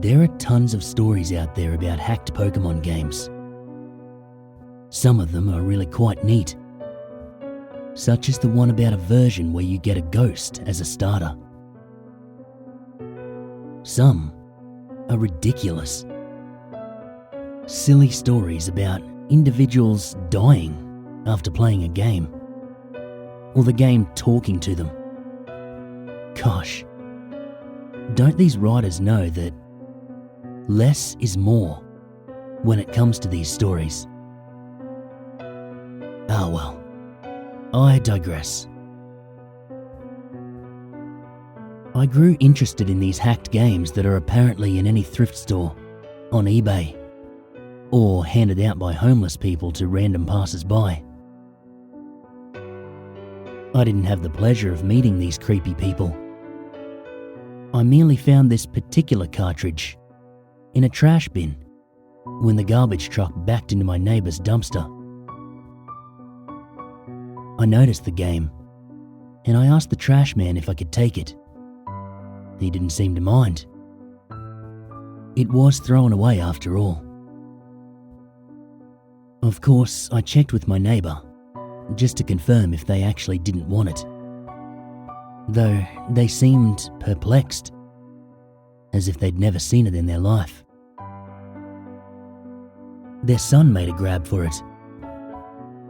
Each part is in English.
There are tons of stories out there about hacked Pokemon games. Some of them are really quite neat, such as the one about a version where you get a ghost as a starter. Some are ridiculous. Silly stories about individuals dying after playing a game, or the game talking to them. Gosh, don't these writers know that less is more when it comes to these stories? Ah well, I digress. I grew interested in these hacked games that are apparently in any thrift store, on eBay, or handed out by homeless people to random passers-by. I didn't have the pleasure of meeting these creepy people. I merely found this particular cartridge in a trash bin when the garbage truck backed into my neighbour's dumpster. I noticed the game, and I asked the trash man if I could take it. He didn't seem to mind. It was thrown away after all. Of course, I checked with my neighbour, just to confirm if they actually didn't want it, though they seemed perplexed, as if they'd never seen it in their life. Their son made a grab for it,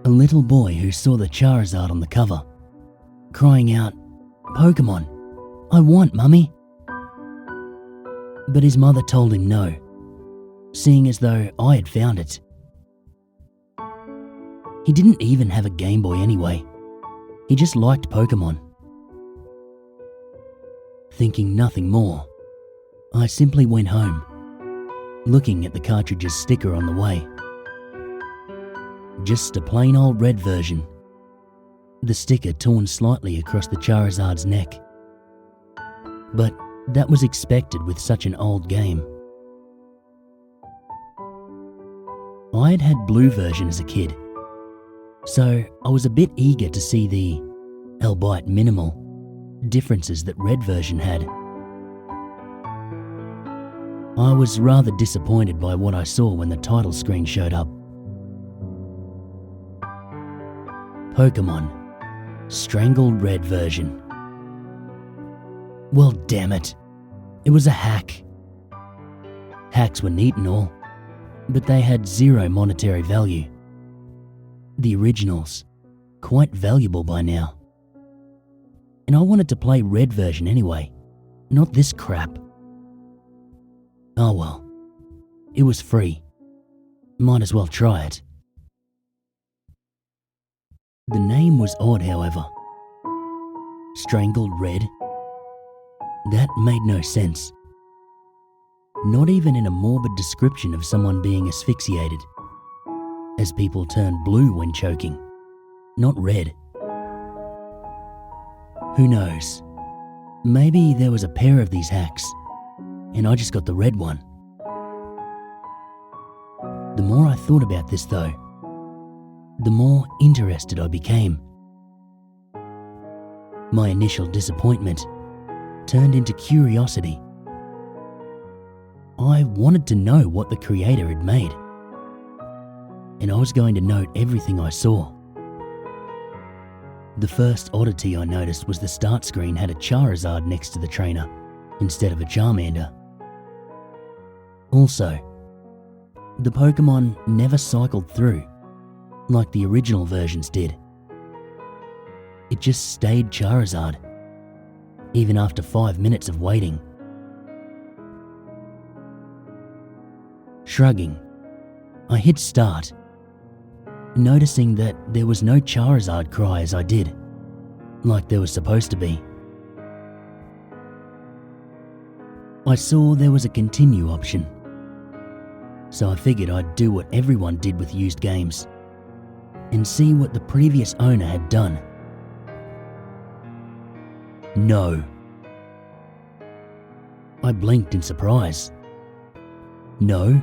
a little boy who saw the Charizard on the cover, crying out, "Pokemon, I want, Mummy!" But his mother told him no, seeing as though I had found it. He didn't even have a Game Boy anyway. He just liked Pokemon. Thinking nothing more, I simply went home, looking at the cartridge's sticker on the way. Just a plain old red version, the sticker torn slightly across the Charizard's neck. But that was expected with such an old game. I had had blue version as a kid, so I was a bit eager to see the, albeit minimal, differences that red version had. I was rather disappointed by what I saw when the title screen showed up. Pokemon, Strangled Red version. Well, damn it. It was a hack. Hacks were neat and all, but they had zero monetary value. The originals, quite valuable by now. And I wanted to play red version anyway, not this crap. Oh well, it was free. Might as well try it. The name was odd, however. Strangled Red? That made no sense. Not even in a morbid description of someone being asphyxiated, as people turn blue when choking, not red. Who knows? Maybe there was a pair of these hacks, and I just got the red one. The more I thought about this though, the more interested I became. My initial disappointment turned into curiosity. I wanted to know what the creator had made, and I was going to note everything I saw. The first oddity I noticed was the start screen had a Charizard next to the trainer instead of a Charmander. Also, the Pokemon never cycled through like the original versions did. It just stayed Charizard, even after 5 minutes of waiting. Shrugging, I hit start, noticing that there was no Charizard cry as I did, like there was supposed to be. I saw there was a continue option, so I figured I'd do what everyone did with used games and see what the previous owner had done. No. I blinked in surprise. No?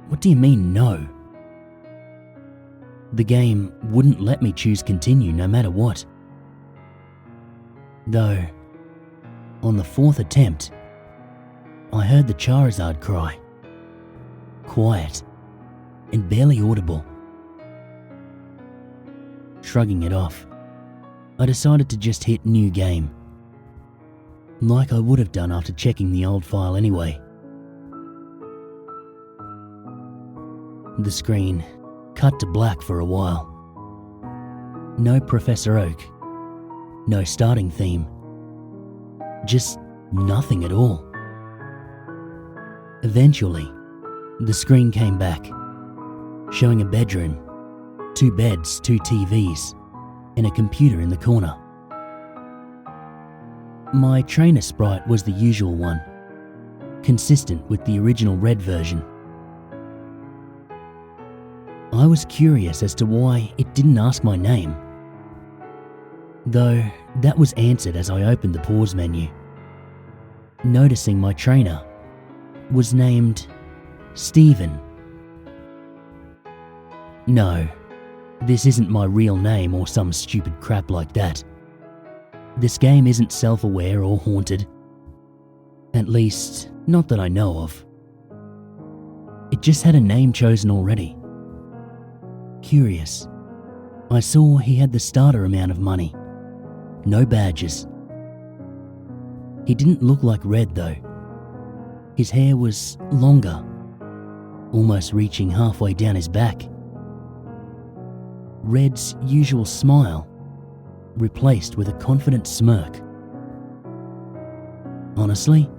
What do you mean, no? The game wouldn't let me choose continue no matter what. Though, on the 4th attempt, I heard the Charizard cry. Quiet and barely audible. Shrugging it off, I decided to just hit new game, like I would have done after checking the old file anyway. The screen cut to black for a while. No Professor Oak, no starting theme, just nothing at all. Eventually, the screen came back, showing a bedroom, 2 beds, 2 TVs, and a computer in the corner. My trainer sprite was the usual one, consistent with the original red version. I was curious as to why it didn't ask my name, though that was answered as I opened the pause menu, noticing my trainer was named Stephen. No, this isn't my real name or some stupid crap like that. This game isn't self-aware or haunted. At least, not that I know of. It just had a name chosen already. Curious, I saw he had the starter amount of money. No badges. He didn't look like Red though. His hair was longer, almost reaching halfway down his back. Red's usual smile replaced with a confident smirk. Honestly,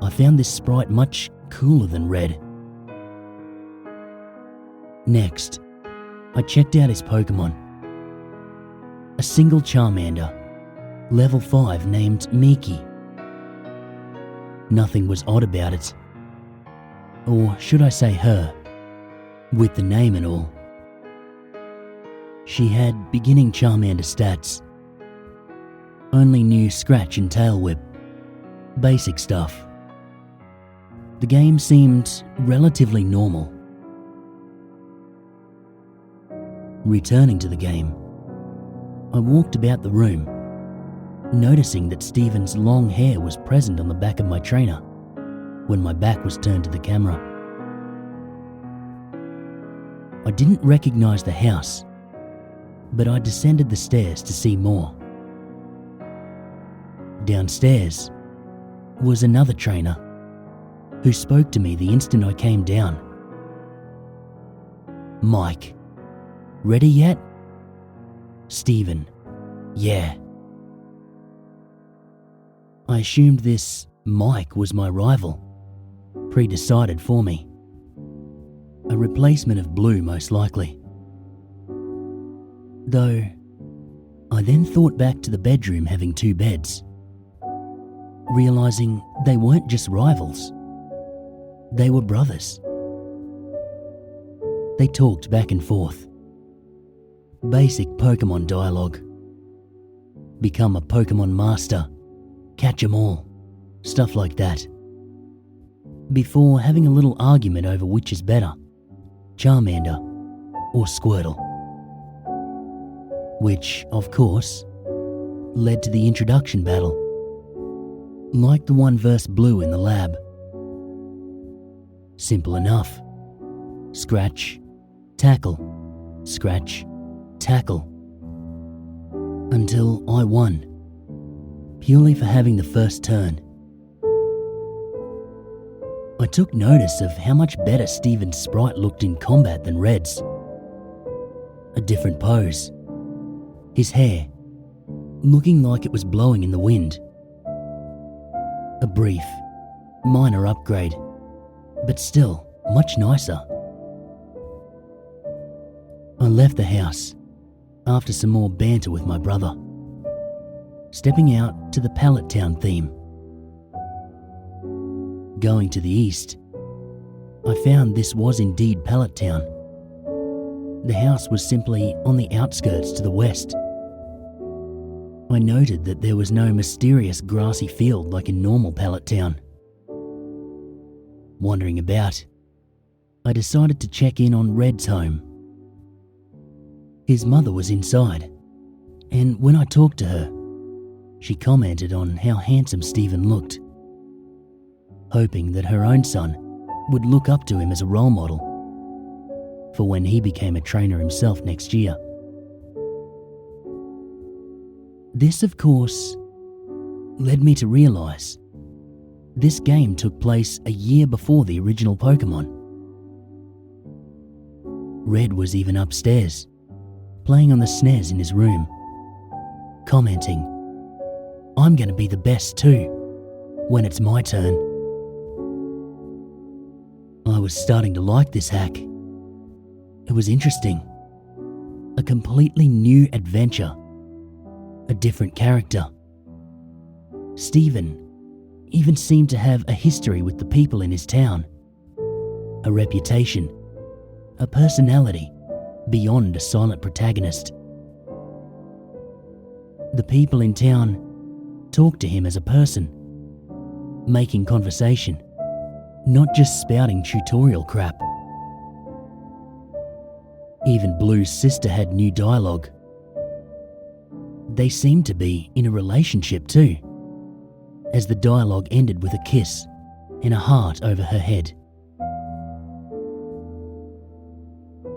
I found this sprite much cooler than Red. Next, I checked out his Pokemon. A single Charmander, level 5, named Miki. Nothing was odd about it. Or should I say her, with the name and all. She had beginning Charmander stats. Only knew Scratch and Tail Whip. Basic stuff. The game seemed relatively normal. Returning to the game, I walked about the room, noticing that Stephen's long hair was present on the back of my trainer when my back was turned to the camera. I didn't recognize the house, but I descended the stairs to see more. Downstairs was another trainer who spoke to me the instant I came down. Mike, ready yet? Stephen, yeah. I assumed this Mike was my rival, pre-decided for me. A replacement of Blue, most likely. Though, I then thought back to the bedroom having 2 beds, realizing they weren't just rivals, they were brothers. They talked back and forth. Basic Pokemon dialogue. Become a Pokemon master, catch 'em all, stuff like that. Before having a little argument over which is better, Charmander or Squirtle. Which, of course, led to the introduction battle, like the one versus Blue in the lab. Simple enough. Scratch, tackle, scratch, tackle. Until I won, purely for having the first turn. I took notice of how much better Stephen's sprite looked in combat than Red's. A different pose. His hair, looking like it was blowing in the wind. A brief, minor upgrade, but still much nicer. I left the house after some more banter with my brother, stepping out to the Pallet Town theme. Going to the east, I found this was indeed Pallet Town. The house was simply on the outskirts to the west. I noted that there was no mysterious grassy field like in normal Pallet Town. Wandering about, I decided to check in on Red's home. His mother was inside, and when I talked to her, she commented on how handsome Stephen looked. hoping that her own son would look up to him as a role model for when he became a trainer himself next year. This, of course, led me to realise this game took place a year before the original Pokemon. Red was even upstairs, playing on the SNES in his room, commenting, "I'm going to be the best too, when it's my turn." I was starting to like this hack. It was interesting. A completely new adventure. A different character. Steven even seemed to have a history with the people in his town. A reputation. A personality beyond a silent protagonist. The people in town talked to him as a person, making conversation, not just spouting tutorial crap. Even Blue's sister had new dialogue. They seemed to be in a relationship too, as the dialogue ended with a kiss and a heart over her head.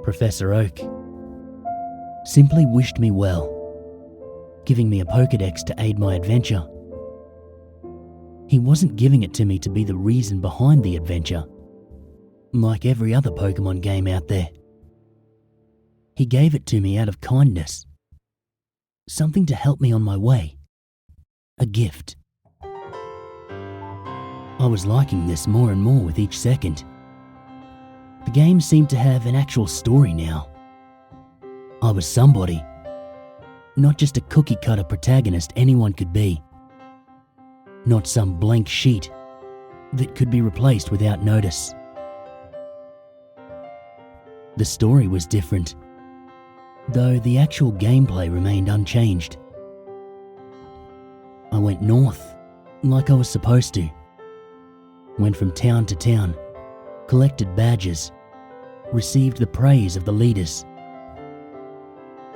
Professor Oak simply wished me well, giving me a Pokédex to aid my adventure. He wasn't giving it to me to be the reason behind the adventure, like every other Pokemon game out there. He gave it to me out of kindness. Something to help me on my way. A gift. I was liking this more and more with each second. The game seemed to have an actual story now. I was somebody. Not just a cookie-cutter protagonist anyone could be. Not some blank sheet that could be replaced without notice. The story was different, though the actual gameplay remained unchanged. I went north, like I was supposed to. Went from town to town, collected badges, received the praise of the leaders.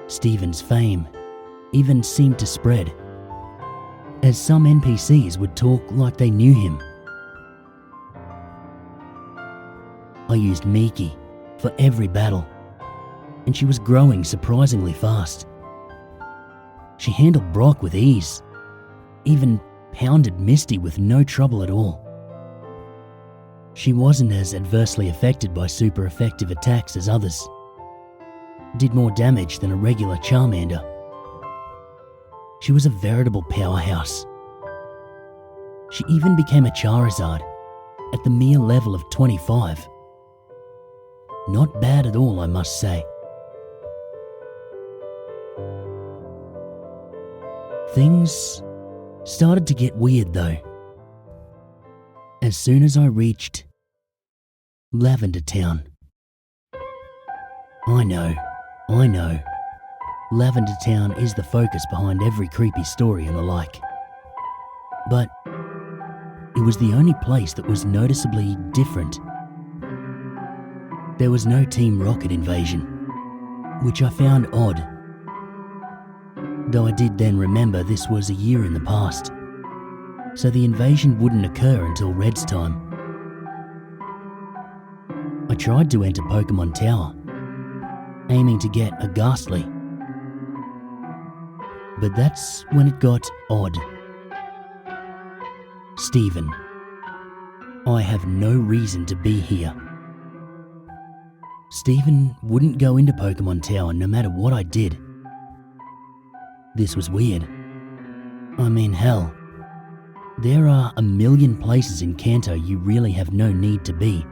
Steven's fame even seemed to spread, as some NPCs would talk like they knew him. I used Miki for every battle, and she was growing surprisingly fast. She handled Brock with ease, even pounded Misty with no trouble at all. She wasn't as adversely affected by super effective attacks as others. Did more damage than a regular Charmander. She was a veritable powerhouse. She even became a Charizard at the mere level of 25. Not bad at all, I must say. Things started to get weird though. As soon as I reached Lavender Town. I know. Lavender Town is the focus behind every creepy story and the like. But it was the only place that was noticeably different. There was no Team Rocket invasion, which I found odd. Though I did then remember this was a year in the past, so the invasion wouldn't occur until Red's time. I tried to enter Pokemon Tower, aiming to get a Ghastly. But that's when it got odd. Steven, I have no reason to be here. Steven wouldn't go into Pokemon Tower no matter what I did. This was weird. I mean, hell, there are a million places in Kanto you really have no need to be.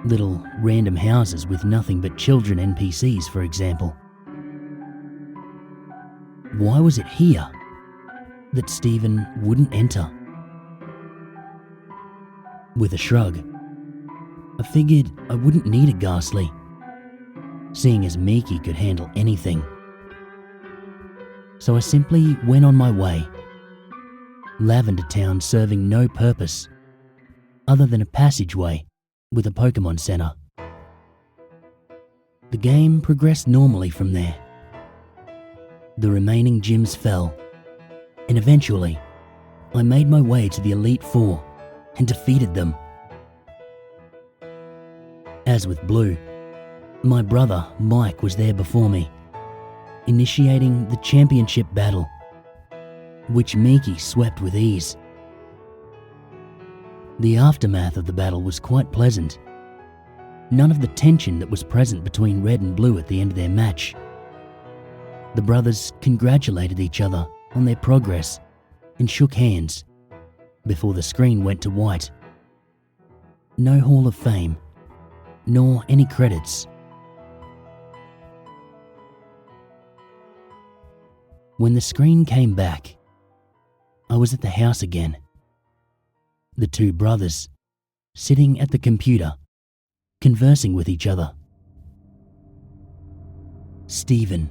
Little random houses with nothing but children NPCs, for example. Why was it here that Steven wouldn't enter? With a shrug, I figured I wouldn't need a Ghastly, seeing as Miki could handle anything. So I simply went on my way. Lavender Town serving no purpose other than a passageway with a Pokemon Center. The game progressed normally from there. The remaining gyms fell, and eventually I made my way to the Elite Four, and defeated them. As with Blue, my brother Mike was there before me, initiating the championship battle, which Miki swept with ease. The aftermath of the battle was quite pleasant. None of the tension that was present between Red and Blue at the end of their match. The brothers congratulated each other on their progress and shook hands before the screen went to white. No Hall of Fame, nor any credits. When the screen came back, I was at the house again. The two brothers, sitting at the computer, conversing with each other. Stephen.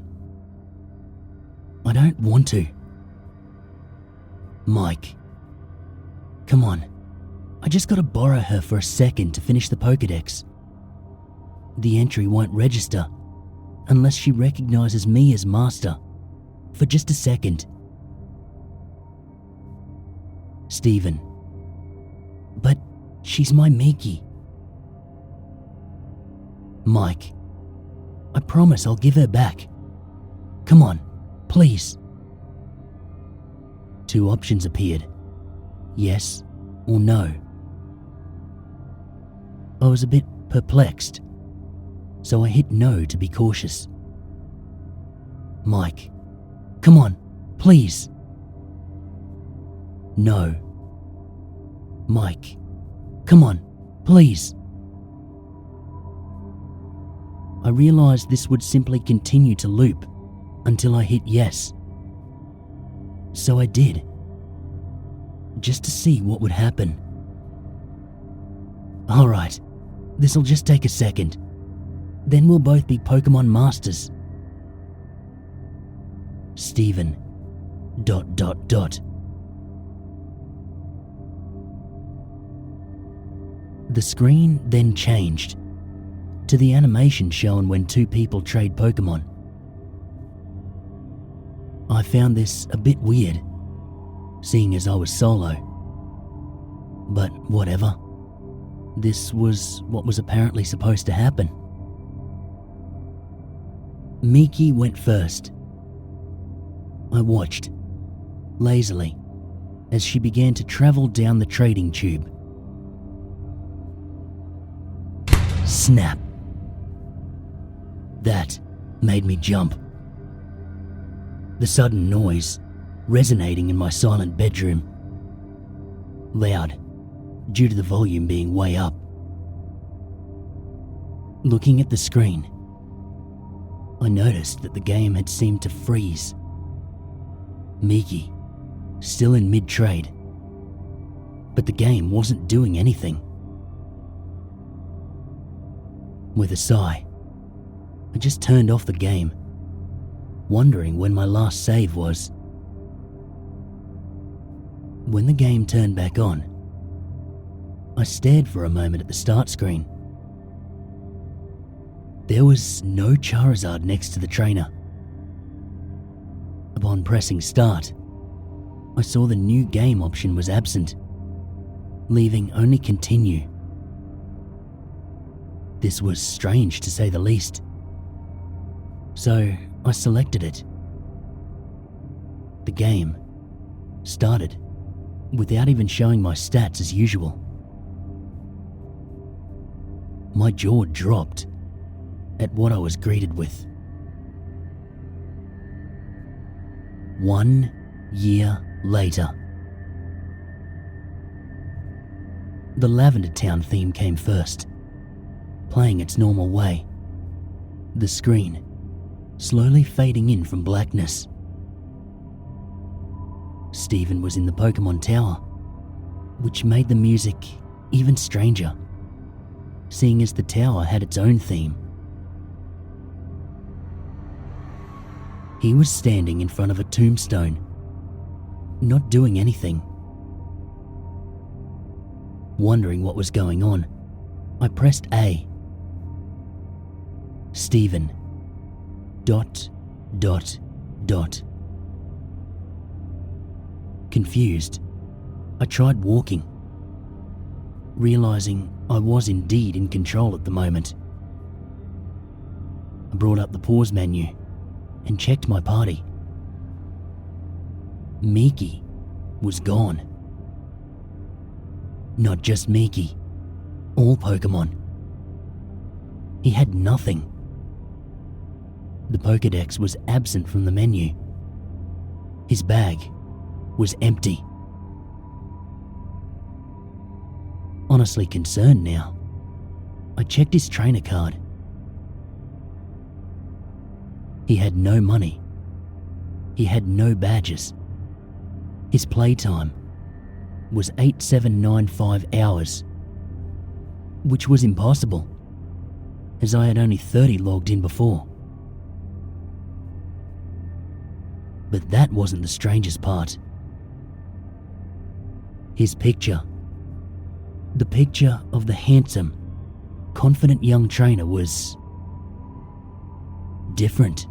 I don't want to. Mike. Come on. I just gotta borrow her for a second to finish the Pokédex. The entry won't register unless she recognizes me as master for just a second. Stephen. But she's my Miki. Mike. I promise I'll give her back. Come on, please. Two options appeared. Yes or no. I was a bit perplexed, so I hit no to be cautious. Mike. Come on, please. No. Mike. Come on, please. I realized this would simply continue to loop until I hit yes. So I did, just to see what would happen. Alright, this'll just take a second. Then we'll both be Pokemon Masters. Stephen. ... The screen then changed to the animation shown when two people trade Pokemon. I found this a bit weird, seeing as I was solo. But whatever. This was what was apparently supposed to happen. Miki went first. I watched, lazily, as she began to travel down the trading tube. Snap. That made me jump. The sudden noise resonating in my silent bedroom. Loud, due to the volume being way up. Looking at the screen, I noticed that the game had seemed to freeze. Miki, still in mid-trade, but the game wasn't doing anything. With a sigh, I just turned off the game, wondering when my last save was. When the game turned back on, I stared for a moment at the start screen. There was no Charizard next to the trainer. Upon pressing start, I saw the new game option was absent, leaving only continue. This was strange to say the least, so I selected it. The game started without even showing my stats as usual. My jaw dropped at what I was greeted with. 1 year later. The Lavender Town theme came first, playing its normal way, the screen slowly fading in from blackness. Stephen was in the Pokemon Tower, which made the music even stranger, seeing as the tower had its own theme. He was standing in front of a tombstone, not doing anything. Wondering what was going on, I pressed A. Stephen. ... Confused, I tried walking, realizing I was indeed in control at the moment. I brought up the pause menu and checked my party. Miki was gone. Not just Miki, all Pokemon. He had nothing. The Pokédex was absent from the menu. His bag was empty. Honestly concerned now, I checked his trainer card. He had no money. He had no badges. His playtime was 8795 hours, which was impossible, as I had only 30 logged in before. But that wasn't the strangest part. His picture. The picture of the handsome, confident young trainer was different.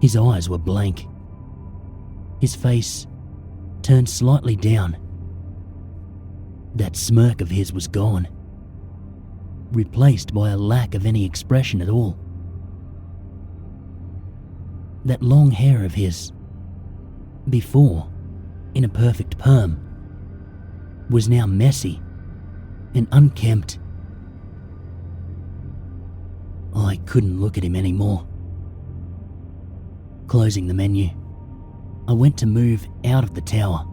His eyes were blank. His face turned slightly down. That smirk of his was gone, replaced by a lack of any expression at all. That long hair of his, before in a perfect perm, was now messy and unkempt. I couldn't look at him anymore. Closing the menu, I went to move out of the tower.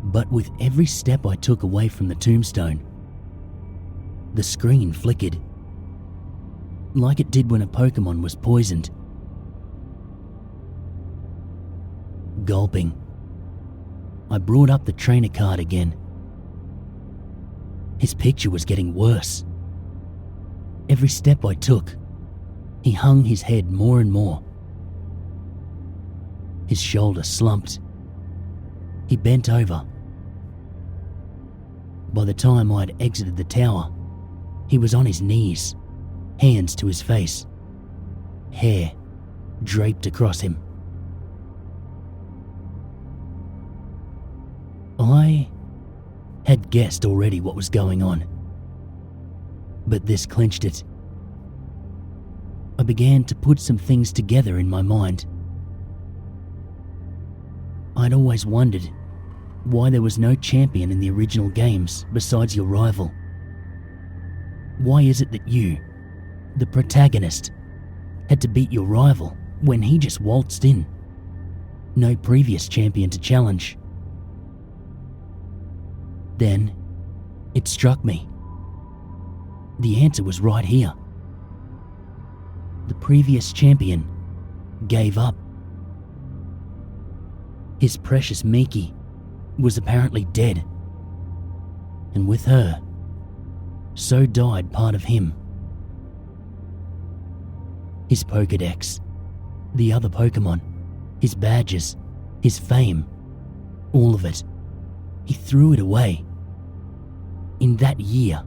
But with every step I took away from the tombstone, the screen flickered, like it did when a Pokemon was poisoned. Gulping, I brought up the trainer card again. His picture was getting worse. Every step I took, he hung his head more and more. His shoulder slumped. He bent over. By the time I had exited the tower, he was on his knees, hands to his face, hair draped across him. I had guessed already what was going on, but this clinched it. I began to put some things together in my mind. I'd always wondered why there was no champion in the original games besides your rival. Why is it that you, the protagonist, had to beat your rival when he just waltzed in? No previous champion to challenge. Then, it struck me. The answer was right here. The previous champion gave up. His precious Miki was apparently dead, and with her, so died part of him. His Pokédex, the other Pokemon, his badges, his fame, all of it, he threw it away. In that year,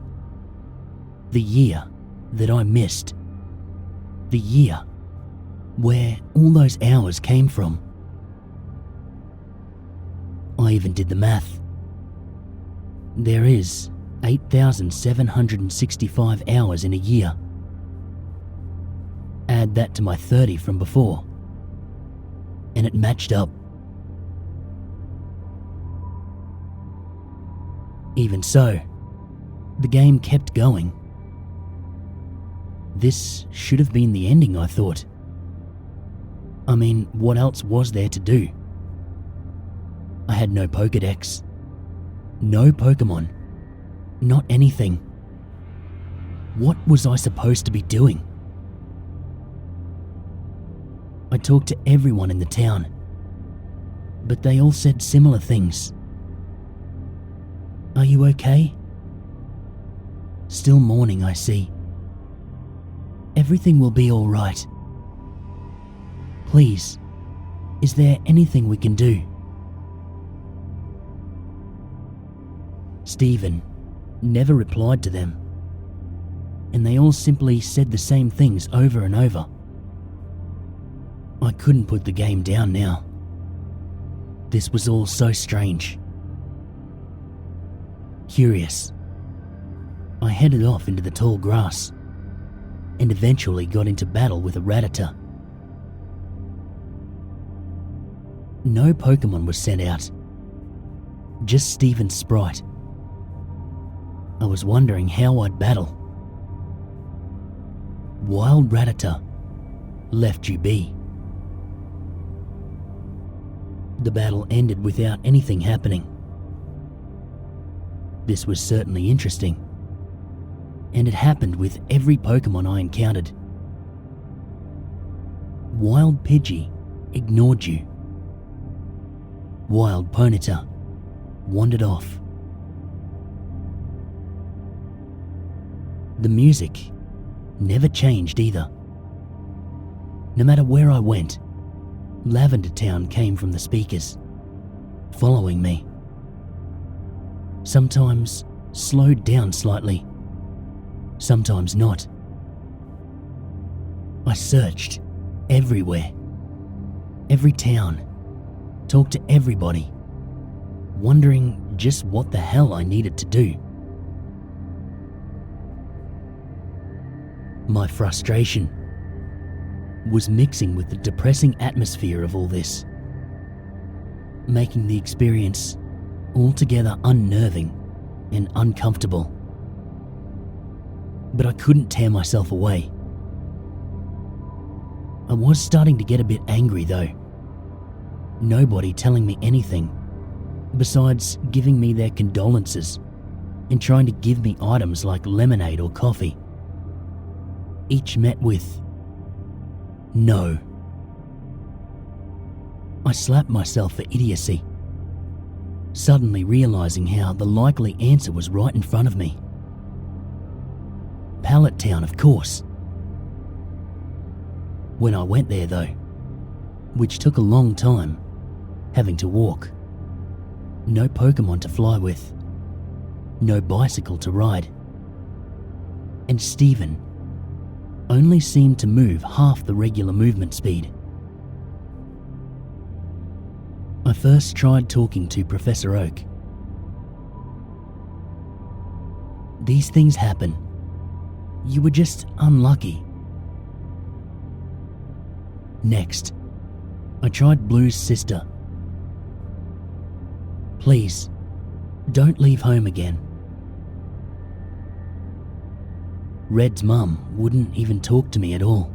the year that I missed, the year where all those hours came from. I even did the math. There is 8,765 hours in a year. Add that to my 30 from before, and it matched up. Even so, the game kept going. This should have been the ending, I thought. I mean, what else was there to do? I had no Pokédex, no Pokemon, not anything. What was I supposed to be doing? I talked to everyone in the town, but they all said similar things. Are you okay? Still mourning, I see. Everything will be all right. Please, is there anything we can do? Stephen never replied to them, and they all simply said the same things over and over. I couldn't put the game down now. This was all so strange, Curious, I headed off into the tall grass and eventually got into battle with a Rattata. No Pokemon was sent out, just Steven's sprite. I was wondering how I'd battle. Wild Rattata left you be. The battle ended without anything happening. This was certainly interesting, and it happened with every Pokemon I encountered. Wild Pidgey ignored you. Wild Ponyta wandered off. The music never changed either. No matter where I went, Lavender Town came from the speakers, following me. Sometimes slowed down slightly, sometimes not. I searched everywhere, every town, talked to everybody, wondering just what the hell I needed to do. My frustration was mixing with the depressing atmosphere of all this, making the experience altogether unnerving and uncomfortable. But I couldn't tear myself away. I was starting to get a bit angry though. Nobody telling me anything besides giving me their condolences and trying to give me items like lemonade or coffee. Each met with no. I slapped myself for idiocy, suddenly realizing how the likely answer was right in front of me. Pallet Town, of course. When I went there though, which took a long time, having to walk, no Pokemon to fly with, no bicycle to ride, and Steven only seemed to move half the regular movement speed. I first tried talking to Professor Oak. These things happen. You were just unlucky. Next, I tried Blue's sister. Please, don't leave home again. Red's mum wouldn't even talk to me at all.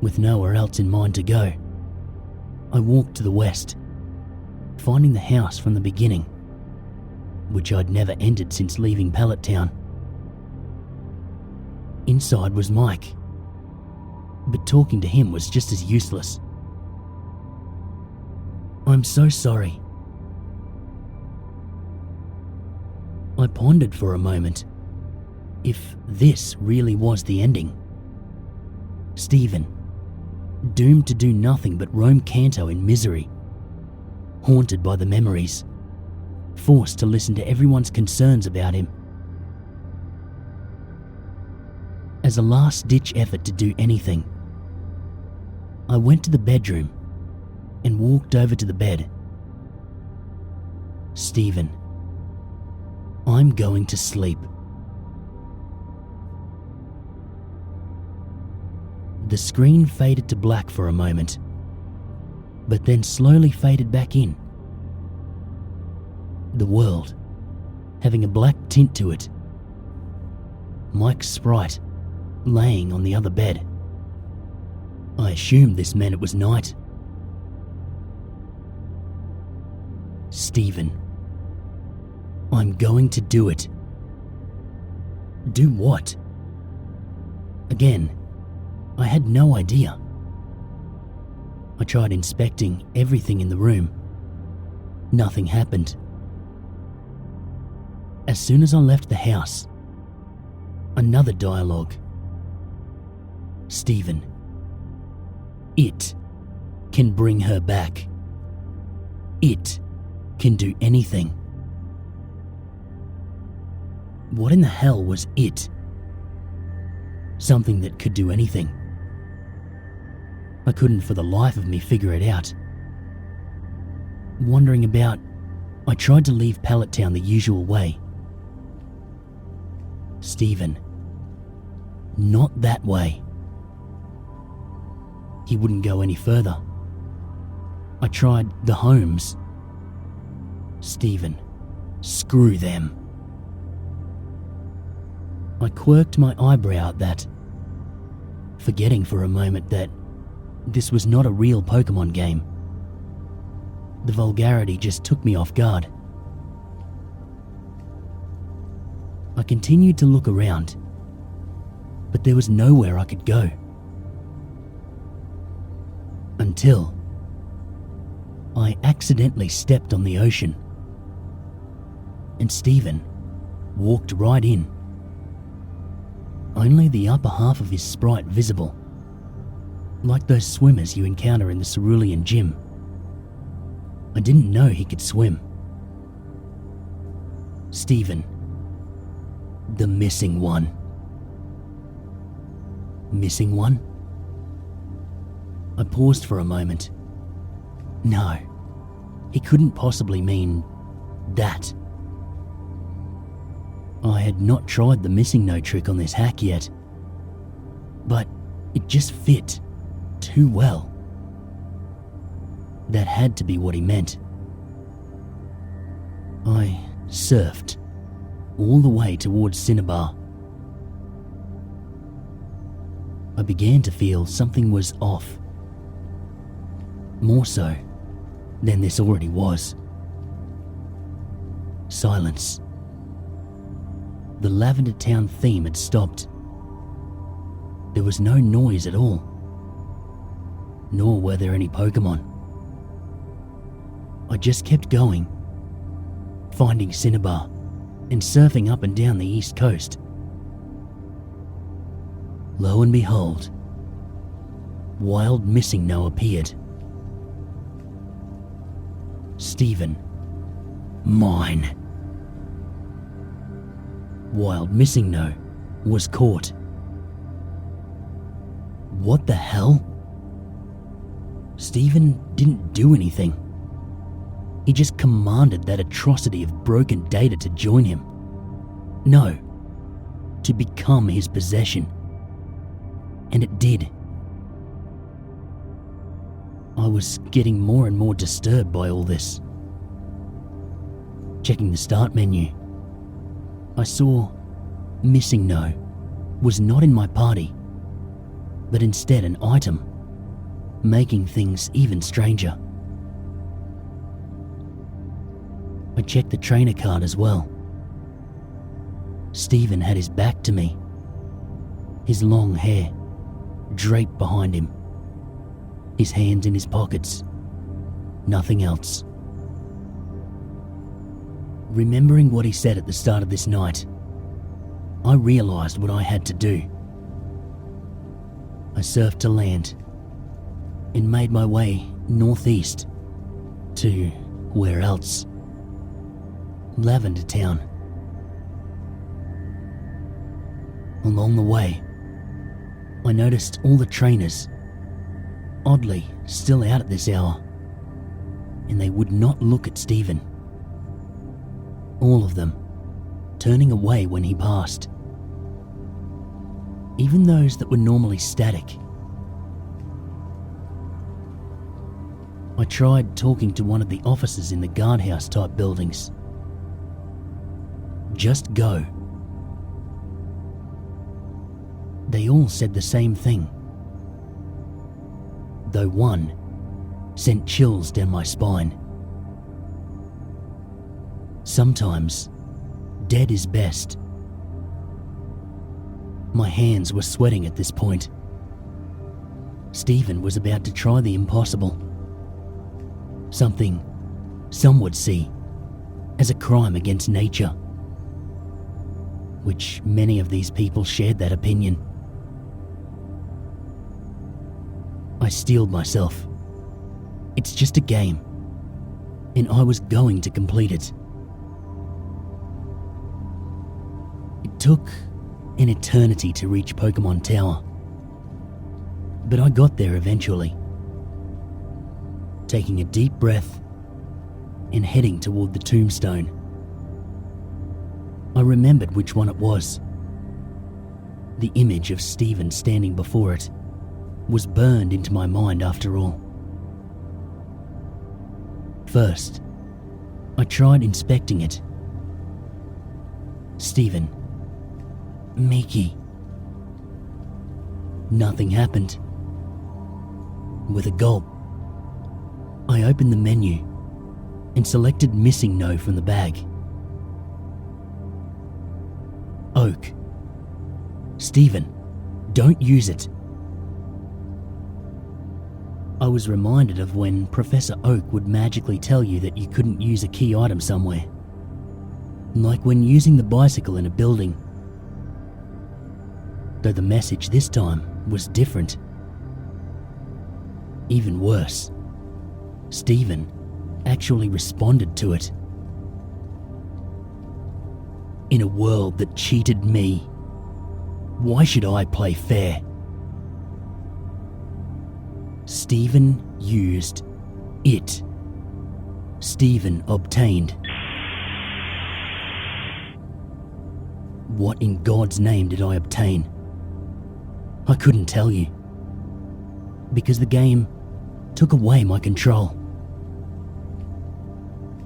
With nowhere else in mind to go, I walked to the west, finding the house from the beginning, which I'd never entered since leaving Pallet Town. Inside was Mike, but talking to him was just as useless. I'm so sorry. I pondered for a moment if this really was the ending. Steven, doomed to do nothing but roam Kanto in misery, haunted by the memories, forced to listen to everyone's concerns about him. As a last-ditch effort to do anything, I went to the bedroom and walked over to the bed. Steven, I'm going to sleep. The screen faded to black for a moment, but then slowly faded back in. The world having a black tint to it. Mike's sprite laying on the other bed. I assumed this meant it was night. Steven, I'm going to do it. Do what? Again, I had no idea. I tried inspecting everything in the room. Nothing happened. As soon as I left the house, another dialogue. Steven, it can bring her back. It can do anything. What in the hell was it? Something that could do anything. I couldn't for the life of me figure it out. Wondering about I tried to leave Pallet Town the usual way. Stephen, not that way. He wouldn't go any further. I tried the homes. Stephen, screw them. I quirked my eyebrow at that, forgetting for a moment that this was not a real Pokemon game. The vulgarity just took me off guard. I continued to look around, but there was nowhere I could go. Until I accidentally stepped on the ocean, and Stephen walked right in. Only the upper half of his sprite visible, like those swimmers you encounter in the Cerulean gym. I didn't know he could swim. Stephen, the missing one. Missing one? I paused for a moment. No, he couldn't possibly mean that. I had not tried the missing no trick on this hack yet, but it just fit too well. That had to be what he meant. I surfed all the way towards Cinnabar. I began to feel something was off. More so than this already was. Silence. The Lavender Town theme had stopped. There was no noise at all, nor were there any Pokemon. I just kept going, finding Cinnabar and surfing up and down the east coast. Lo and behold, Wild Missing No appeared. Stephen, mine. Wild Missing No was caught. What the hell? Stephen didn't do anything. He just commanded that atrocity of broken data to join him. No, to become his possession. And it did. I was getting more and more disturbed by all this. Checking the start menu, I saw Missing No was not in my party, but instead an item, making things even stranger. I checked the trainer card as well. Stephen had his back to me, his long hair draped behind him, his hands in his pockets, nothing else. Remembering what he said at the start of this night, I realized what I had to do. I surfed to land and made my way northeast to where else? Lavender Town. Along the way, I noticed all the trainers, oddly still out at this hour, and they would not look at Stephen. All of them turning away when he passed. Even those that were normally static. I tried talking to one of the officers in the guardhouse type buildings. Just go. They all said the same thing, though one sent chills down my spine. Sometimes dead is best. My hands were sweating at this point. Stephen was about to try the impossible. Something some would see as a crime against nature, which many of these people shared that opinion. I steeled myself. It's just a game, and I was going to complete it. It took an eternity to reach Pokemon Tower, but I got there eventually. Taking a deep breath, and heading toward the tombstone. I remembered which one it was. The image of Stephen standing before it was burned into my mind after all. First, I tried inspecting it. Stephen. Miki. Nothing happened. With a gulp, I opened the menu and selected Missing No from the bag. Oak. Stephen, don't use it. I was reminded of when Professor Oak would magically tell you that you couldn't use a key item somewhere. Like when using the bicycle in a building. Though the message this time was different. Even worse, Stephen actually responded to it. In a world that cheated me, why should I play fair? Stephen used it. Stephen obtained. What in God's name did I obtain? I couldn't tell you. Because the game took away my control.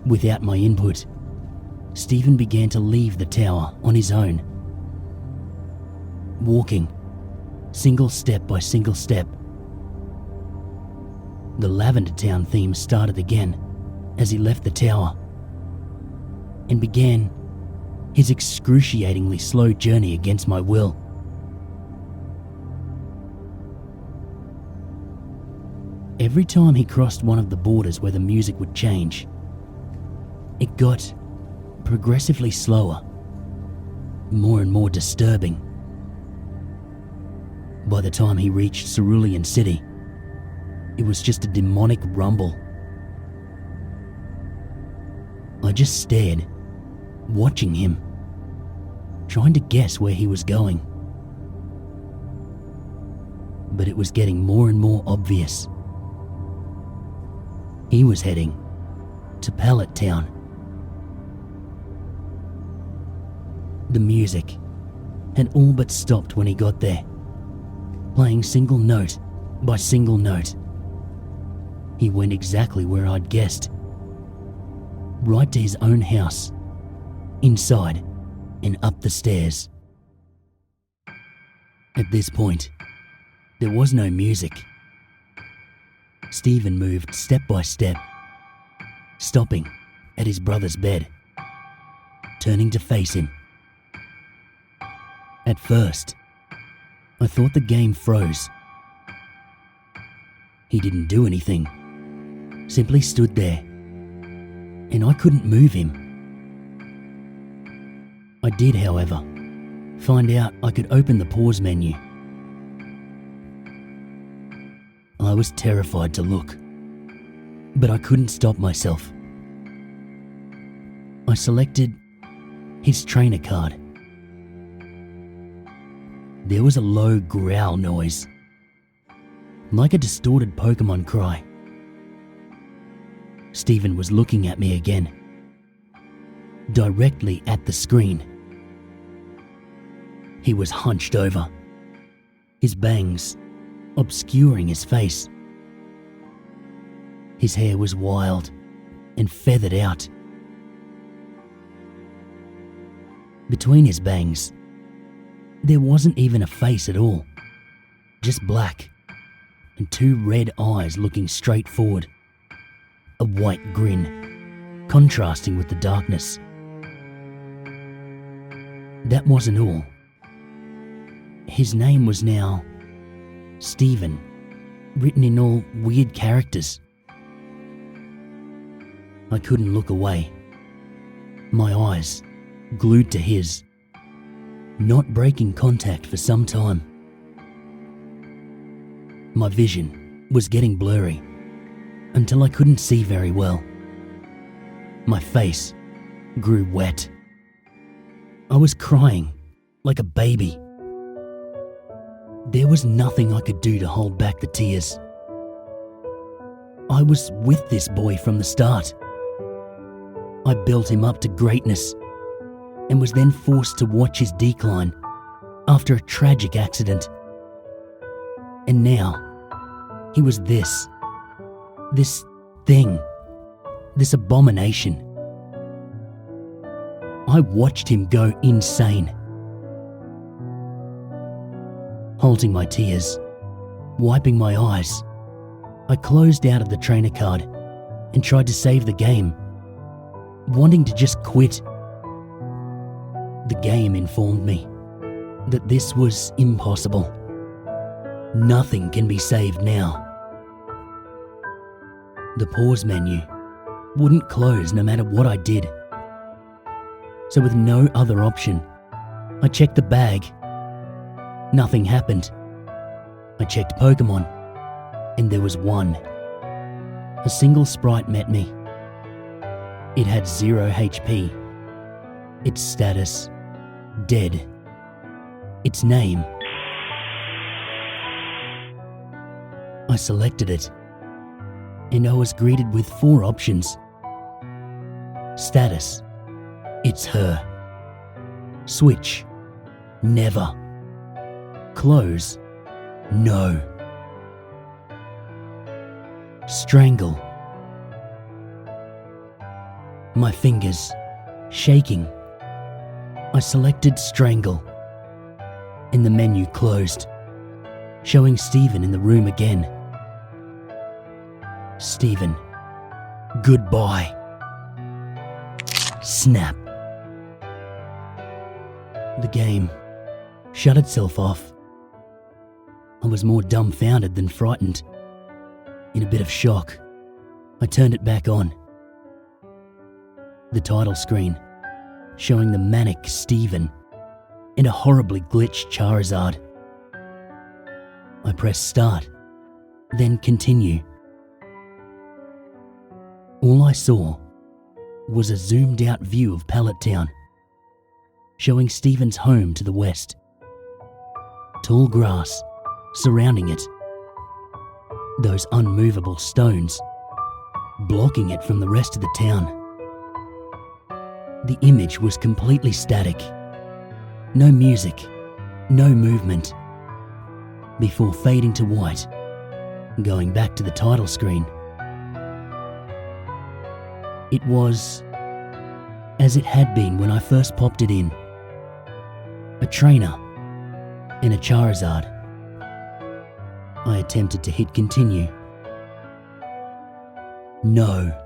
Without my input, Stephen began to leave the tower on his own. Walking, single step by single step. The Lavender Town theme started again as he left the tower and began his excruciatingly slow journey against my will. Every time he crossed one of the borders where the music would change, it got progressively slower, more and more disturbing. By the time he reached Cerulean City, it was just a demonic rumble. I just stared, watching him, trying to guess where he was going. But it was getting more and more obvious. He was heading to Pallet Town. The music had all but stopped when he got there, playing single note by single note. He went exactly where I'd guessed, right to his own house, inside and up the stairs. At this point, there was no music. Stephen moved step by step, stopping at his brother's bed, turning to face him. At first, I thought the game froze. He didn't do anything, simply stood there, and I couldn't move him. I did, however, find out I could open the pause menu. I was terrified to look, but I couldn't stop myself. I selected his trainer card. There was a low growl noise, like a distorted Pokemon cry. Stephen was looking at me again, directly at the screen. He was hunched over, his bangs obscuring his face. His hair was wild and feathered out. Between his bangs, there wasn't even a face at all, just black and two red eyes looking straight forward, a white grin contrasting with the darkness. That wasn't all. His name was now Stephen, written in all weird characters. I couldn't look away, my eyes glued to his, not breaking contact for some time. My vision was getting blurry until I couldn't see very well. My face grew wet. I was crying like a baby. There was nothing I could do to hold back the tears. I was with this boy from the start. I built him up to greatness and was then forced to watch his decline after a tragic accident. And now, he was this thing, this abomination. I watched him go insane. Holding my tears, wiping my eyes, I closed out of the trainer card and tried to save the game, wanting to just quit. The game informed me that this was impossible. Nothing can be saved now. The pause menu wouldn't close no matter what I did. So with no other option, I checked the bag. Nothing happened. I checked Pokemon, and there was one. A single sprite met me. It had 0 HP. Its status, dead. Its name. I selected it, and I was greeted with 4 options. Status, it's her. Switch, never. Close, no. Strangle. My fingers shaking. I selected strangle, and the menu closed, showing Stephen in the room again. Stephen, goodbye. Snap. The game shut itself off. I was more dumbfounded than frightened. In a bit of shock, I turned it back on. The title screen, showing the manic Stephen and a horribly glitched Charizard. I pressed start, then continue. All I saw was a zoomed out view of Pallet Town, showing Stephen's home to the west. Tall grass surrounding it. Those unmovable stones blocking it from the rest of the town. The image was completely static. No music, no movement. Before fading to white, going back to the title screen. It was as it had been when I first popped it in. A trainer and a Charizard. I attempted to hit continue. No.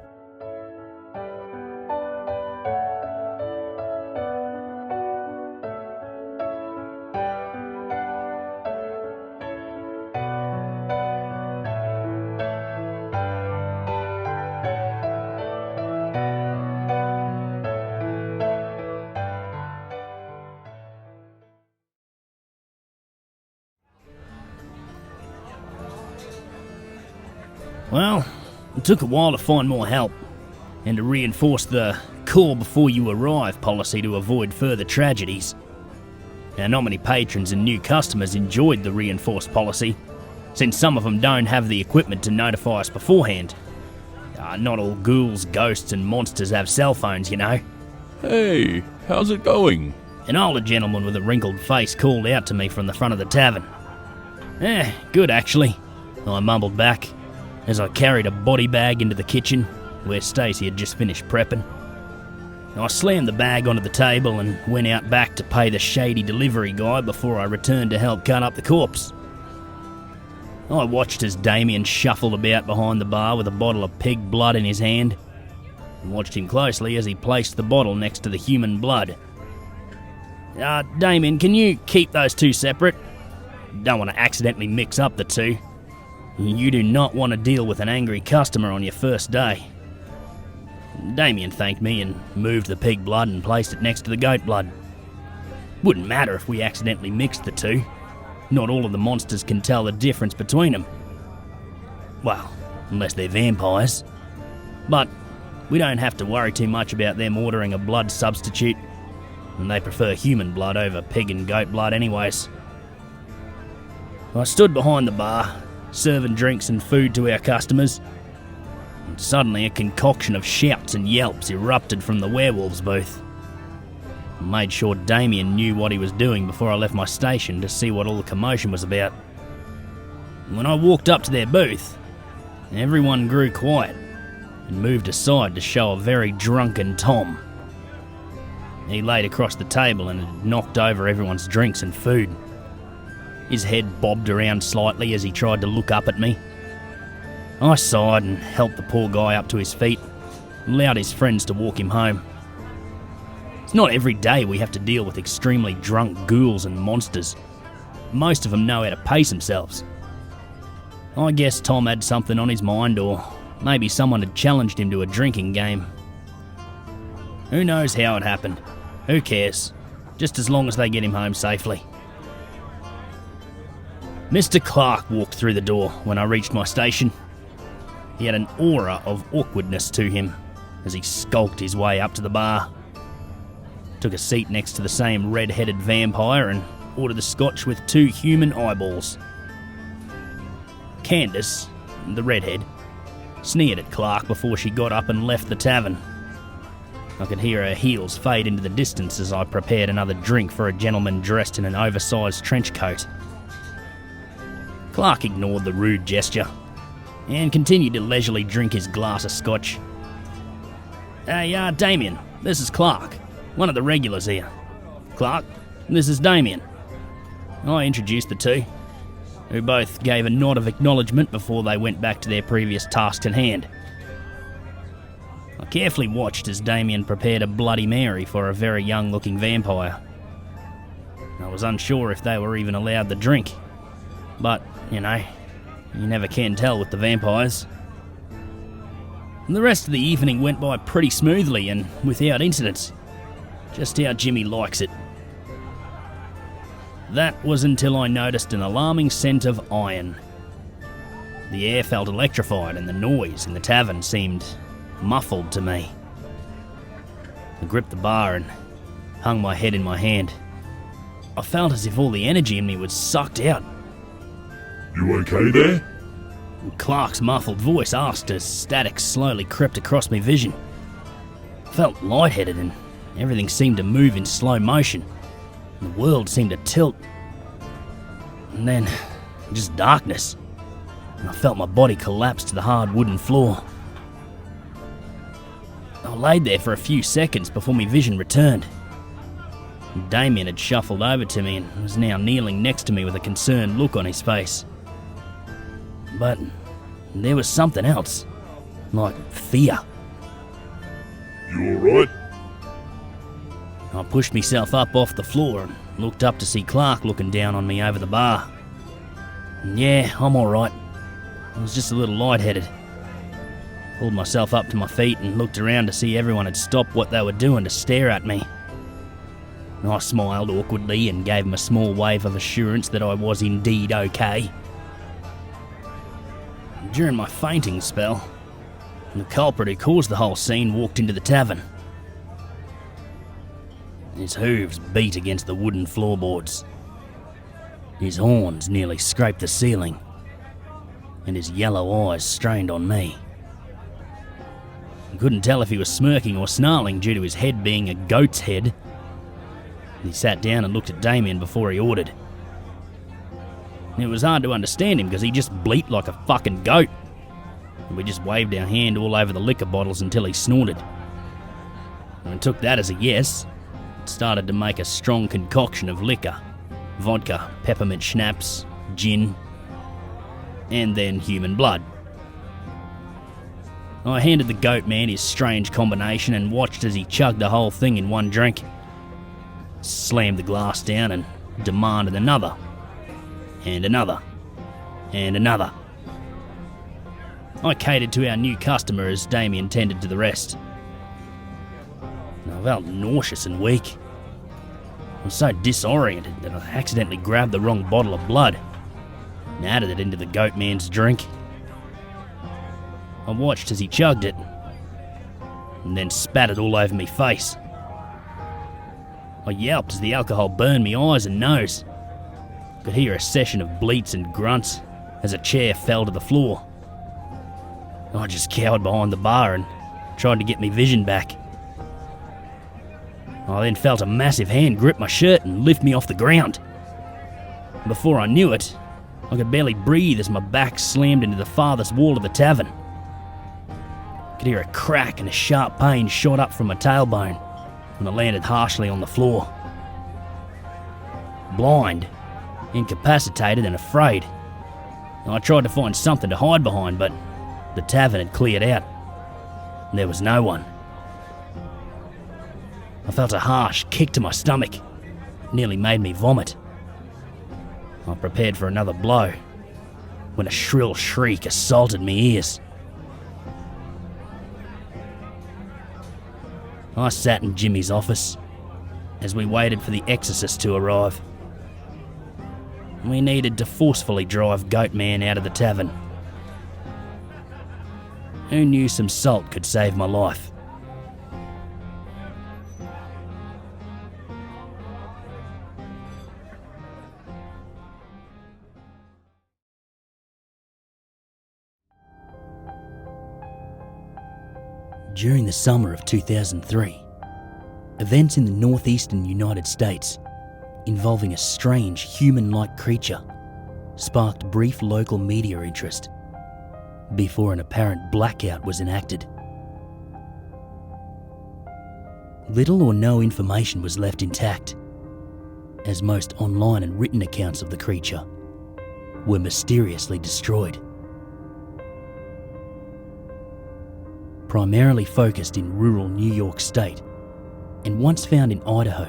Well, it took a while to find more help, and to reinforce the call before you arrive policy to avoid further tragedies. Now, not many patrons and new customers enjoyed the reinforced policy, since some of them don't have the equipment to notify us beforehand. Not all ghouls, ghosts and monsters have cell phones, you know. Hey, how's it going? An older gentleman with a wrinkled face called out to me from the front of the tavern. Good actually, I mumbled back, as I carried a body bag into the kitchen, where Stacey had just finished prepping. I slammed the bag onto the table and went out back to pay the shady delivery guy before I returned to help cut up the corpse. I watched as Damien shuffled about behind the bar with a bottle of pig blood in his hand, and watched him closely as he placed the bottle next to the human blood. Damien, can you keep those two separate? Don't want to accidentally mix up the two. You do not want to deal with an angry customer on your first day. Damien thanked me and moved the pig blood and placed it next to the goat blood. Wouldn't matter if we accidentally mixed the two. Not all of the monsters can tell the difference between them. Well, unless they're vampires. But we don't have to worry too much about them ordering a blood substitute, and they prefer human blood over pig and goat blood anyways. I stood behind the bar, serving drinks and food to our customers. Suddenly, a concoction of shouts and yelps erupted from the werewolves' booth. I made sure Damien knew what he was doing before I left my station to see what all the commotion was about. When I walked up to their booth, everyone grew quiet and moved aside to show a very drunken Tom. He laid across the table and had knocked over everyone's drinks and food. His head bobbed around slightly as he tried to look up at me. I sighed and helped the poor guy up to his feet and allowed his friends to walk him home. It's not every day we have to deal with extremely drunk ghouls and monsters. Most of them know how to pace themselves. I guess Tom had something on his mind, or maybe someone had challenged him to a drinking game. Who knows how it happened? Who cares? Just as long as they get him home safely. Mr. Clark walked through the door when I reached my station. He had an aura of awkwardness to him as he skulked his way up to the bar. Took a seat next to the same red-headed vampire and ordered a scotch with 2 human eyeballs. Candace, the redhead, sneered at Clark before she got up and left the tavern. I could hear her heels fade into the distance as I prepared another drink for a gentleman dressed in an oversized trench coat. Clark ignored the rude gesture and continued to leisurely drink his glass of scotch. Hey, Damien, this is Clark, one of the regulars here. Clark, this is Damien. I introduced the two, who both gave a nod of acknowledgement before they went back to their previous tasks at hand. I carefully watched as Damien prepared a Bloody Mary for a very young-looking vampire. I was unsure if they were even allowed the drink, but, you never can tell with the vampires. The rest of the evening went by pretty smoothly and without incidents. Just how Jimmy likes it. That was until I noticed an alarming scent of iron. The air felt electrified and the noise in the tavern seemed muffled to me. I gripped the bar and hung my head in my hand. I felt as if all the energy in me was sucked out. You okay there? Clark's muffled voice asked as static slowly crept across my vision. I felt lightheaded and everything seemed to move in slow motion. The world seemed to tilt. And then, just darkness. And I felt my body collapse to the hard wooden floor. I laid there for a few seconds before my vision returned. Damien had shuffled over to me and was now kneeling next to me with a concerned look on his face. But there was something else, like fear. You alright? I pushed myself up off the floor and looked up to see Clark looking down on me over the bar. And yeah, I'm alright. I was just a little lightheaded. Pulled myself up to my feet and looked around to see everyone had stopped what they were doing to stare at me. I smiled awkwardly and gave him a small wave of assurance that I was indeed okay. During my fainting spell, the culprit who caused the whole scene walked into the tavern. His hooves beat against the wooden floorboards. His horns nearly scraped the ceiling, and his yellow eyes strained on me. I couldn't tell if he was smirking or snarling due to his head being a goat's head. He sat down and looked at Damien before he ordered. It was hard to understand him because he just bleated like a fucking goat. And we just waved our hand all over the liquor bottles until he snorted. And I took that as a yes. Started to make a strong concoction of liquor, vodka, peppermint schnapps, gin, and then human blood. I handed the goat man his strange combination and watched as he chugged the whole thing in one drink, slammed the glass down and demanded another, and another, and another. I catered to our new customer as Damien tended to the rest. I felt nauseous and weak. I was so disoriented that I accidentally grabbed the wrong bottle of blood and added it into the goat man's drink. I watched as he chugged it and then spat it all over my face. I yelped as the alcohol burned my eyes and nose. I could hear a session of bleats and grunts as a chair fell to the floor. I just cowered behind the bar and tried to get me vision back. I then felt a massive hand grip my shirt and lift me off the ground. Before I knew it, I could barely breathe as my back slammed into the farthest wall of the tavern. I could hear a crack and a sharp pain shot up from my tailbone when I landed harshly on the floor. Blind, incapacitated and afraid, I tried to find something to hide behind, but the tavern had cleared out. There was no one. I felt a harsh kick to my stomach. It nearly made me vomit. I prepared for another blow when a shrill shriek assaulted my ears. I sat in Jimmy's office as we waited for the exorcist to arrive. We needed to forcefully drive Goatman out of the tavern. Who knew some salt could save my life? During the summer of 2003, events in the northeastern United States involving a strange human-like creature sparked brief local media interest before an apparent blackout was enacted. Little or no information was left intact, as most online and written accounts of the creature were mysteriously destroyed. Primarily focused in rural New York State and once found in Idaho,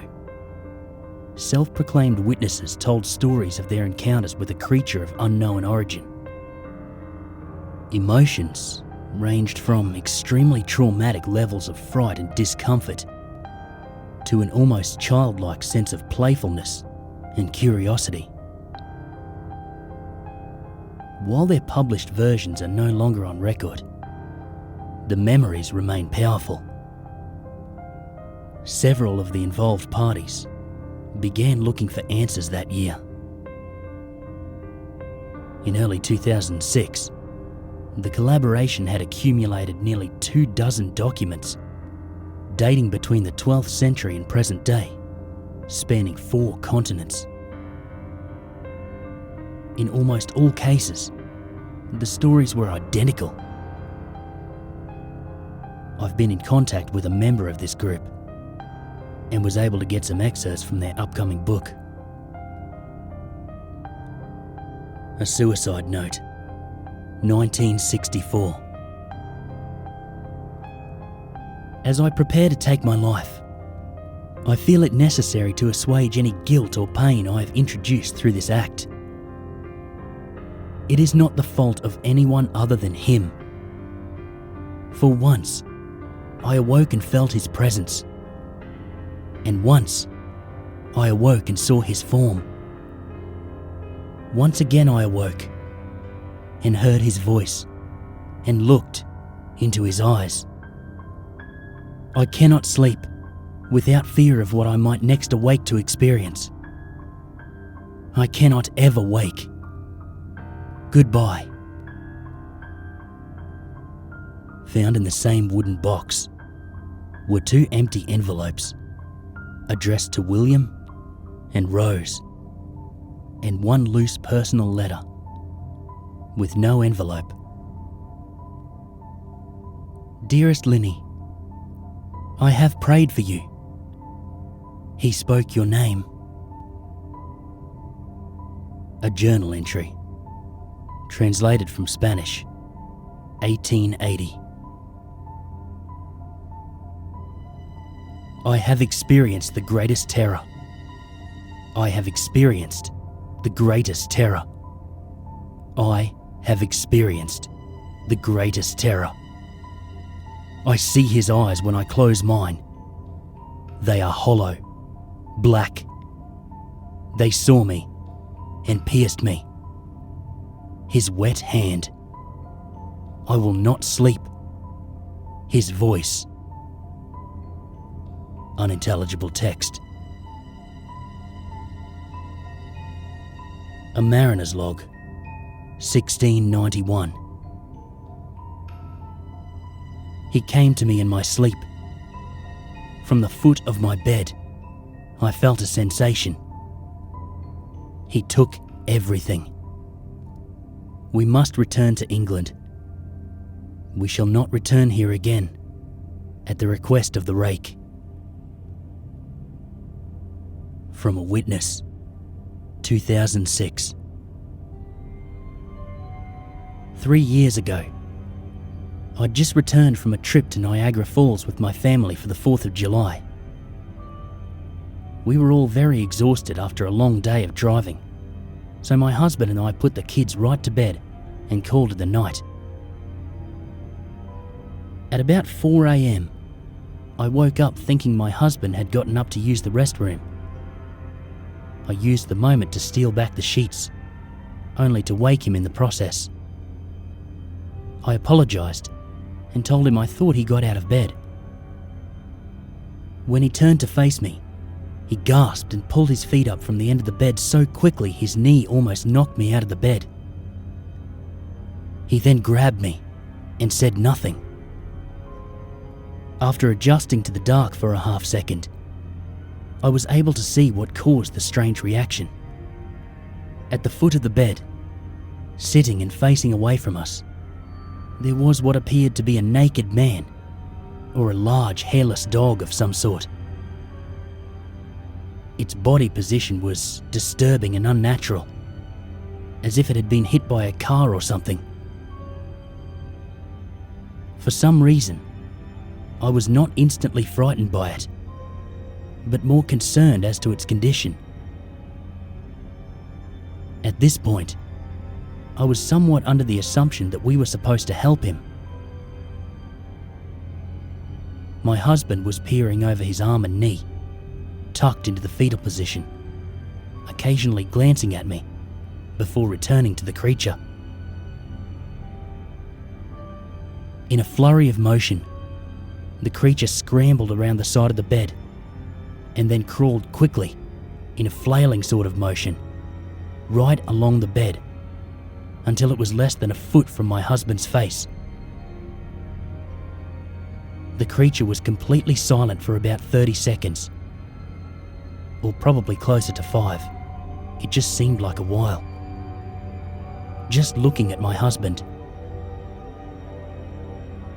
self-proclaimed witnesses told stories of their encounters with a creature of unknown origin. Emotions ranged from extremely traumatic levels of fright and discomfort to an almost childlike sense of playfulness and curiosity. While their published versions are no longer on record, the memories remain powerful. Several of the involved parties began looking for answers that year. In early 2006, the collaboration had accumulated nearly 24 documents dating between the 12th century and present day, spanning 4 continents. In almost all cases, the stories were identical. I've been in contact with a member of this group and was able to get some excerpts from their upcoming book. A suicide note, 1964. As I prepare to take my life, I feel it necessary to assuage any guilt or pain I have introduced through this act. It is not the fault of anyone other than him. For once, I awoke and felt his presence. And once, I awoke and saw his form. Once again I awoke and heard his voice and looked into his eyes. I cannot sleep without fear of what I might next awake to experience. I cannot ever wake. Goodbye. Found in the same wooden box were 2 empty envelopes addressed to William and Rose, and 1 loose personal letter with no envelope. Dearest Linny, I have prayed for you. He spoke your name. A journal entry, translated from Spanish, 1880. I have experienced the greatest terror. I have experienced the greatest terror. I have experienced the greatest terror. I see his eyes when I close mine. They are hollow, black. They saw me and pierced me. His wet hand. I will not sleep. His voice. Unintelligible text. A mariner's log, 1691. He came to me in my sleep. From the foot of my bed, I felt a sensation. He took everything. We must return to England. We shall not return here again, at the request of the rake. From a witness, 2006. 3 years ago, I'd just returned from a trip to Niagara Falls with my family for the 4th of July. We were all very exhausted after a long day of driving, so my husband and I put the kids right to bed and called it a night. At about 4 a.m, I woke up thinking my husband had gotten up to use the restroom. I used the moment to steal back the sheets, only to wake him in the process. I apologised and told him I thought he got out of bed. When he turned to face me, he gasped and pulled his feet up from the end of the bed so quickly his knee almost knocked me out of the bed. He then grabbed me and said nothing. After adjusting to the dark for a half second, I was able to see what caused the strange reaction. At the foot of the bed, sitting and facing away from us, there was what appeared to be a naked man, or a large hairless dog of some sort. Its body position was disturbing and unnatural, as if it had been hit by a car or something. For some reason, I was not instantly frightened by it, but more concerned as to its condition. At this point, I was somewhat under the assumption that we were supposed to help him. My husband was peering over his arm and knee, tucked into the fetal position, occasionally glancing at me before returning to the creature. In a flurry of motion, the creature scrambled around the side of the bed and then crawled quickly, in a flailing sort of motion, right along the bed until it was less than a foot from my husband's face. The creature was completely silent for about 30 seconds, or probably closer to 5. It just seemed like a while. Just looking at my husband.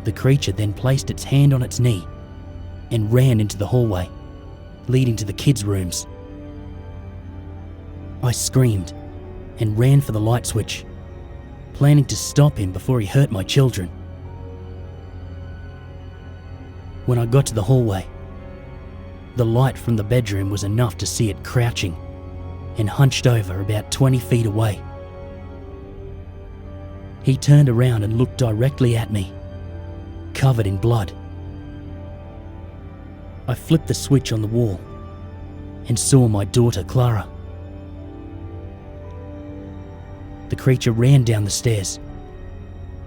The creature then placed its hand on its knee and ran into the hallway, leading to the kids' rooms. I screamed and ran for the light switch, planning to stop him before he hurt my children. When I got to the hallway, the light from the bedroom was enough to see it crouching and hunched over about 20 feet away. He turned around and looked directly at me, covered in blood. I flipped the switch on the wall and saw my daughter Clara. The creature ran down the stairs,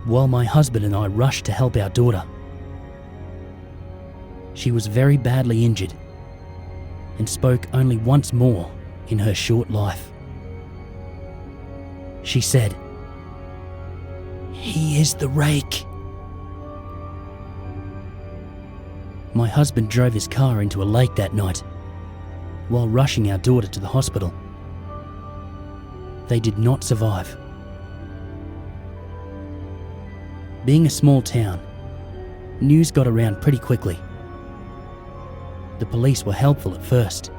while my husband and I rushed to help our daughter. She was very badly injured and spoke only once more in her short life. She said, "He is the rake." My husband drove his car into a lake that night while rushing our daughter to the hospital. They did not survive. Being a small town, news got around pretty quickly. The police were helpful at first,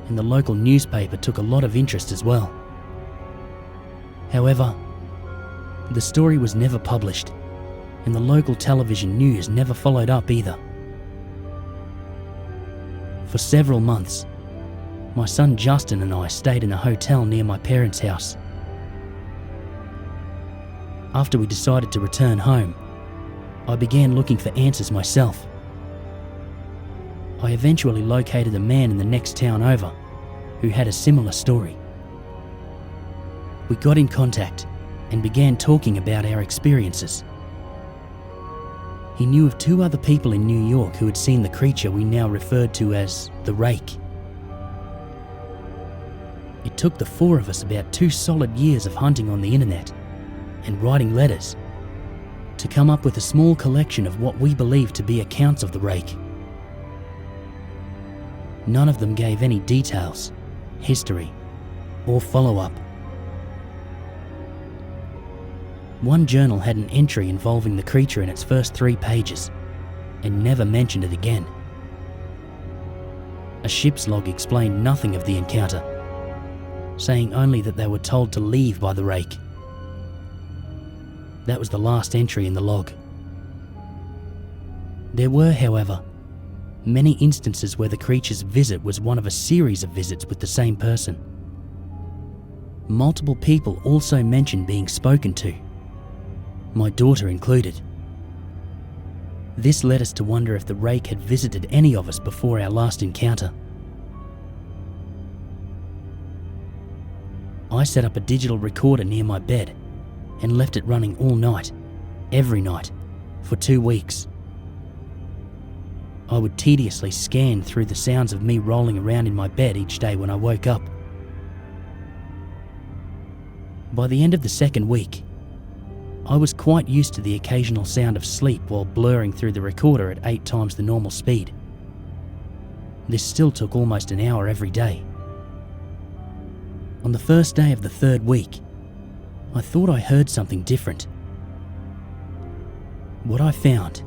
and the local newspaper took a lot of interest as well. However, the story was never published, and the local television news never followed up either. For several months, my son Justin and I stayed in a hotel near my parents' house. After we decided to return home, I began looking for answers myself. I eventually located a man in the next town over who had a similar story. We got in contact and began talking about our experiences. He knew of 2 other people in New York who had seen the creature we now referred to as the rake. It took the 4 of us about 2 solid years of hunting on the internet and writing letters to come up with a small collection of what we believe to be accounts of the rake. None of them gave any details, history, or follow-up. One journal had an entry involving the creature in its first 3 pages, and never mentioned it again. A ship's log explained nothing of the encounter, saying only that they were told to leave by the rake. That was the last entry in the log. There were, however, many instances where the creature's visit was one of a series of visits with the same person. Multiple people also mentioned being spoken to, my daughter included. This led us to wonder if the rake had visited any of us before our last encounter. I set up a digital recorder near my bed and left it running all night, every night, for 2 weeks. I would tediously scan through the sounds of me rolling around in my bed each day when I woke up. By the end of the 2nd week, I was quite used to the occasional sound of sleep while blurring through the recorder at 8 times the normal speed. This still took almost an hour every day. On the first day of the 3rd week, I thought I heard something different. What I found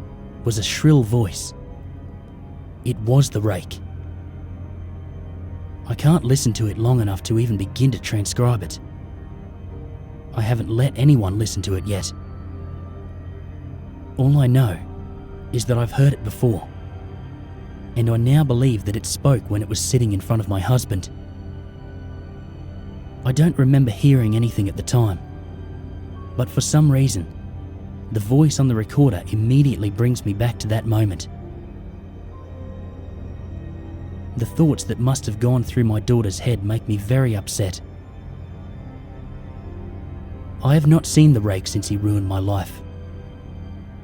was a shrill voice. It was the rake. I can't listen to it long enough to even begin to transcribe it. I haven't let anyone listen to it yet. All I know is that I've heard it before, and I now believe that it spoke when it was sitting in front of my husband. I don't remember hearing anything at the time, but for some reason, the voice on the recorder immediately brings me back to that moment. The thoughts that must have gone through my daughter's head make me very upset. I have not seen the rake since he ruined my life,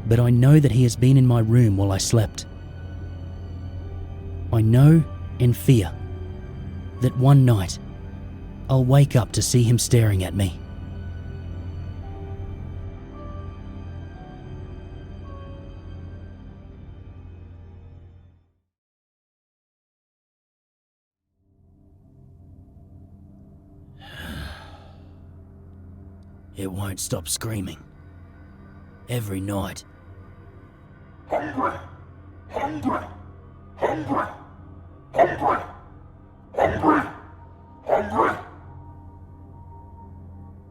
but I know that he has been in my room while I slept. I know and fear that one night I'll wake up to see him staring at me. It won't stop screaming. Every night. Hungry! Hungry! Hungry! Hungry! Hungry! Hungry!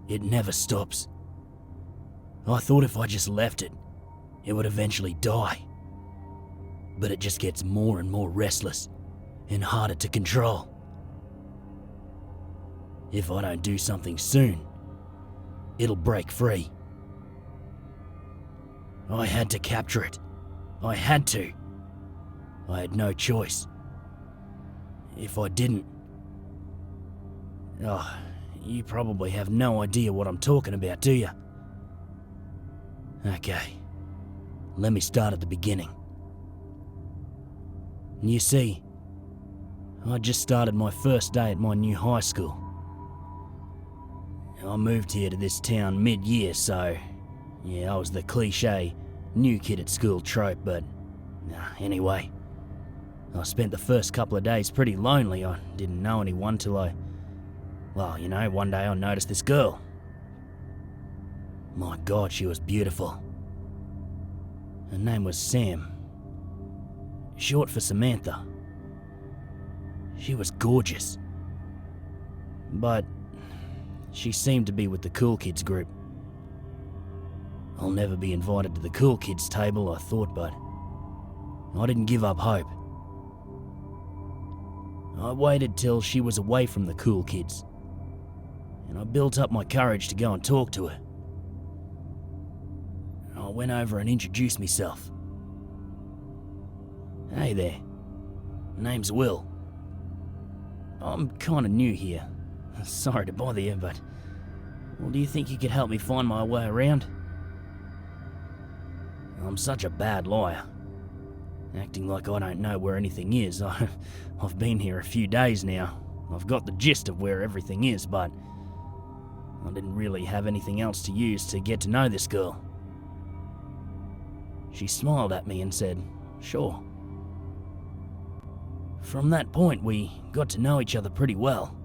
It never stops. I thought if I just left it, it would eventually die. But it just gets more and more restless and harder to control. If I don't do something soon, it'll break free. I had to capture it. I had to. I had no choice. If I didn't... Oh, you probably have no idea what I'm talking about, do you? Okay, let me start at the beginning. You see, I just started my first day at my new high school. I moved here to this town mid-year, so yeah, I was the cliche new kid at school trope, but anyway. I spent the first couple of days pretty lonely. I didn't know anyone till one day I noticed this girl. My God, she was beautiful. Her name was Sam, short for Samantha. She was gorgeous, but she seemed to be with the cool kids group. I'll never be invited to the cool kids table, I thought, but I didn't give up hope. I waited till she was away from the cool kids, and I built up my courage to go and talk to her. I went over and introduced myself. Hey there, name's Will. I'm kinda new here. Sorry to bother you, but do you think you could help me find my way around? I'm such a bad liar, acting like I don't know where anything is. I've been here a few days now. I've got the gist of where everything is, but I didn't really have anything else to use to get to know this girl. She smiled at me and said, "Sure." From that point, we got to know each other pretty well.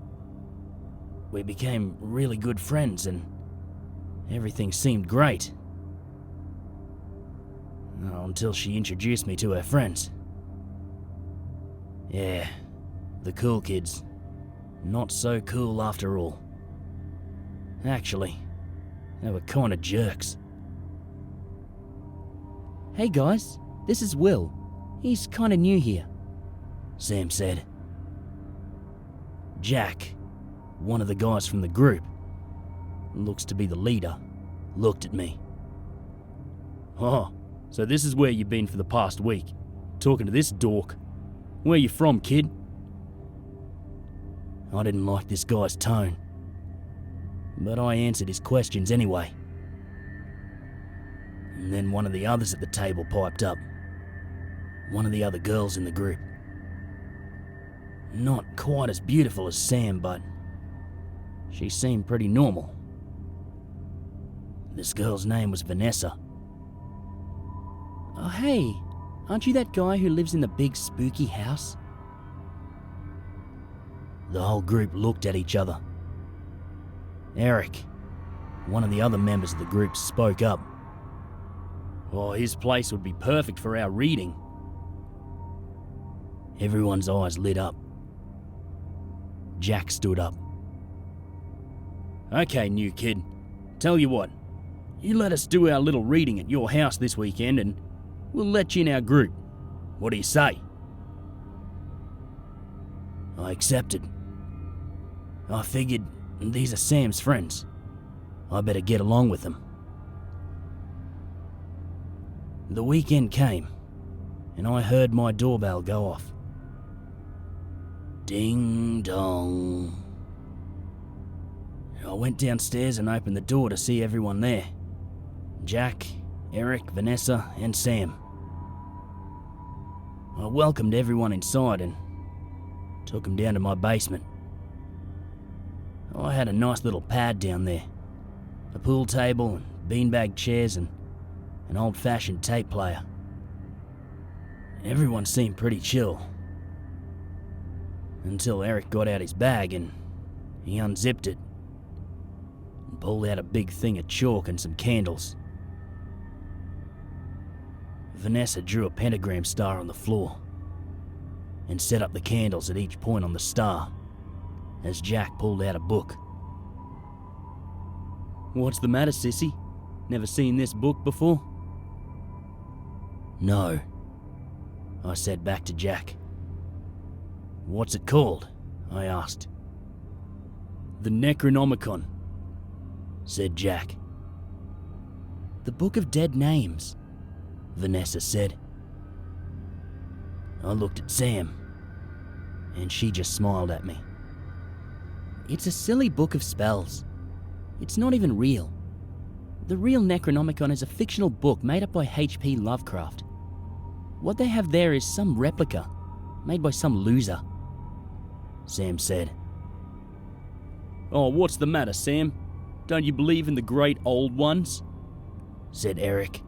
We became really good friends and everything seemed great. Until she introduced me to her friends. Yeah, the cool kids. Not so cool after all. Actually, they were kind of jerks. "Hey guys, this is Will. He's kind of new here," Sam said. Jack, one of the guys from the group, looks to be the leader, looked at me. "Oh, so this is where you've been for the past week, talking to this dork. Where you from, kid?" I didn't like this guy's tone, but I answered his questions anyway. And then one of the others at the table piped up. One of the other girls in the group. Not quite as beautiful as Sam, but she seemed pretty normal. This girl's name was Vanessa. "Oh hey, aren't you that guy who lives in the big spooky house?" The whole group looked at each other. Eric, one of the other members of the group, spoke up. "Oh, his place would be perfect for our reading." Everyone's eyes lit up. Jack stood up. "Okay, new kid, tell you what, you let us do our little reading at your house this weekend and we'll let you in our group. What do you say?" I accepted. I figured these are Sam's friends. I better get along with them. The weekend came, and I heard my doorbell go off. Ding dong. I went downstairs and opened the door to see everyone there. Jack, Eric, Vanessa, and Sam. I welcomed everyone inside and took them down to my basement. I had a nice little pad down there. A pool table and beanbag chairs and an old-fashioned tape player. Everyone seemed pretty chill. Until Eric got out his bag and he unzipped it and pulled out a big thing of chalk and some candles. Vanessa drew a pentagram star on the floor and set up the candles at each point on the star as Jack pulled out a book. "What's the matter, sissy? Never seen this book before?" "No," I said back to Jack. "What's it called?" I asked. "The Necronomicon," said Jack. "The Book of Dead Names," Vanessa said. I looked at Sam, and she just smiled at me. "It's a silly book of spells. It's not even real. The real Necronomicon is a fictional book made up by H.P. Lovecraft. What they have there is some replica, made by some loser," Sam said. "Oh, what's the matter, Sam? Don't you believe in the great old ones?" said Eric.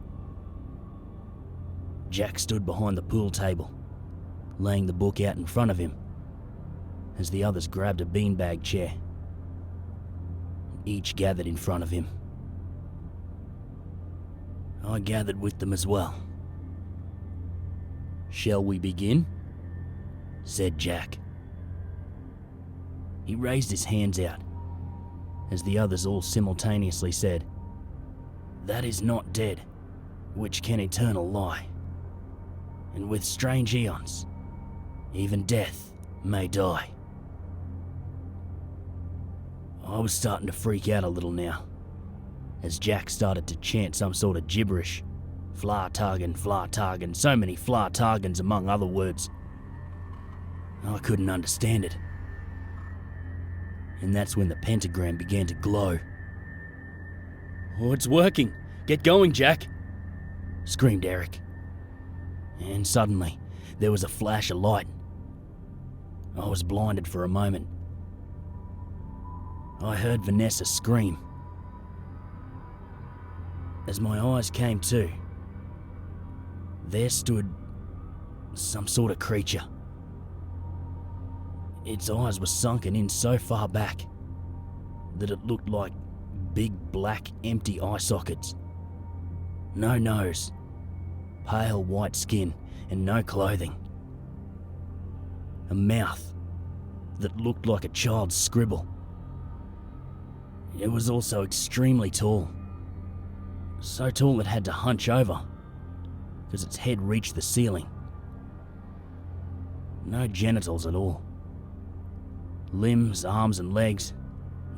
Jack stood behind the pool table, laying the book out in front of him, as the others grabbed a beanbag chair. Each gathered in front of him. I gathered with them as well. "Shall we begin?" said Jack. He raised his hands out, as the others all simultaneously said, "That is not dead, which can eternal lie. And with strange eons, even death may die." I was starting to freak out a little now, as Jack started to chant some sort of gibberish. Flartargan, so many Flartargans among other words. I couldn't understand it. And that's when the pentagram began to glow. "Oh, it's working! Get going, Jack!" screamed Eric. And suddenly, there was a flash of light. I was blinded for a moment. I heard Vanessa scream. As my eyes came to, there stood some sort of creature. Its eyes were sunken in so far back that it looked like big black empty eye sockets. No nose, pale white skin and no clothing. A mouth that looked like a child's scribble. It was also extremely tall. So tall it had to hunch over because its head reached the ceiling. No genitals at all. Limbs, arms and legs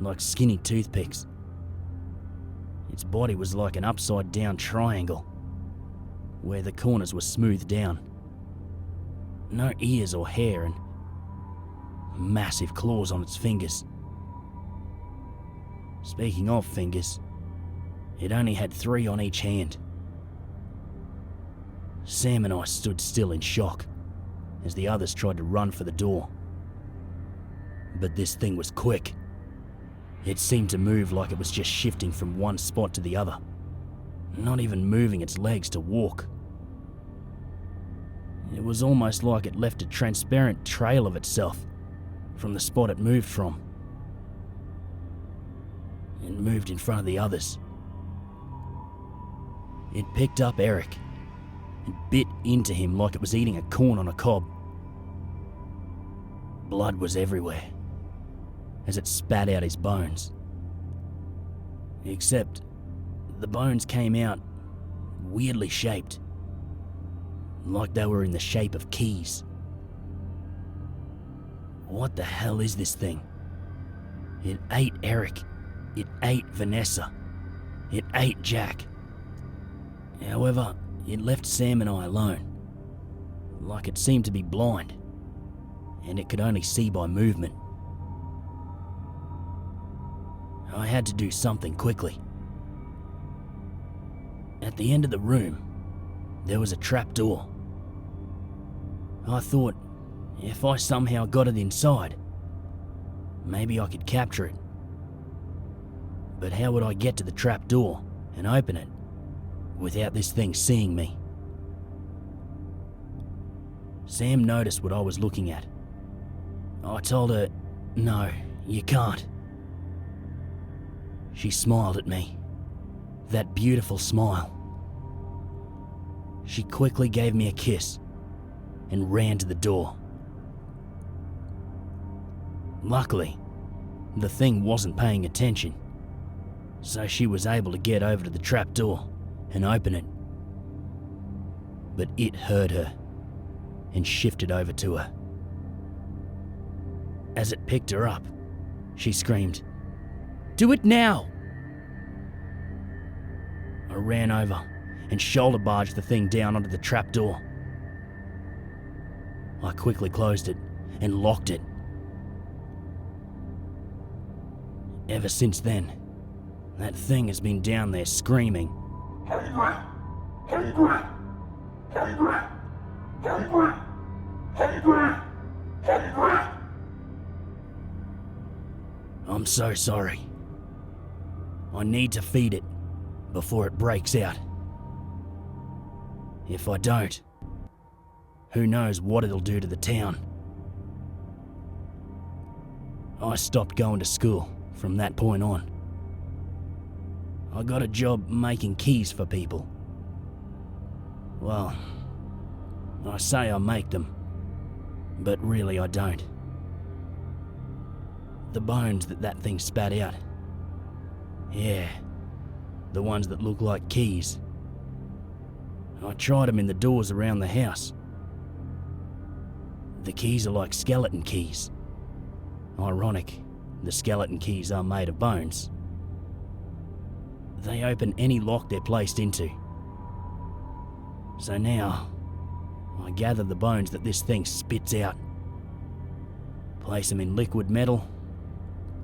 like skinny toothpicks. Its body was like an upside down triangle where the corners were smoothed down. No ears or hair and massive claws on its fingers. Speaking of fingers, it only had 3 on each hand. Sam and I stood still in shock as the others tried to run for the door. But this thing was quick. It seemed to move like it was just shifting from one spot to the other, not even moving its legs to walk. It was almost like it left a transparent trail of itself from the spot it moved from. It moved in front of the others. It picked up Eric and bit into him like it was eating a corn on a cob. Blood was everywhere as it spat out his bones. Except the bones came out weirdly shaped, like they were in the shape of keys. What the hell is this thing? It ate Eric. It ate Vanessa. It ate Jack. However, it left Sam and I alone, like it seemed to be blind, and it could only see by movement. I had to do something quickly. At the end of the room, there was a trap door. I thought, if I somehow got it inside, maybe I could capture it. But how would I get to the trap door and open it without this thing seeing me? Sam noticed what I was looking at. I told her, "No, you can't." She smiled at me, that beautiful smile. She quickly gave me a kiss and ran to the door. Luckily, the thing wasn't paying attention, so she was able to get over to the trap door and open it. But it heard her and shifted over to her. As it picked her up, she screamed, "Do it now!" I ran over and shoulder barged the thing down onto the trap door. I quickly closed it and locked it. Ever since then, that thing has been down there screaming. Hungry! Hungry! Hungry! Hungry! Hungry! Hungry! I'm so sorry. I need to feed it before it breaks out. If I don't, who knows what it'll do to the town. I stopped going to school from that point on. I got a job making keys for people. Well, I say I make them, but really I don't. The bones that thing spat out. Yeah, the ones that look like keys. I tried them in the doors around the house. The keys are like skeleton keys. Ironic, the skeleton keys are made of bones. They open any lock they're placed into. So now, I gather the bones that this thing spits out, place them in liquid metal,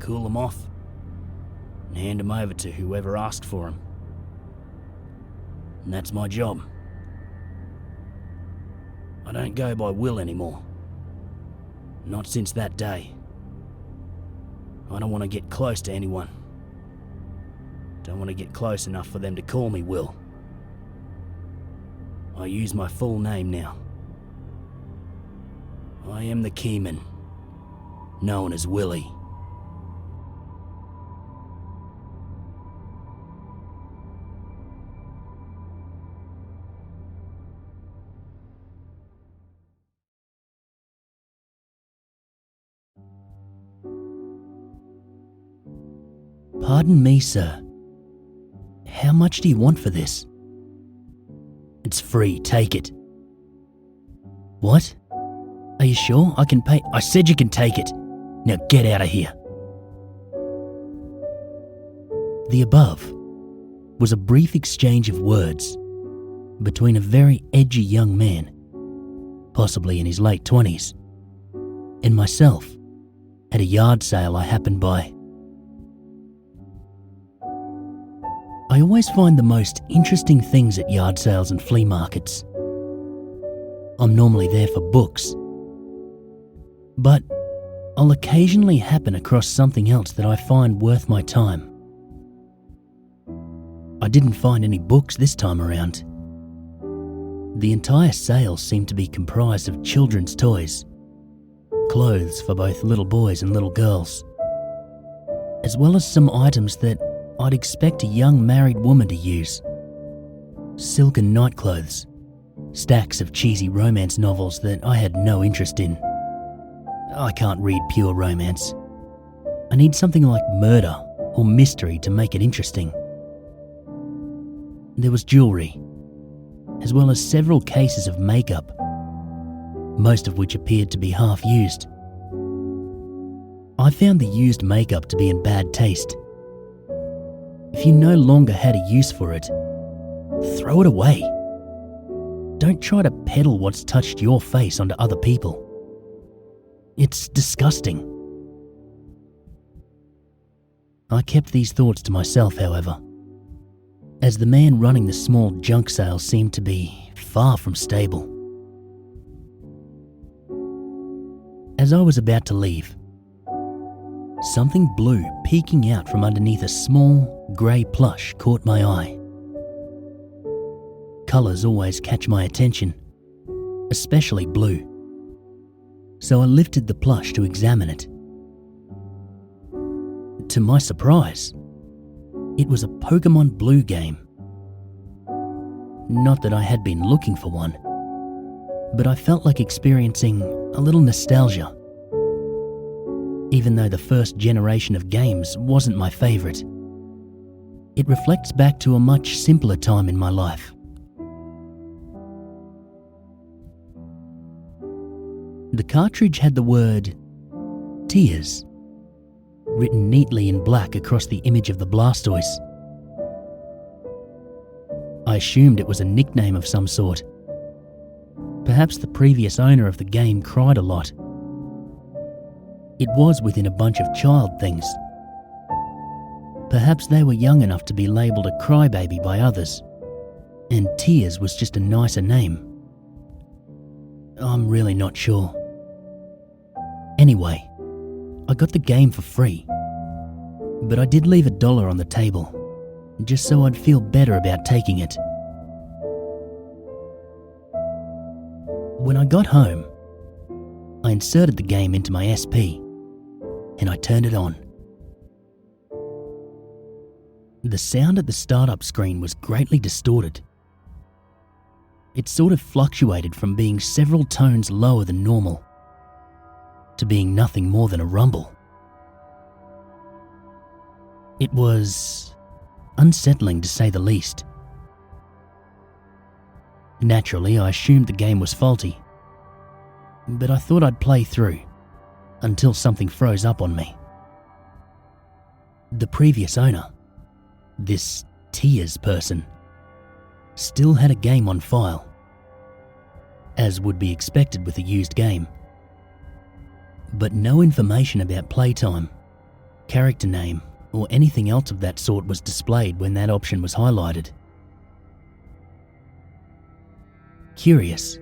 cool them off, and hand them over to whoever asked for them. And that's my job. I don't go by will anymore. Not since that day. I don't want to get close to anyone. Don't want to get close enough for them to call me Will. I use my full name now. I am the Keyman, known as Willie. Pardon me, sir. How much do you want for this? It's free, take it. What? Are you sure I can pay? I said you can take it. Now get out of here. The above was a brief exchange of words between a very edgy young man, possibly in his late 20s, and myself at a yard sale I happened by. I always find the most interesting things at yard sales and flea markets. I'm normally there for books, but I'll occasionally happen across something else that I find worth my time. I didn't find any books this time around. The entire sale seemed to be comprised of children's toys, clothes for both little boys and little girls, as well as some items that I'd expect a young married woman to use. Silken nightclothes, stacks of cheesy romance novels that I had no interest in. I can't read pure romance. I need something like murder or mystery to make it interesting. There was jewellery, as well as several cases of makeup, most of which appeared to be half used. I found the used makeup to be in bad taste. If you no longer had a use for it, throw it away. Don't try to peddle what's touched your face onto other people. It's disgusting. I kept these thoughts to myself, however, as the man running the small junk sale seemed to be far from stable. As I was about to leave, something blue peeking out from underneath a small, grey plush caught my eye. Colours always catch my attention, especially blue, so I lifted the plush to examine it. To my surprise, it was a Pokemon Blue game. Not that I had been looking for one, but I felt like experiencing a little nostalgia. Even though the first generation of games wasn't my favourite, it reflects back to a much simpler time in my life. The cartridge had the word Tears written neatly in black across the image of the Blastoise. I assumed it was a nickname of some sort. Perhaps the previous owner of the game cried a lot. It was within a bunch of child things. Perhaps they were young enough to be labelled a crybaby by others, and Tears was just a nicer name. I'm really not sure. Anyway, I got the game for free, but I did leave $1 on the table, just so I'd feel better about taking it. When I got home, I inserted the game into my SP, and I turned it on. The sound at the startup screen was greatly distorted. It sort of fluctuated from being several tones lower than normal to being nothing more than a rumble. It was unsettling to say the least. Naturally, I assumed the game was faulty, but I thought I'd play through until something froze up on me. The previous owner, this Tears person, still had a game on file, as would be expected with a used game. But no information about playtime, character name, or anything else of that sort was displayed when that option was highlighted. Curious,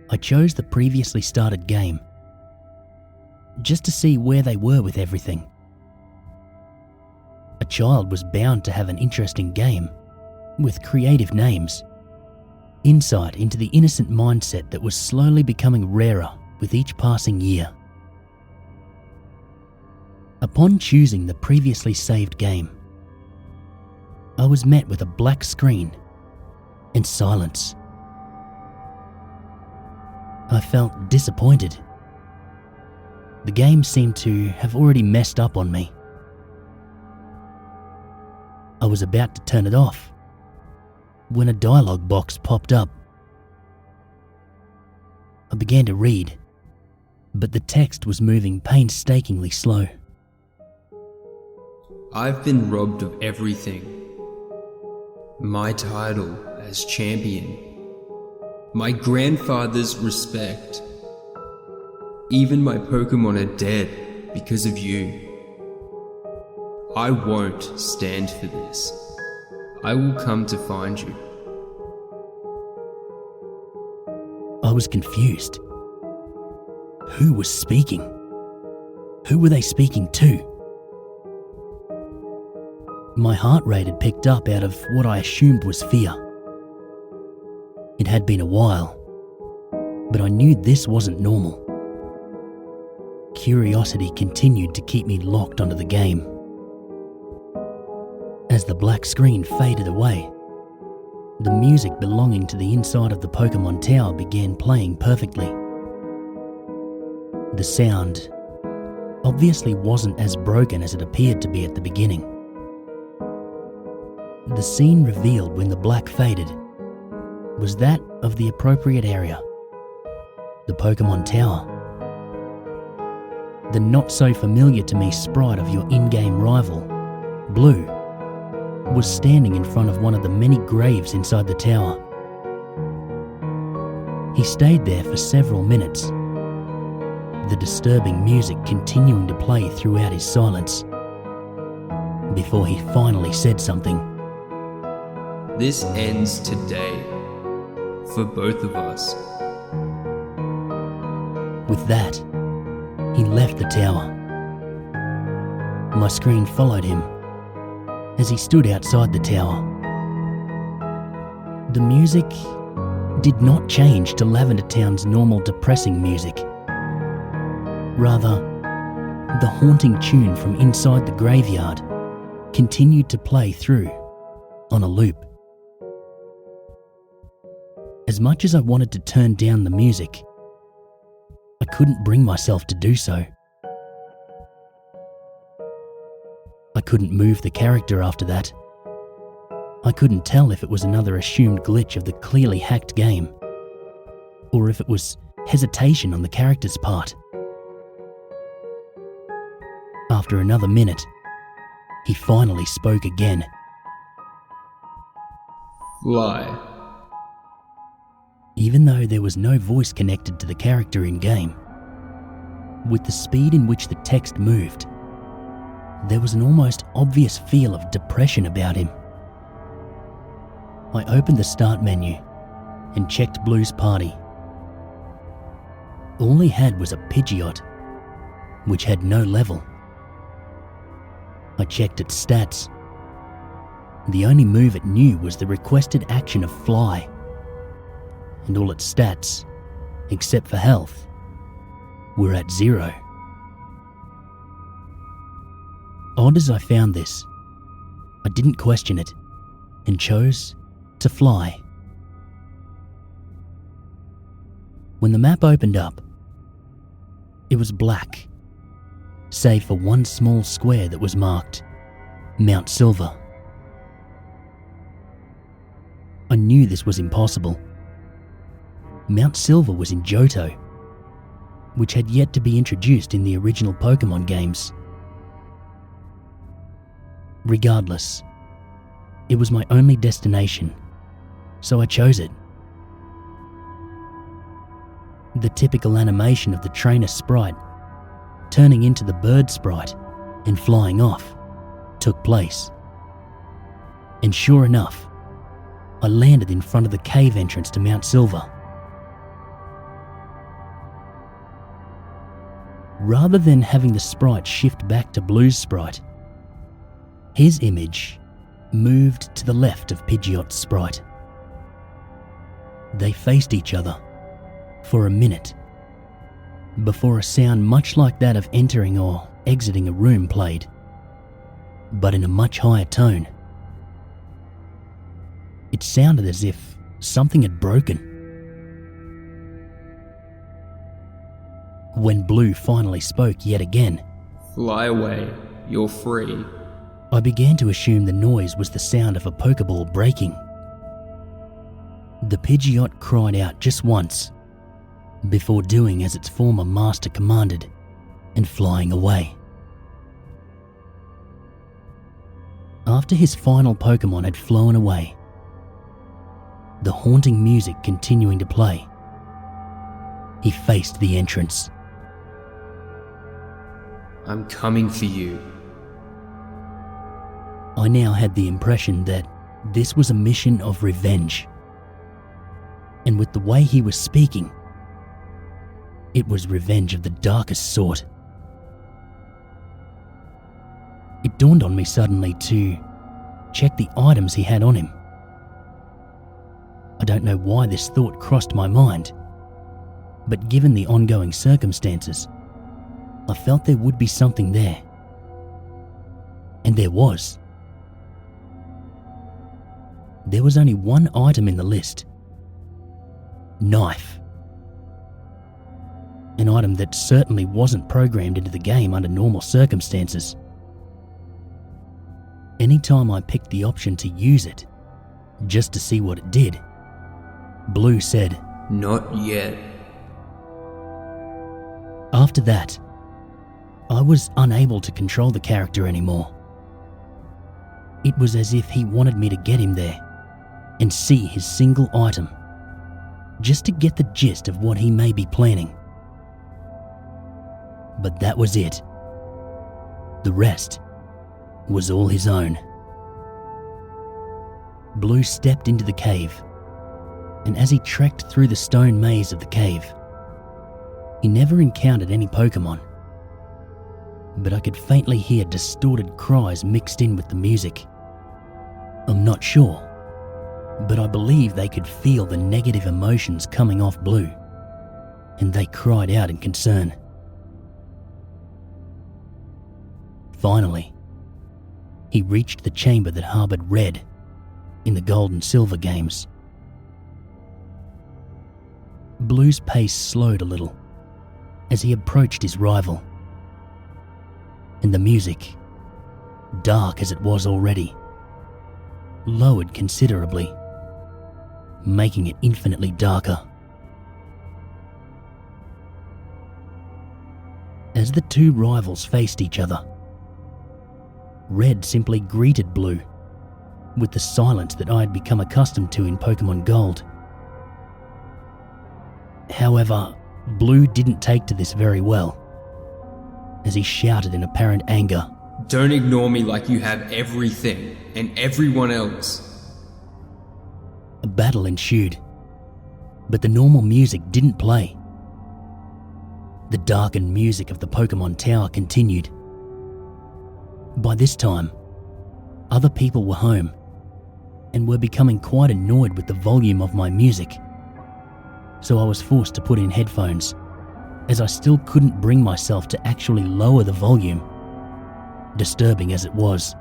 I chose the previously started game, just to see where they were with everything. A child was bound to have an interesting game with creative names, insight into the innocent mindset that was slowly becoming rarer with each passing year. Upon choosing the previously saved game, I was met with a black screen and silence. I felt disappointed. The game seemed to have already messed up on me. I was about to turn it off when a dialogue box popped up. I began to read, but the text was moving painstakingly slow. I've been robbed of everything. My title as champion. My grandfather's respect. Even my Pokemon are dead because of you. I won't stand for this. I will come to find you. I was confused. Who was speaking? Who were they speaking to? My heart rate had picked up out of what I assumed was fear. It had been a while, but I knew this wasn't normal. Curiosity continued to keep me locked onto the game. As the black screen faded away, the music belonging to the inside of the Pokemon Tower began playing perfectly. The sound obviously wasn't as broken as it appeared to be at the beginning. The scene revealed when the black faded was that of the appropriate area, the Pokemon Tower. The not-so-familiar-to-me sprite of your in-game rival, Blue, was standing in front of one of the many graves inside the tower. He stayed there for several minutes, the disturbing music continuing to play throughout his silence, before he finally said something. This ends today. For both of us. With that, he left the tower. My screen followed him as he stood outside the tower. The music did not change to Lavender Town's normal depressing music. Rather, the haunting tune from inside the graveyard continued to play through on a loop. As much as I wanted to turn down the music, I couldn't bring myself to do so. I couldn't move the character after that. I couldn't tell if it was another assumed glitch of the clearly hacked game, or if it was hesitation on the character's part. After another minute, he finally spoke again. Fly. Even though there was no voice connected to the character in-game, with the speed in which the text moved, there was an almost obvious feel of depression about him. I opened the start menu and checked Blue's party. All he had was a Pidgeot, which had no level. I checked its stats. The only move it knew was the requested action of Fly, and all its stats, except for health, were at 0. Odd as I found this, I didn't question it and chose to fly. When the map opened up, it was black, save for one small square that was marked Mount Silver. I knew this was impossible. Mount Silver was in Johto, which had yet to be introduced in the original Pokemon games. Regardless, it was my only destination, so I chose it. The typical animation of the trainer sprite turning into the bird sprite and flying off took place. And sure enough, I landed in front of the cave entrance to Mount Silver. Rather than having the sprite shift back to Blue's sprite, his image moved to the left of Pidgeot's sprite. They faced each other for a minute before a sound much like that of entering or exiting a room played, but in a much higher tone. It sounded as if something had broken. When Blue finally spoke yet again, Fly away, you're free. I began to assume the noise was the sound of a Pokeball breaking. The Pidgeot cried out just once, before doing as its former master commanded and flying away. After his final Pokemon had flown away, the haunting music continuing to play, he faced the entrance. I'm coming for you. I now had the impression that this was a mission of revenge. And with the way he was speaking, it was revenge of the darkest sort. It dawned on me suddenly to check the items he had on him. I don't know why this thought crossed my mind, but given the ongoing circumstances, I felt there would be something there. And there was. There was only one item in the list. Knife. An item that certainly wasn't programmed into the game under normal circumstances. Anytime I picked the option to use it, just to see what it did, Blue said, Not yet. After that, I was unable to control the character anymore. It was as if he wanted me to get him there and see his single item, just to get the gist of what he may be planning. But that was it. The rest was all his own. Blue stepped into the cave, and as he trekked through the stone maze of the cave, he never encountered any Pokemon, but I could faintly hear distorted cries mixed in with the music. I'm not sure, but I believe they could feel the negative emotions coming off Blue, and they cried out in concern. Finally, he reached the chamber that harbored Red in the Gold and Silver games. Blue's pace slowed a little as he approached his rival, and the music, dark as it was already, lowered considerably, making it infinitely darker. As the two rivals faced each other, Red simply greeted Blue with the silence that I had become accustomed to in Pokemon Gold. However, Blue didn't take to this very well, as he shouted in apparent anger, Don't ignore me like you have everything and everyone else. A battle ensued, but the normal music didn't play. The darkened music of the Pokemon Tower continued. By this time, other people were home and were becoming quite annoyed with the volume of my music, so I was forced to put in headphones, as I still couldn't bring myself to actually lower the volume. Disturbing as it was,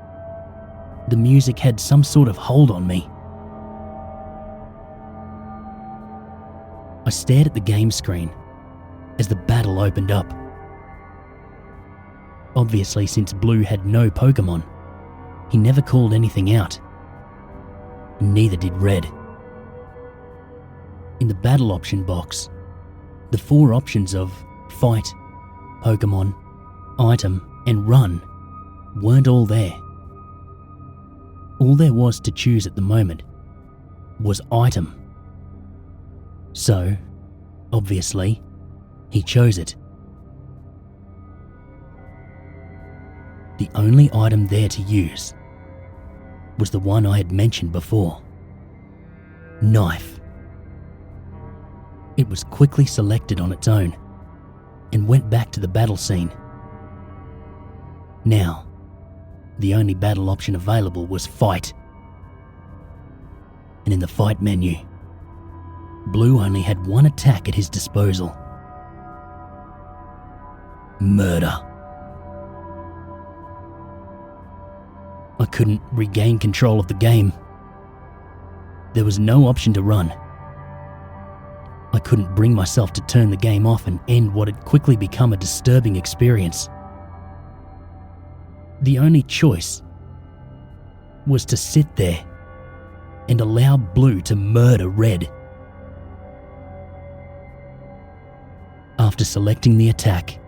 the music had some sort of hold on me. I stared at the game screen as the battle opened up. Obviously, since Blue had no Pokemon, he never called anything out. Neither did Red. In the battle option box, the 4 options of Fight, Pokemon, Item, and Run weren't all there. All there was to choose at the moment was Item. So, obviously, he chose it. The only item there to use was the one I had mentioned before. Knife. It was quickly selected on its own and went back to the battle scene. Now, the only battle option available was Fight. And in the Fight menu, Blue only had one attack at his disposal. Murder. I couldn't regain control of the game. There was no option to run. I couldn't bring myself to turn the game off and end what had quickly become a disturbing experience. The only choice was to sit there and allow Blue to murder Red. After selecting the attack,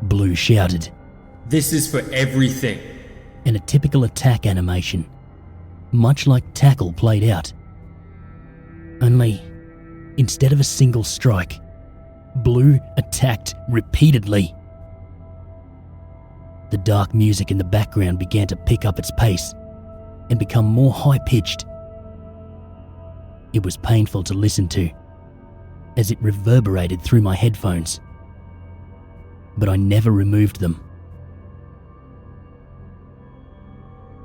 Blue shouted, "This is for everything." in a typical attack animation, much like Tackle played out. Only, instead of a single strike, Blue attacked repeatedly. The dark music in the background began to pick up its pace and become more high-pitched. It was painful to listen to, as it reverberated through my headphones, but I never removed them.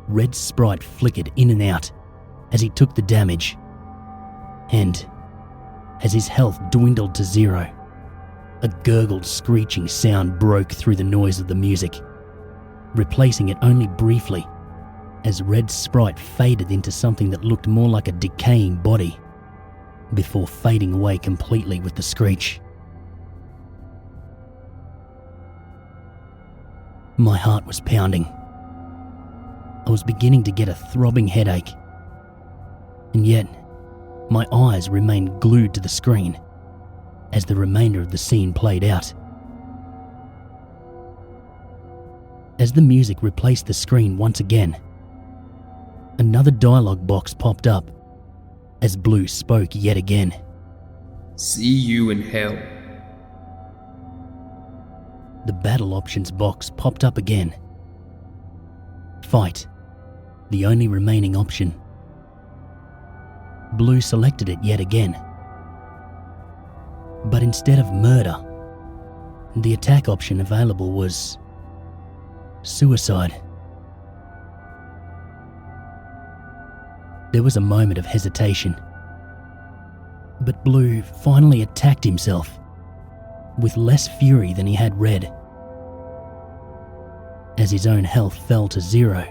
Red's sprite flickered in and out as he took the damage, and as his health dwindled to zero, a gurgled screeching sound broke through the noise of the music, replacing it only briefly as Red's sprite faded into something that looked more like a decaying body, before fading away completely with the screech. My heart was pounding. I was beginning to get a throbbing headache, and yet my eyes remained glued to the screen as the remainder of the scene played out. As the music replaced the screen once again, another dialogue box popped up as Blue spoke yet again. "See you in hell." The battle options box popped up again. Fight, the only remaining option. Blue selected it yet again. But instead of murder, the attack option available was suicide. There was a moment of hesitation, but Blue finally attacked himself, with less fury than he had Red. As his own health fell to zero,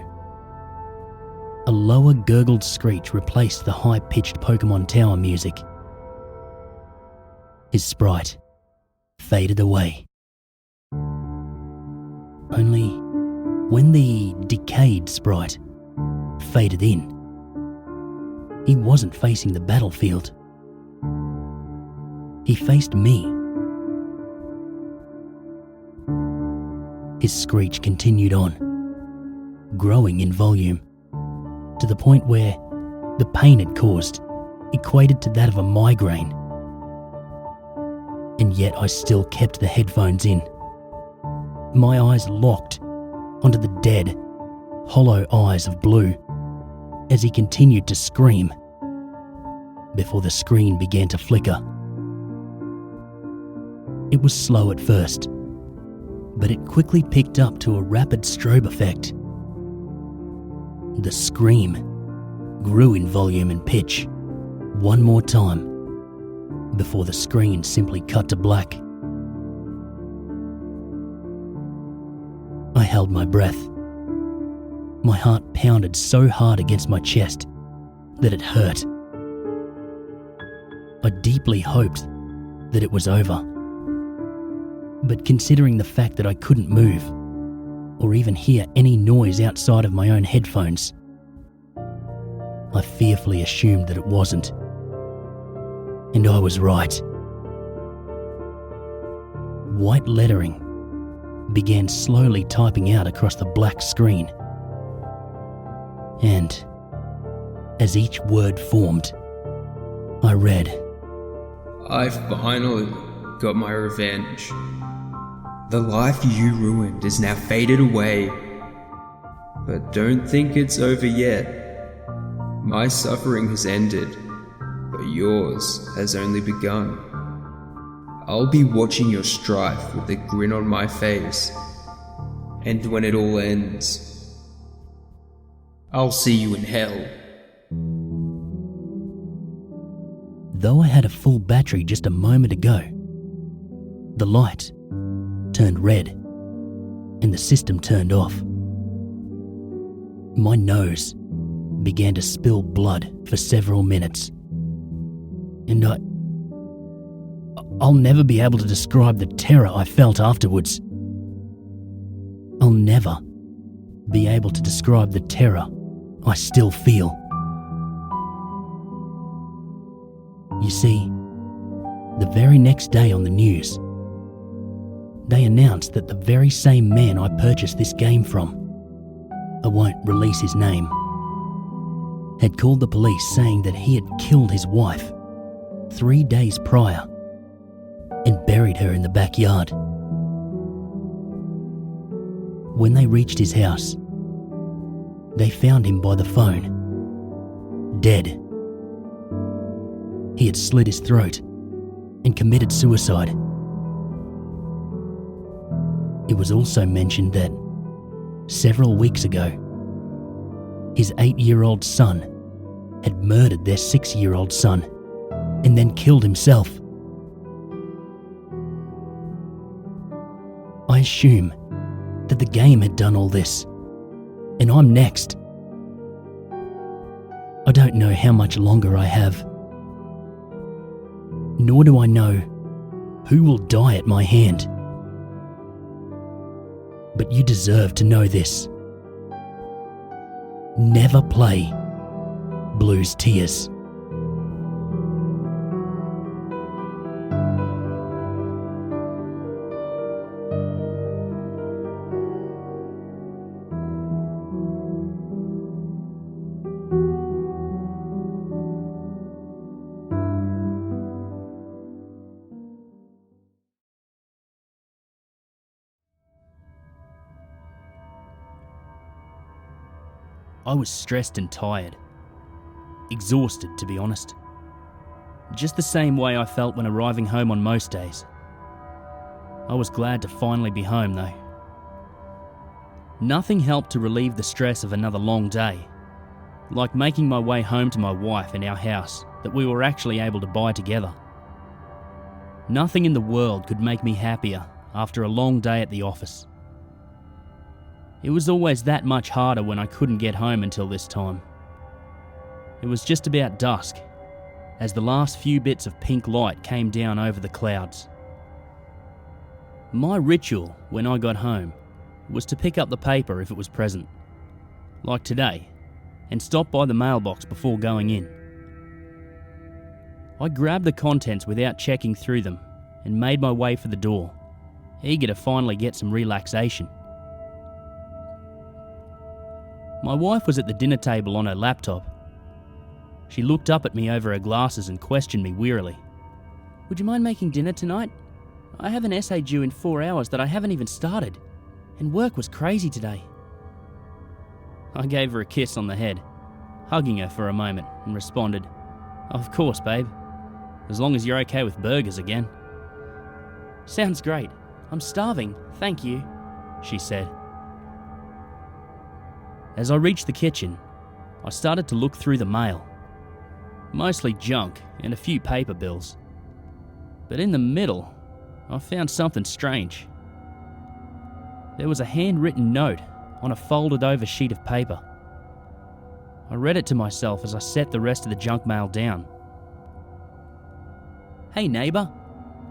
a lower gurgled screech replaced the high-pitched Pokemon Tower music. His sprite faded away. Only when the decayed sprite faded in, he wasn't facing the battlefield. He faced me. His screech continued on, growing in volume, to the point where the pain it caused equated to that of a migraine. And yet I still kept the headphones in, my eyes locked onto the dead, hollow eyes of Blue as he continued to scream before the screen began to flicker. It was slow at first, but it quickly picked up to a rapid strobe effect. The scream grew in volume and pitch one more time before the screen simply cut to black. I held my breath. My heart pounded so hard against my chest that it hurt. I deeply hoped that it was over. But considering the fact that I couldn't move, or even hear any noise outside of my own headphones, I fearfully assumed that it wasn't. And I was right. White lettering began slowly typing out across the black screen. And as each word formed, I read, "I finally got my revenge. The life you ruined is now faded away. But don't think it's over yet. My suffering has ended, but yours has only begun. I'll be watching your strife with a grin on my face. And when it all ends, I'll see you in hell." though I had a full battery just a moment ago, the light turned red and the system turned off. My nose began to spill blood for several minutes, and I'll never be able to describe the terror I felt afterwards. I'll never be able to describe the terror I still feel. You see, the very next day on the news, they announced that the very same man I purchased this game from, I won't release his name, had called the police saying that he had killed his wife 3 days prior and buried her in the backyard. When they reached his house, they found him by the phone, dead. He had slit his throat and committed suicide. It was also mentioned that several weeks ago, his 8-year-old son had murdered their 6-year-old son and then killed himself. I assume that the game had done all this, and I'm next. I don't know how much longer I have, nor do I know who will die at my hand. But you deserve to know this. Never play Blues Tears. I was stressed and tired. Exhausted, to be honest. Just the same way I felt when arriving home on most days. I was glad to finally be home, though. Nothing helped to relieve the stress of another long day, like making my way home to my wife and our house that we were actually able to buy together. Nothing in the world could make me happier after a long day at the office. It was always that much harder when I couldn't get home until this time. It was just about dusk, as the last few bits of pink light came down over the clouds. My ritual when I got home was to pick up the paper if it was present, like today, and stop by the mailbox before going in. I grabbed the contents without checking through them and made my way for the door, eager to finally get some relaxation. My wife was at the dinner table on her laptop. She looked up at me over her glasses and questioned me wearily. "Would you mind making dinner tonight? I have an essay due in 4 hours that I haven't even started, and work was crazy today." I gave her a kiss on the head, hugging her for a moment, and responded, "Of course, babe, as long as you're okay with burgers again." "Sounds great. I'm starving, thank you," she said. As I reached the kitchen, I started to look through the mail. Mostly junk and a few paper bills. But in the middle, I found something strange. There was a handwritten note on a folded over sheet of paper. I read it to myself as I set the rest of the junk mail down. "Hey neighbour,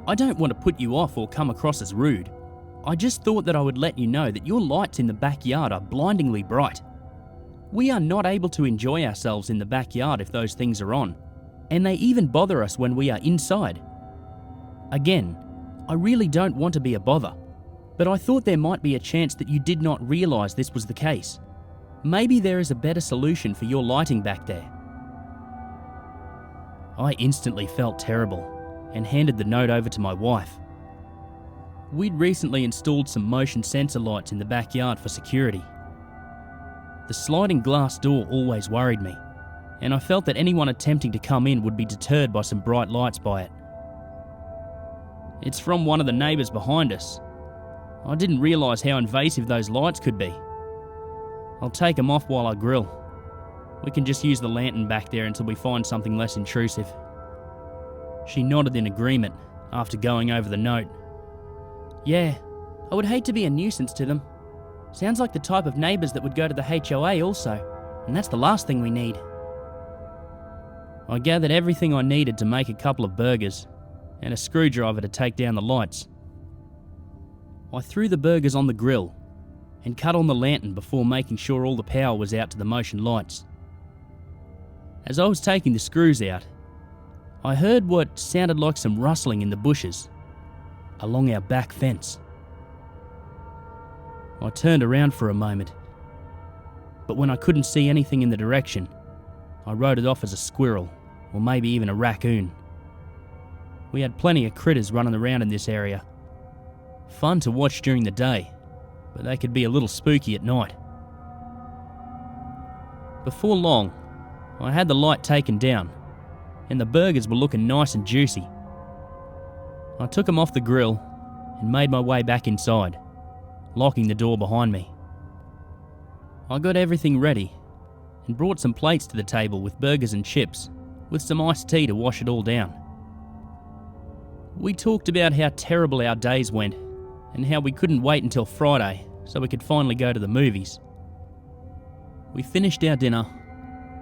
I don't want to put you off or come across as rude. I just thought that I would let you know that your lights in the backyard are blindingly bright. We are not able to enjoy ourselves in the backyard if those things are on, and they even bother us when we are inside. Again, I really don't want to be a bother, but I thought there might be a chance that you did not realise this was the case. Maybe there is a better solution for your lighting back there." I instantly felt terrible and handed the note over to my wife. We'd recently installed some motion sensor lights in the backyard for security. The sliding glass door always worried me, and I felt that anyone attempting to come in would be deterred by some bright lights by it. "It's from one of the neighbours behind us. I didn't realise how invasive those lights could be. I'll take them off while I grill. We can just use the lantern back there until we find something less intrusive." She nodded in agreement after going over the note. Yeah, I would hate to be a nuisance to them. Sounds like the type of neighbours that would go to the HOA also, and that's the last thing we need. I gathered everything I needed to make a couple of burgers and a screwdriver to take down the lights. I threw the burgers on the grill and cut on the lantern before making sure all the power was out to the motion lights. As I was taking the screws out, I heard what sounded like some rustling in the bushes along our back fence. I turned around for a moment, but when I couldn't see anything in the direction, I wrote it off as a squirrel or maybe even a raccoon. We had plenty of critters running around in this area. Fun to watch during the day, but they could be a little spooky at night. Before long, I had the light taken down, and the burgers were looking nice and juicy. I took them off the grill and made my way back inside, locking the door behind me. I got everything ready and brought some plates to the table with burgers and chips, with some iced tea to wash it all down. We talked about how terrible our days went and how we couldn't wait until Friday so we could finally go to the movies. We finished our dinner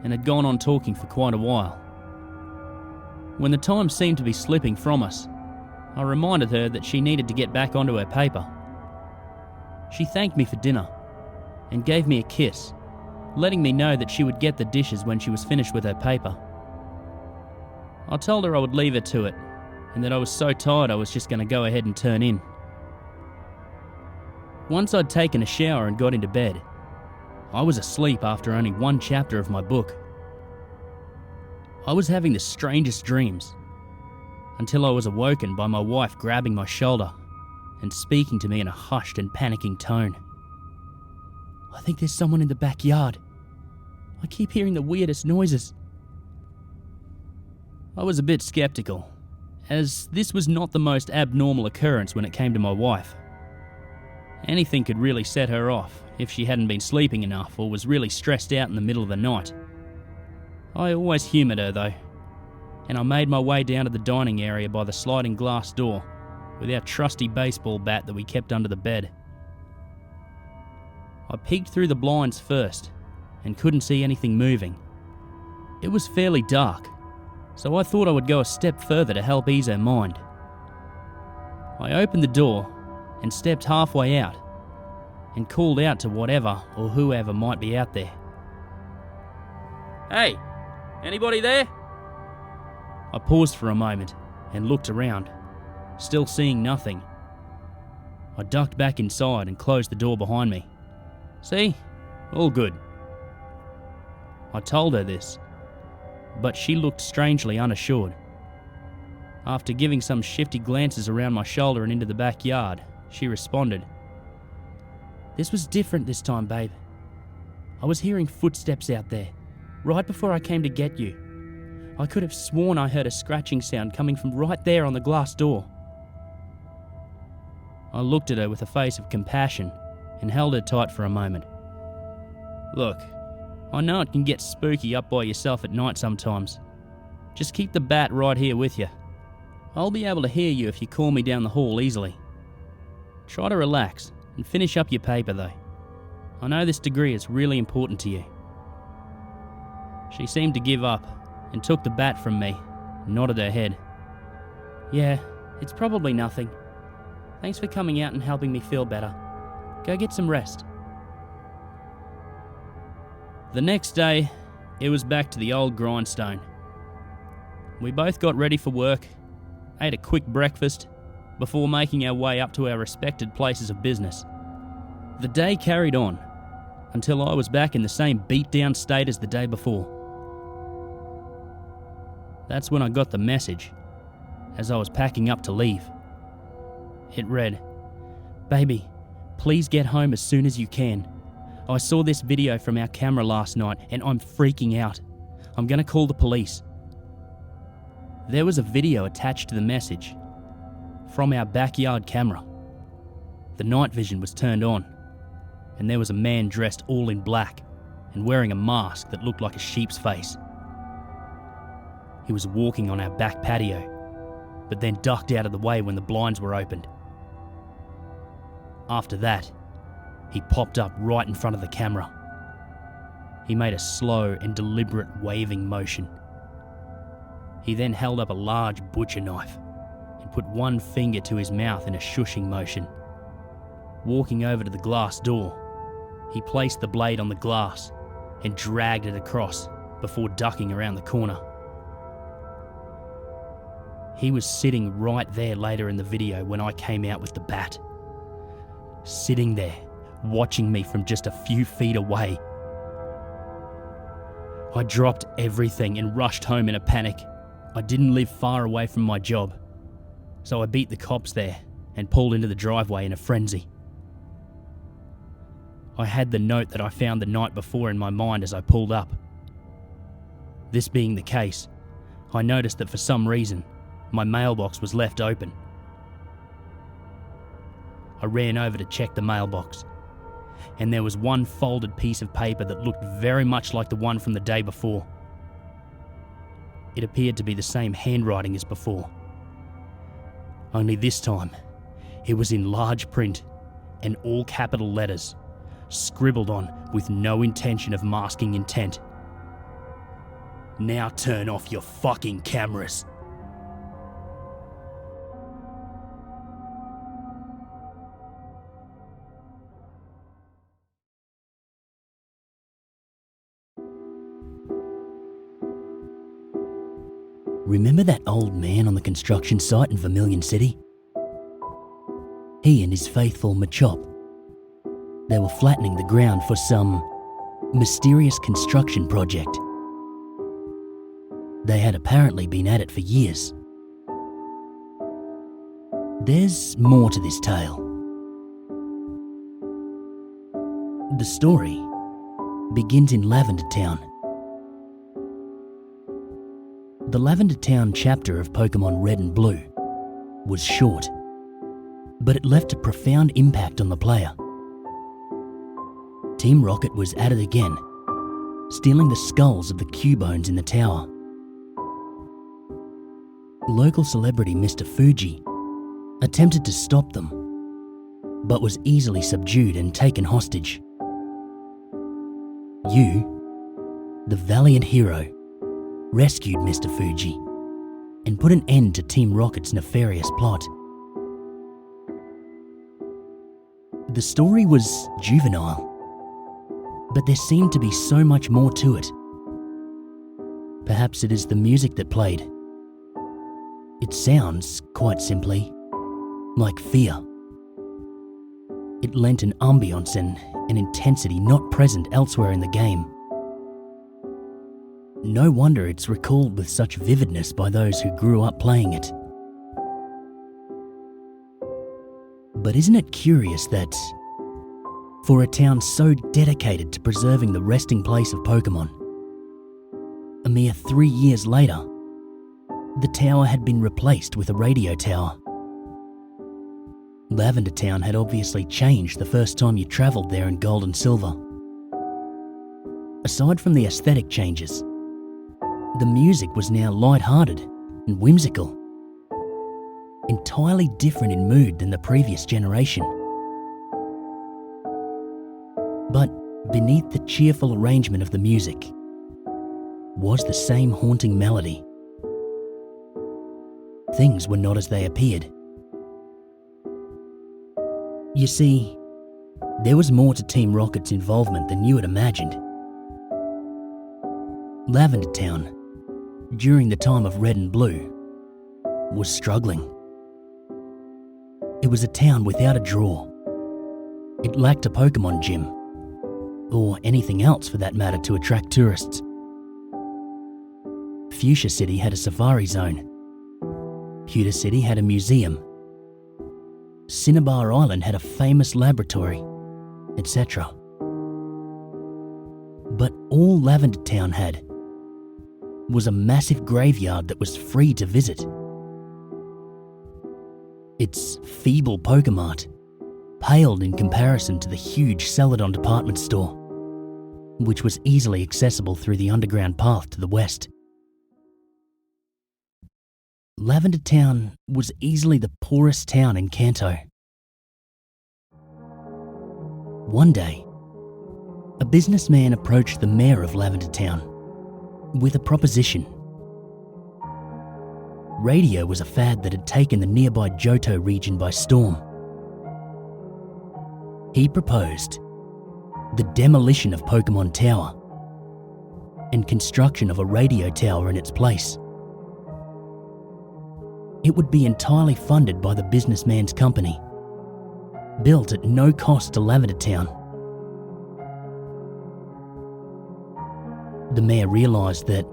and had gone on talking for quite a while. When the time seemed to be slipping from us, I reminded her that she needed to get back onto her paper. She thanked me for dinner and gave me a kiss, letting me know that she would get the dishes when she was finished with her paper. I told her I would leave her to it and that I was so tired I was just going to go ahead and turn in. Once I'd taken a shower and got into bed, I was asleep after only one chapter of my book. I was having the strangest dreams until I was awoken by my wife grabbing my shoulder and speaking to me in a hushed and panicking tone. I think there's someone in the backyard. I keep hearing the weirdest noises. I was a bit skeptical, as this was not the most abnormal occurrence when it came to my wife. Anything could really set her off if she hadn't been sleeping enough or was really stressed out in the middle of the night. I always humoured her though, and I made my way down to the dining area by the sliding glass door with our trusty baseball bat that we kept under the bed. I peeked through the blinds first and couldn't see anything moving. It was fairly dark, so I thought I would go a step further to help ease her mind. I opened the door and stepped halfway out and called out to whatever or whoever might be out there. "Hey, anybody there?" I paused for a moment and looked around, still seeing nothing. I ducked back inside and closed the door behind me. "See? All good." I told her this, but she looked strangely unassured. After giving some shifty glances around my shoulder and into the backyard, she responded, "This was different this time, babe. I was hearing footsteps out there, right before I came to get you. I could have sworn I heard a scratching sound coming from right there on the glass door." I looked at her with a face of compassion and held her tight for a moment. "Look, I know it can get spooky up by yourself at night sometimes. Just keep the bat right here with you. I'll be able to hear you if you call me down the hall easily. Try to relax and finish up your paper though. I know this degree is really important to you." She seemed to give up and took the bat from me and nodded her head. "Yeah, it's probably nothing. Thanks for coming out and helping me feel better. Go get some rest." The next day, it was back to the old grindstone. We both got ready for work, ate a quick breakfast, before making our way up to our respected places of business. The day carried on, until I was back in the same beat-down state as the day before. That's when I got the message, as I was packing up to leave. It read, "Baby, please get home as soon as you can. I saw this video from our camera last night and I'm freaking out. I'm gonna call the police." There was a video attached to the message from our backyard camera. The night vision was turned on, and there was a man dressed all in black and wearing a mask that looked like a sheep's face. He was walking on our back patio but then ducked out of the way when the blinds were opened. After that, he popped up right in front of the camera. He made a slow and deliberate waving motion. He then held up a large butcher knife and put one finger to his mouth in a shushing motion. Walking over to the glass door, he placed the blade on the glass and dragged it across before ducking around the corner. He was sitting right there later in the video when I came out with the bat. Sitting there, watching me from just a few feet away. I dropped everything and rushed home in a panic. I didn't live far away from my job, so I beat the cops there and pulled into the driveway in a frenzy. I had the note that I found the night before in my mind as I pulled up. This being the case, I noticed that for some reason, my mailbox was left open. I ran over to check the mailbox, and there was one folded piece of paper that looked very much like the one from the day before. It appeared to be the same handwriting as before. Only this time, it was in large print and all capital letters, scribbled on with no intention of masking intent. Now turn off your fucking cameras. Remember that old man on the construction site in Vermilion City? He and his faithful Machop. They were flattening the ground for some mysterious construction project. They had apparently been at it for years. There's more to this tale. The story begins in Lavender Town. The Lavender Town chapter of Pokemon Red and Blue was short, but it left a profound impact on the player. Team Rocket was at it again, stealing the skulls of the Cubones in the tower. Local celebrity Mr. Fuji attempted to stop them, but was easily subdued and taken hostage. You, the valiant hero, rescued Mr. Fuji and put an end to Team Rocket's nefarious plot. The story was juvenile, but there seemed to be so much more to it. Perhaps it is the music that played. It sounds, quite simply, like fear. It lent an ambience and an intensity not present elsewhere in the game. No wonder it's recalled with such vividness by those who grew up playing it. But isn't it curious that, for a town so dedicated to preserving the resting place of Pokemon, a mere 3 years later, the tower had been replaced with a radio tower? Lavender Town had obviously changed the first time you travelled there in Gold and Silver. Aside from the aesthetic changes, the music was now light-hearted and whimsical, entirely different in mood than the previous generation. But beneath the cheerful arrangement of the music was the same haunting melody. Things were not as they appeared. You see, there was more to Team Rocket's involvement than you had imagined. Lavender Town, during the time of Red and Blue, was struggling. It was a town without a draw. It lacked a Pokemon gym, or anything else for that matter to attract tourists. Fuchsia City had a safari zone. Pewter City had a museum. Cinnabar Island had a famous laboratory, etc. But all Lavender Town had was a massive graveyard that was free to visit. Its feeble Pokemart paled in comparison to the huge Celadon department store, which was easily accessible through the underground path to the west. Lavender Town was easily the poorest town in Kanto. One day, a businessman approached the mayor of Lavender Town with a proposition. Radio was a fad that had taken the nearby Johto region by storm. He proposed the demolition of Pokemon Tower and construction of a radio tower in its place. It would be entirely funded by the businessman's company, built at no cost to Lavender Town. The mayor realised that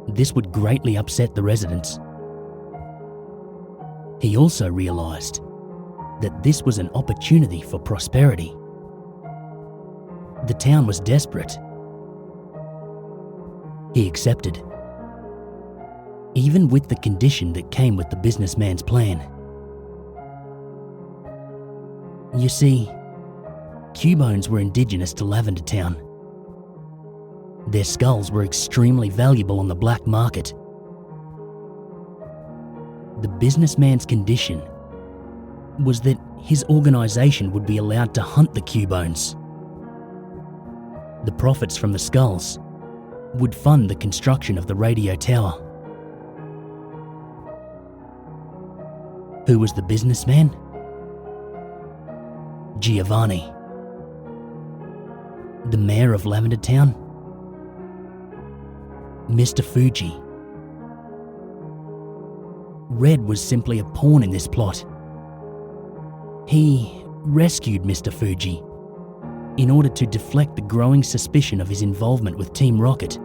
this would greatly upset the residents. He also realised that this was an opportunity for prosperity. The town was desperate. He accepted, even with the condition that came with the businessman's plan. You see, Cubones were indigenous to Lavender Town. Their skulls were extremely valuable on the black market. The businessman's condition was that his organisation would be allowed to hunt the Cubones. The profits from the skulls would fund the construction of the radio tower. Who was the businessman? Giovanni. The mayor of Lavender Town? Mr. Fuji. Red was simply a pawn in this plot. He rescued Mr. Fuji in order to deflect the growing suspicion of his involvement with Team Rocket.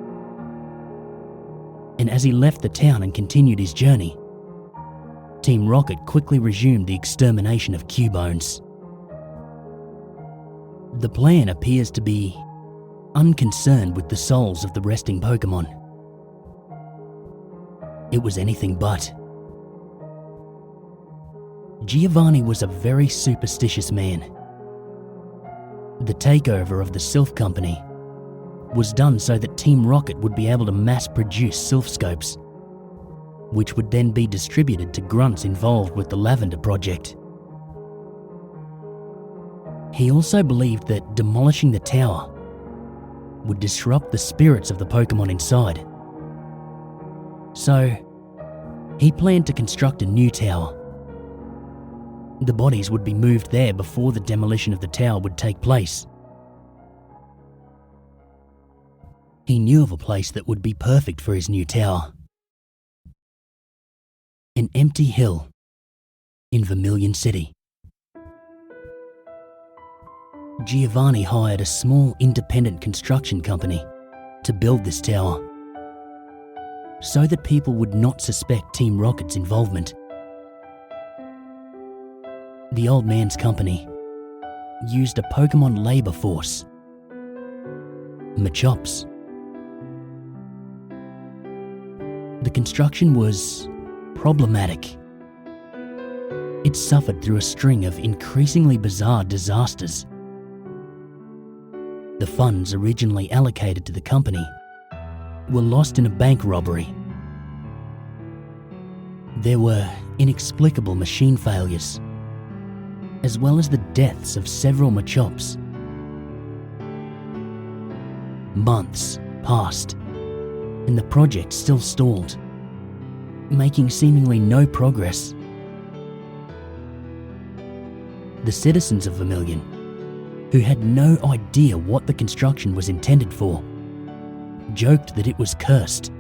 And as he left the town and continued his journey, Team Rocket quickly resumed the extermination of Cubones. The plan appears to be unconcerned with the souls of the resting Pokemon. It was anything but. Giovanni was a very superstitious man. The takeover of the Sylph Company was done so that Team Rocket would be able to mass-produce Sylph Scopes, which would then be distributed to grunts involved with the Lavender Project. He also believed that demolishing the tower would disrupt the spirits of the Pokemon inside. So, he planned to construct a new tower. The bodies would be moved there before the demolition of the tower would take place. He knew of a place that would be perfect for his new tower. An empty hill in Vermilion City. Giovanni hired a small independent construction company to build this tower, so that people would not suspect Team Rocket's involvement. The old man's company used a Pokemon labour force, Machops. The construction was problematic. It suffered through a string of increasingly bizarre disasters. The funds originally allocated to the company were lost in a bank robbery. There were inexplicable machine failures, as well as the deaths of several Machops. Months passed, and the project still stalled, making seemingly no progress. The citizens of Vermilion, who had no idea what the construction was intended for, joked that it was cursed.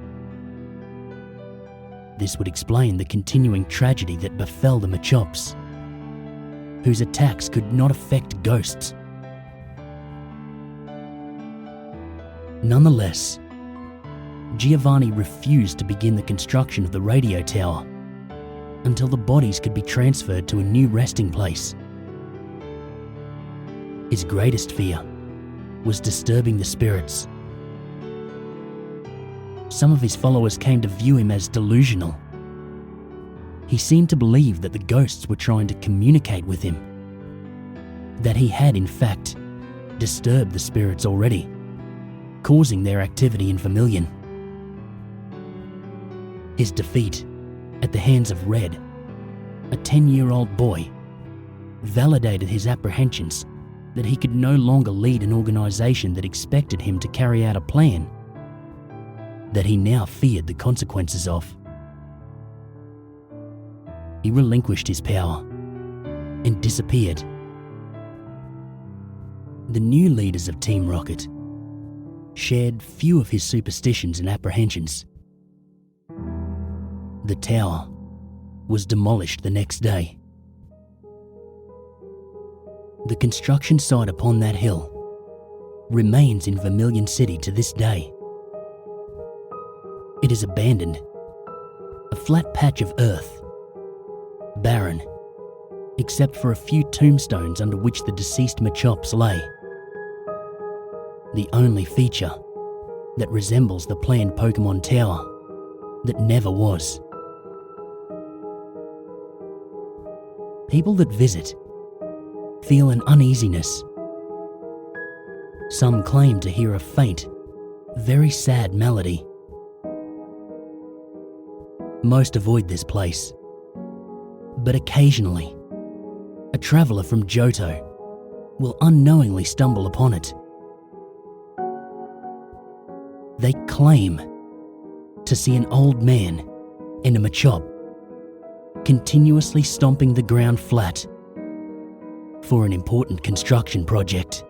This would explain the continuing tragedy that befell the Machops, whose attacks could not affect ghosts. Nonetheless, Giovanni refused to begin the construction of the radio tower until the bodies could be transferred to a new resting place. His greatest fear was disturbing the spirits. Some of his followers came to view him as delusional. He seemed to believe that the ghosts were trying to communicate with him, that he had in fact disturbed the spirits already, causing their activity in Vermilion. His defeat at the hands of Red, a 10-year-old boy, validated his apprehensions that he could no longer lead an organisation that expected him to carry out a plan that he now feared the consequences of. He relinquished his power and disappeared. The new leaders of Team Rocket shared few of his superstitions and apprehensions. The tower was demolished the next day. The construction site upon that hill remains in Vermilion City to this day. It is abandoned, a flat patch of earth, barren, except for a few tombstones under which the deceased Machops lay. The only feature that resembles the planned Pokemon Tower that never was. People that visit feel an uneasiness. Some claim to hear a faint, very sad melody. Most avoid this place, but occasionally, a traveller from Johto will unknowingly stumble upon it. They claim to see an old man and a Machop continuously stomping the ground flat for an important construction project.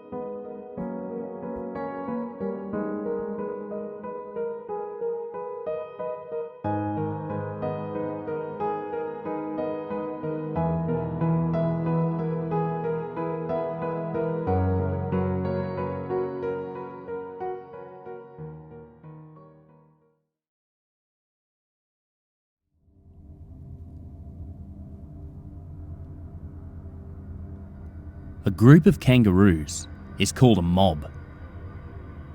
A group of kangaroos is called a mob.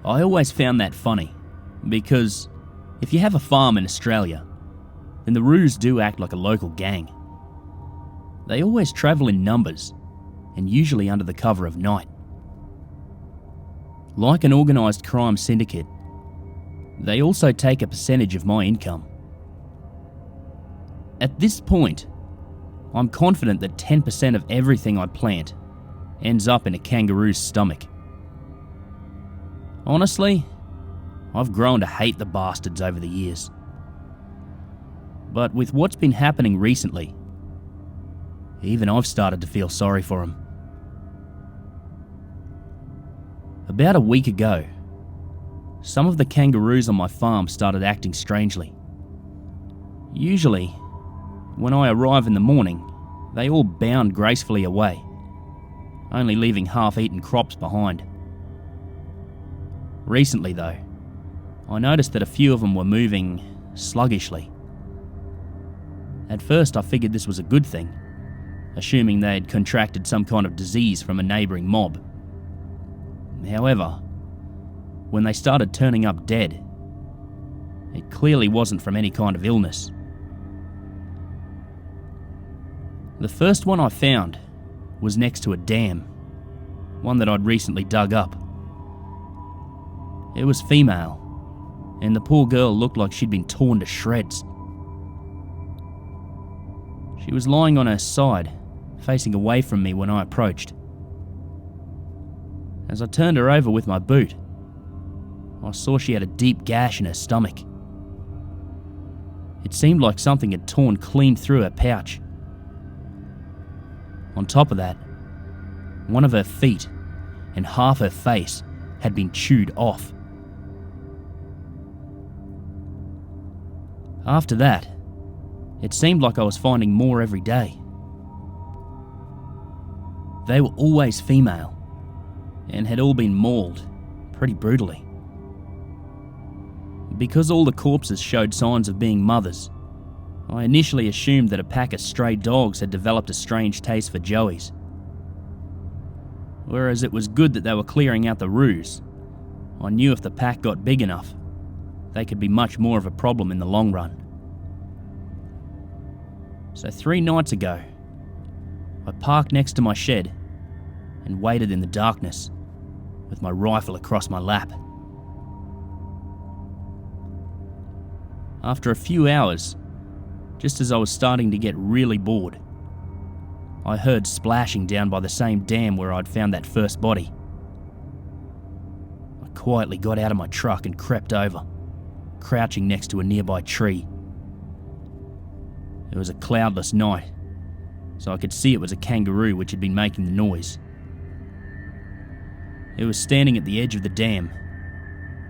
I always found that funny, because if you have a farm in Australia, then the roos do act like a local gang. They always travel in numbers, and usually under the cover of night. Like an organised crime syndicate, they also take a percentage of my income. At this point, I'm confident that 10% of everything I plant ends up in a kangaroo's stomach. Honestly, I've grown to hate the bastards over the years. But with what's been happening recently, even I've started to feel sorry for them. About a week ago, some of the kangaroos on my farm started acting strangely. Usually, when I arrive in the morning, they all bound gracefully away, only leaving half-eaten crops behind. Recently though, I noticed that a few of them were moving sluggishly. At first I figured this was a good thing, assuming they had contracted some kind of disease from a neighbouring mob. However, when they started turning up dead, it clearly wasn't from any kind of illness. The first one I found was next to a dam, one that I'd recently dug up. It was female, and the poor girl looked like she'd been torn to shreds. She was lying on her side, facing away from me when I approached. As I turned her over with my boot, I saw she had a deep gash in her stomach. It seemed like something had torn clean through her pouch. On top of that, one of her feet and half her face had been chewed off. After that, it seemed like I was finding more every day. They were always female and had all been mauled pretty brutally. Because all the corpses showed signs of being mothers, I initially assumed that a pack of stray dogs had developed a strange taste for joeys. Whereas it was good that they were clearing out the roos, I knew if the pack got big enough, they could be much more of a problem in the long run. So 3 nights ago, I parked next to my shed and waited in the darkness with my rifle across my lap. After a few hours, Just as I was starting to get really bored, I heard splashing down by the same dam where I'd found that first body. I quietly got out of my truck and crept over, crouching next to a nearby tree. It was a cloudless night, so I could see it was a kangaroo which had been making the noise. It was standing at the edge of the dam,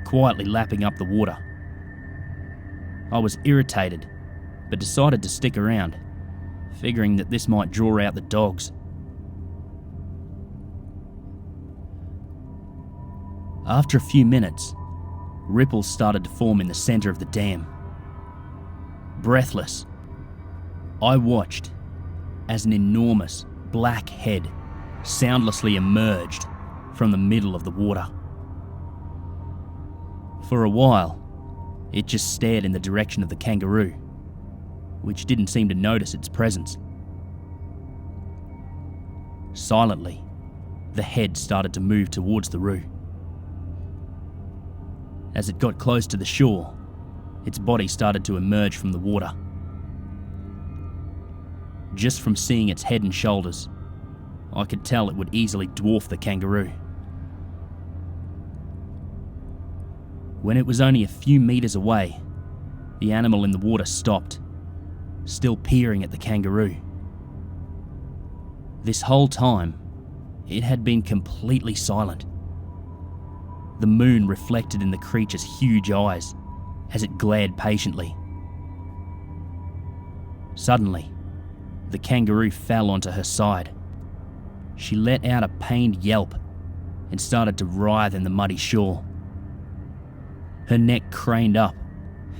quietly lapping up the water. I was irritated, but decided to stick around, figuring that this might draw out the dogs. After a few minutes, ripples started to form in the center of the dam. Breathless, I watched as an enormous black head soundlessly emerged from the middle of the water. For a while, it just stared in the direction of the kangaroo, which didn't seem to notice its presence. Silently, the head started to move towards the roo. As it got close to the shore, its body started to emerge from the water. Just from seeing its head and shoulders, I could tell it would easily dwarf the kangaroo. When it was only a few meters away, the animal in the water stopped, still peering at the kangaroo. This whole time, it had been completely silent. The moon reflected in the creature's huge eyes as it glared patiently. Suddenly, the kangaroo fell onto her side. She let out a pained yelp and started to writhe in the muddy shore. Her neck craned up,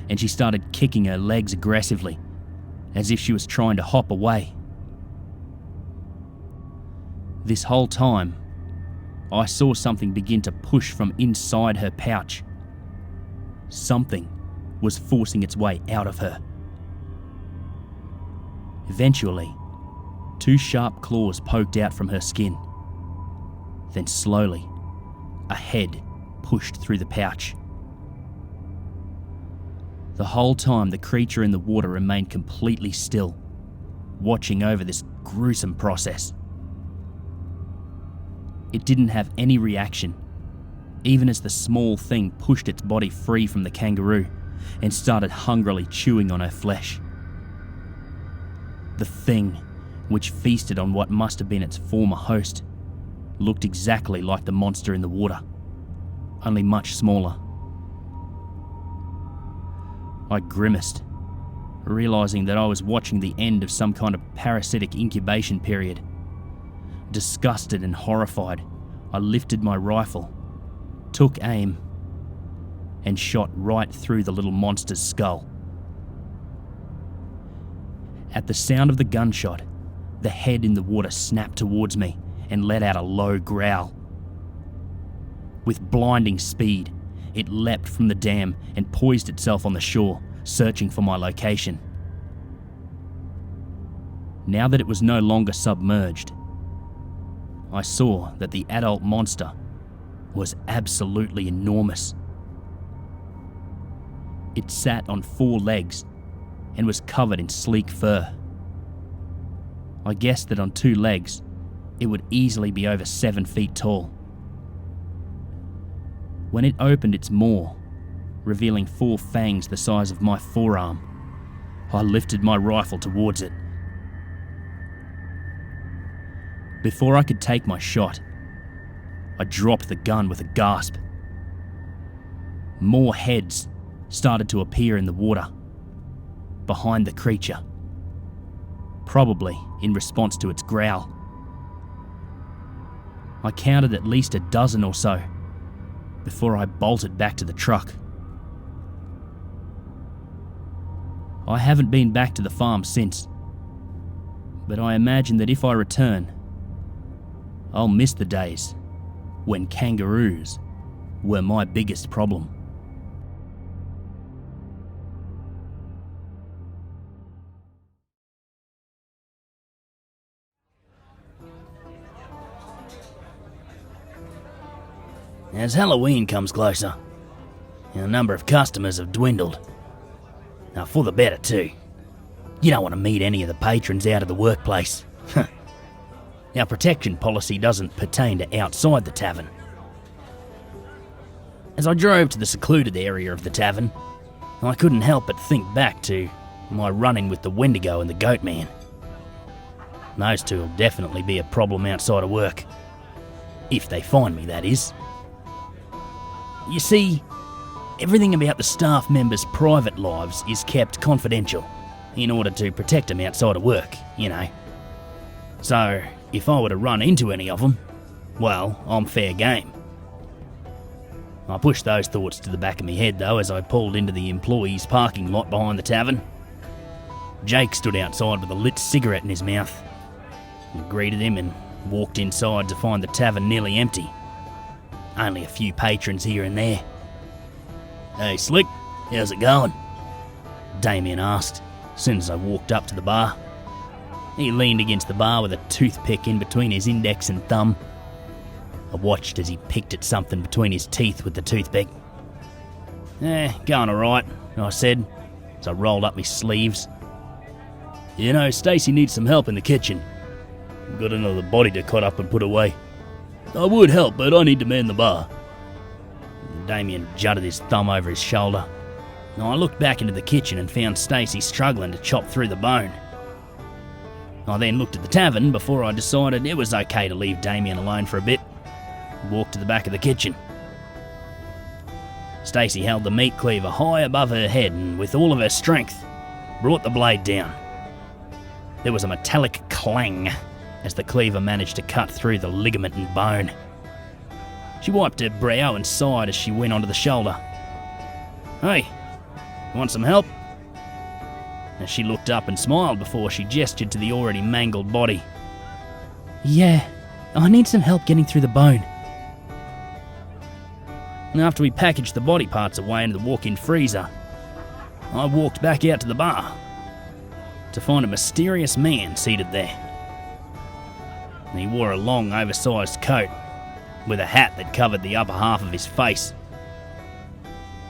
and she started kicking her legs aggressively, as if she was trying to hop away. This whole time, I saw something begin to push from inside her pouch. Something was forcing its way out of her. Eventually, two sharp claws poked out from her skin. Then slowly, a head pushed through the pouch. The whole time, the creature in the water remained completely still, watching over this gruesome process. It didn't have any reaction, even as the small thing pushed its body free from the kangaroo and started hungrily chewing on her flesh. The thing, which feasted on what must have been its former host, looked exactly like the monster in the water, only much smaller. I grimaced, realizing that I was watching the end of some kind of parasitic incubation period. Disgusted and horrified, I lifted my rifle, took aim, and shot right through the little monster's skull. At the sound of the gunshot, the head in the water snapped towards me and let out a low growl. With blinding speed, it leapt from the dam and poised itself on the shore, searching for my location. Now that it was no longer submerged, I saw that the adult monster was absolutely enormous. It sat on 4 legs and was covered in sleek fur. I guessed that on 2 legs, it would easily be over 7 feet tall. When it opened its maw, revealing 4 fangs the size of my forearm, I lifted my rifle towards it. Before I could take my shot, I dropped the gun with a gasp. More heads started to appear in the water, behind the creature, probably in response to its growl. I counted at least a dozen or so before I bolted back to the truck. I haven't been back to the farm since, but I imagine that if I return, I'll miss the days when kangaroos were my biggest problem. As Halloween comes closer, the number of customers have dwindled. Now, for the better too. You don't want to meet any of the patrons out of the workplace. Our protection policy doesn't pertain to outside the tavern. As I drove to the secluded area of the tavern, I couldn't help but think back to my run-in with the Wendigo and the Goat Man. Those two will definitely be a problem outside of work. If they find me, that is. You see, everything about the staff members' private lives is kept confidential in order to protect them outside of work, you know. So, if I were to run into any of them, well, I'm fair game. I pushed those thoughts to the back of my head though as I pulled into the employees' parking lot behind the tavern. Jake stood outside with a lit cigarette in his mouth. I greeted him and walked inside to find the tavern nearly empty. Only a few patrons here and there. "Hey Slick, how's it going?" Damien asked as soon as I walked up to the bar. He leaned against the bar with a toothpick in between his index and thumb. I watched as he picked at something between his teeth with the toothpick. Going alright," I said as I rolled up my sleeves. "You know, Stacy needs some help in the kitchen. Got another body to cut up and put away. I would help, but I need to man the bar." Damien jutted his thumb over his shoulder. I looked back into the kitchen and found Stacy struggling to chop through the bone. I then looked at the tavern before I decided it was okay to leave Damien alone for a bit. Walked to the back of the kitchen. Stacy held the meat cleaver high above her head and with all of her strength brought the blade down. There was a metallic clang as the cleaver managed to cut through the ligament and bone. She wiped her brow and sighed as she went onto the shoulder. "Hey, want some help?" As she looked up and smiled before she gestured to the already mangled body. Yeah, I need some help getting through the bone. After we packaged the body parts away into the walk-in freezer, I walked back out to the bar to find a mysterious man seated there. He wore a long, oversized coat with a hat that covered the upper half of his face.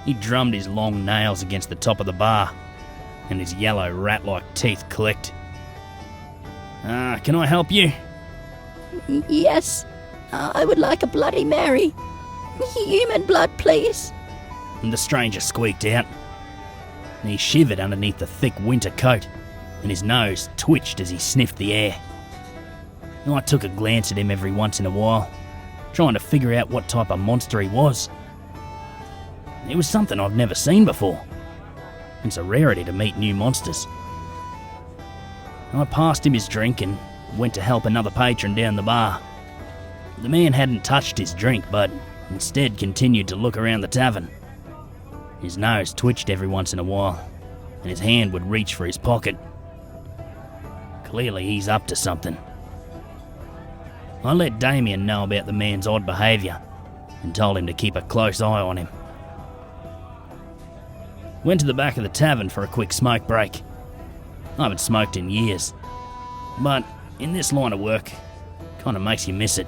He drummed his long nails against the top of the bar, and his yellow rat-like teeth clicked. "Can I help you?" Yes, I would like a Bloody Mary. Human blood, please. And the stranger squeaked out. He shivered underneath the thick winter coat, and his nose twitched as he sniffed the air. I took a glance at him every once in a while, trying to figure out what type of monster he was. It was something I've never seen before. It's a rarity to meet new monsters. I passed him his drink and went to help another patron down the bar. The man hadn't touched his drink, but instead continued to look around the tavern. His nose twitched every once in a while, and his hand would reach for his pocket. Clearly he's up to something. I let Damien know about the man's odd behaviour and told him to keep a close eye on him. Went to the back of the tavern for a quick smoke break. I haven't smoked in years, but in this line of work, kinda makes you miss it.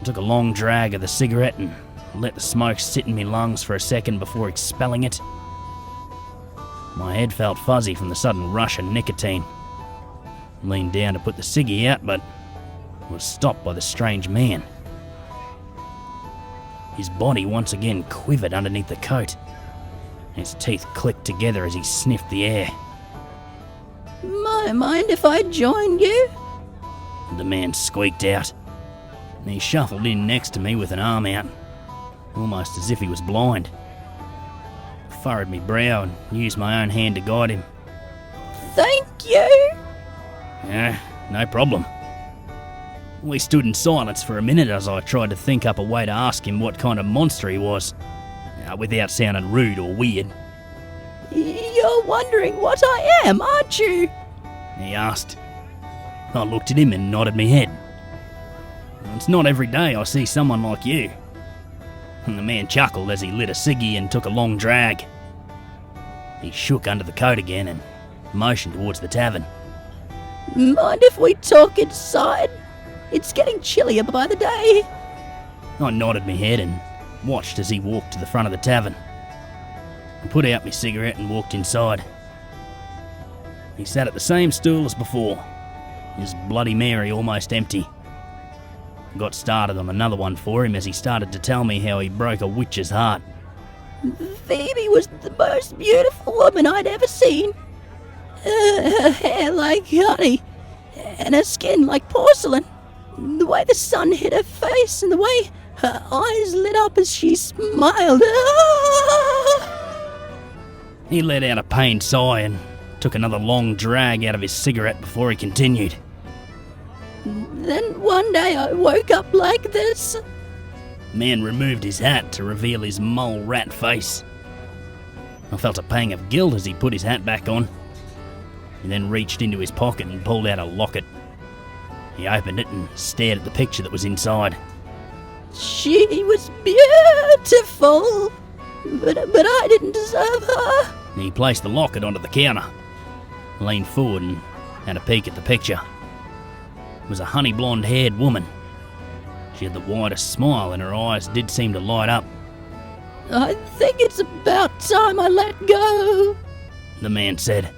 I took a long drag of the cigarette and let the smoke sit in my lungs for a second before expelling it. My head felt fuzzy from the sudden rush of nicotine. Leaned down to put the ciggy out, but was stopped by the strange man. His body once again quivered underneath the coat. His teeth clicked together as he sniffed the air. Mind if I join you? The man squeaked out. He shuffled in next to me with an arm out, almost as if he was blind. I furrowed my brow and used my own hand to guide him. Thank you. Yeah, no problem. We stood in silence for a minute as I tried to think up a way to ask him what kind of monster he was, without sounding rude or weird. You're wondering what I am, aren't you? He asked. I looked at him and nodded my head. It's not every day I see someone like you. And the man chuckled as he lit a ciggy and took a long drag. He shook under the coat again and motioned towards the tavern. Mind if we talk inside? It's getting chillier by the day. I nodded my head and watched as he walked to the front of the tavern. I put out my cigarette and walked inside. He sat at the same stool as before, his Bloody Mary almost empty. Got started on another one for him as he started to tell me how he broke a witch's heart. Phoebe was the most beautiful woman I'd ever seen. Her hair like honey, and her skin like porcelain. The way the sun hit her face and the way her eyes lit up as she smiled. He let out a pained sigh and took another long drag out of his cigarette before he continued. Then one day I woke up like this. Man removed his hat to reveal his mole rat face. I felt a pang of guilt as he put his hat back on. He then reached into his pocket and pulled out a locket. He opened it and stared at the picture that was inside. She was beautiful, but I didn't deserve her. He placed the locket onto the counter, leaned forward and had a peek at the picture. It was a honey blonde-haired woman. She had the widest smile and her eyes did seem to light up. I think it's about time I let go, the man said.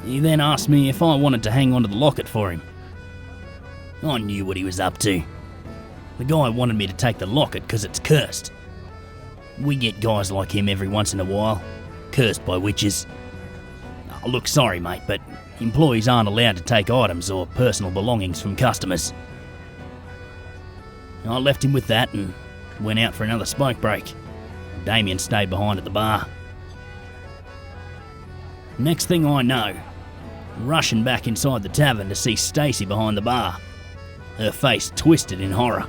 He then asked me if I wanted to hang onto the locket for him. I knew what he was up to. The guy wanted me to take the locket because it's cursed. We get guys like him every once in a while, cursed by witches. Oh, look, sorry mate, but employees aren't allowed to take items or personal belongings from customers. I left him with that and went out for another smoke break. Damien stayed behind at the bar. Next thing I know, rushing back inside the tavern to see Stacy behind the bar, her face twisted in horror.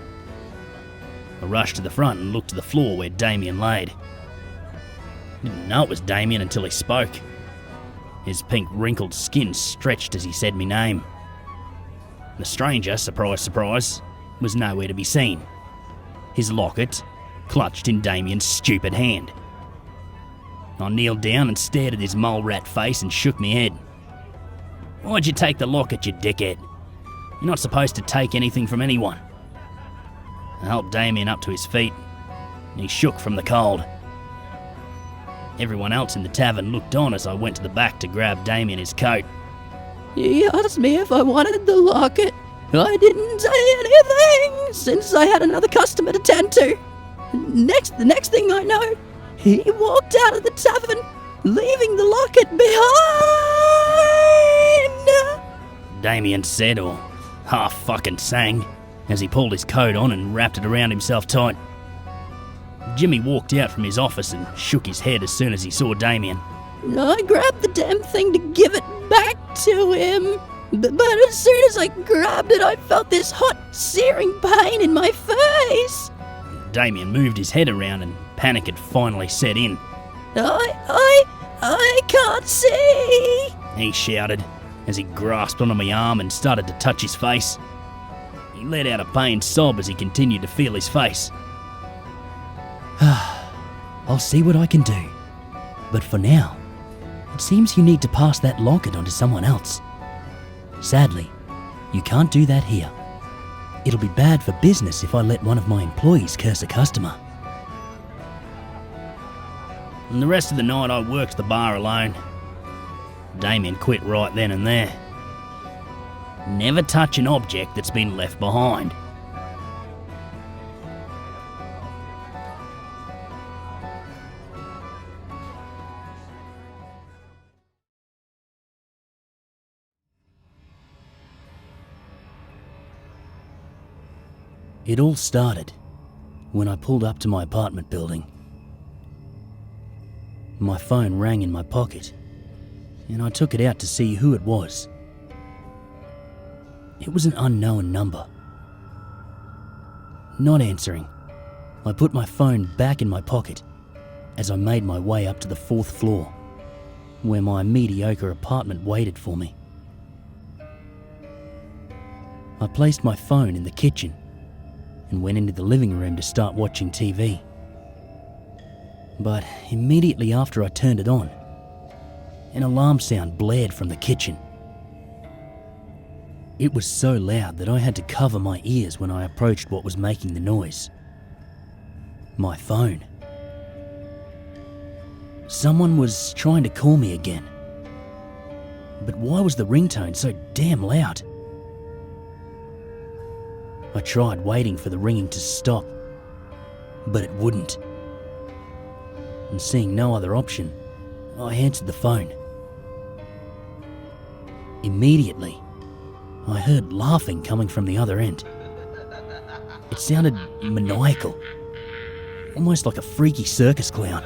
I rushed to the front and looked to the floor where Damien laid. Didn't know it was Damien until he spoke. His pink wrinkled skin stretched as he said my name. The stranger, surprise surprise, was nowhere to be seen. His locket clutched in Damien's stupid hand. I kneeled down and stared at his mole rat face and shook my head. Why'd you take the locket, you dickhead? You're not supposed to take anything from anyone. I helped Damien up to his feet. He shook from the cold. Everyone else in the tavern looked on as I went to the back to grab Damien his coat. He asked me if I wanted the locket. I didn't say anything since I had another customer to tend to. The next thing I know, he walked out of the tavern, leaving the locket behind. Damien said, or half fucking sang, as he pulled his coat on and wrapped it around himself tight. Jimmy walked out from his office and shook his head as soon as he saw Damien. I grabbed the damn thing to give it back to him. But as soon as I grabbed it, I felt this hot, searing pain in my face. Damien moved his head around and panic had finally set in. I can't see, he shouted as he grasped onto my arm and started to touch his face. He let out a pained sob as he continued to feel his face. I'll see what I can do. But for now, it seems you need to pass that locket on to someone else. Sadly, you can't do that here. It'll be bad for business if I let one of my employees curse a customer. And the rest of the night I worked the bar alone. Damien quit right then and there. Never touch an object that's been left behind. It all started when I pulled up to my apartment building. My phone rang in my pocket, and I took it out to see who it was. It was an unknown number. Not answering, I put my phone back in my pocket as I made my way up to the 4th floor, where my mediocre apartment waited for me. I placed my phone in the kitchen and went into the living room to start watching TV. But immediately after I turned it on, an alarm sound blared from the kitchen. It was so loud that I had to cover my ears when I approached what was making the noise. My phone. Someone was trying to call me again. But why was the ringtone so damn loud? I tried waiting for the ringing to stop, but it wouldn't. And seeing no other option, I answered the phone. Immediately, I heard laughing coming from the other end. It sounded maniacal, almost like a freaky circus clown.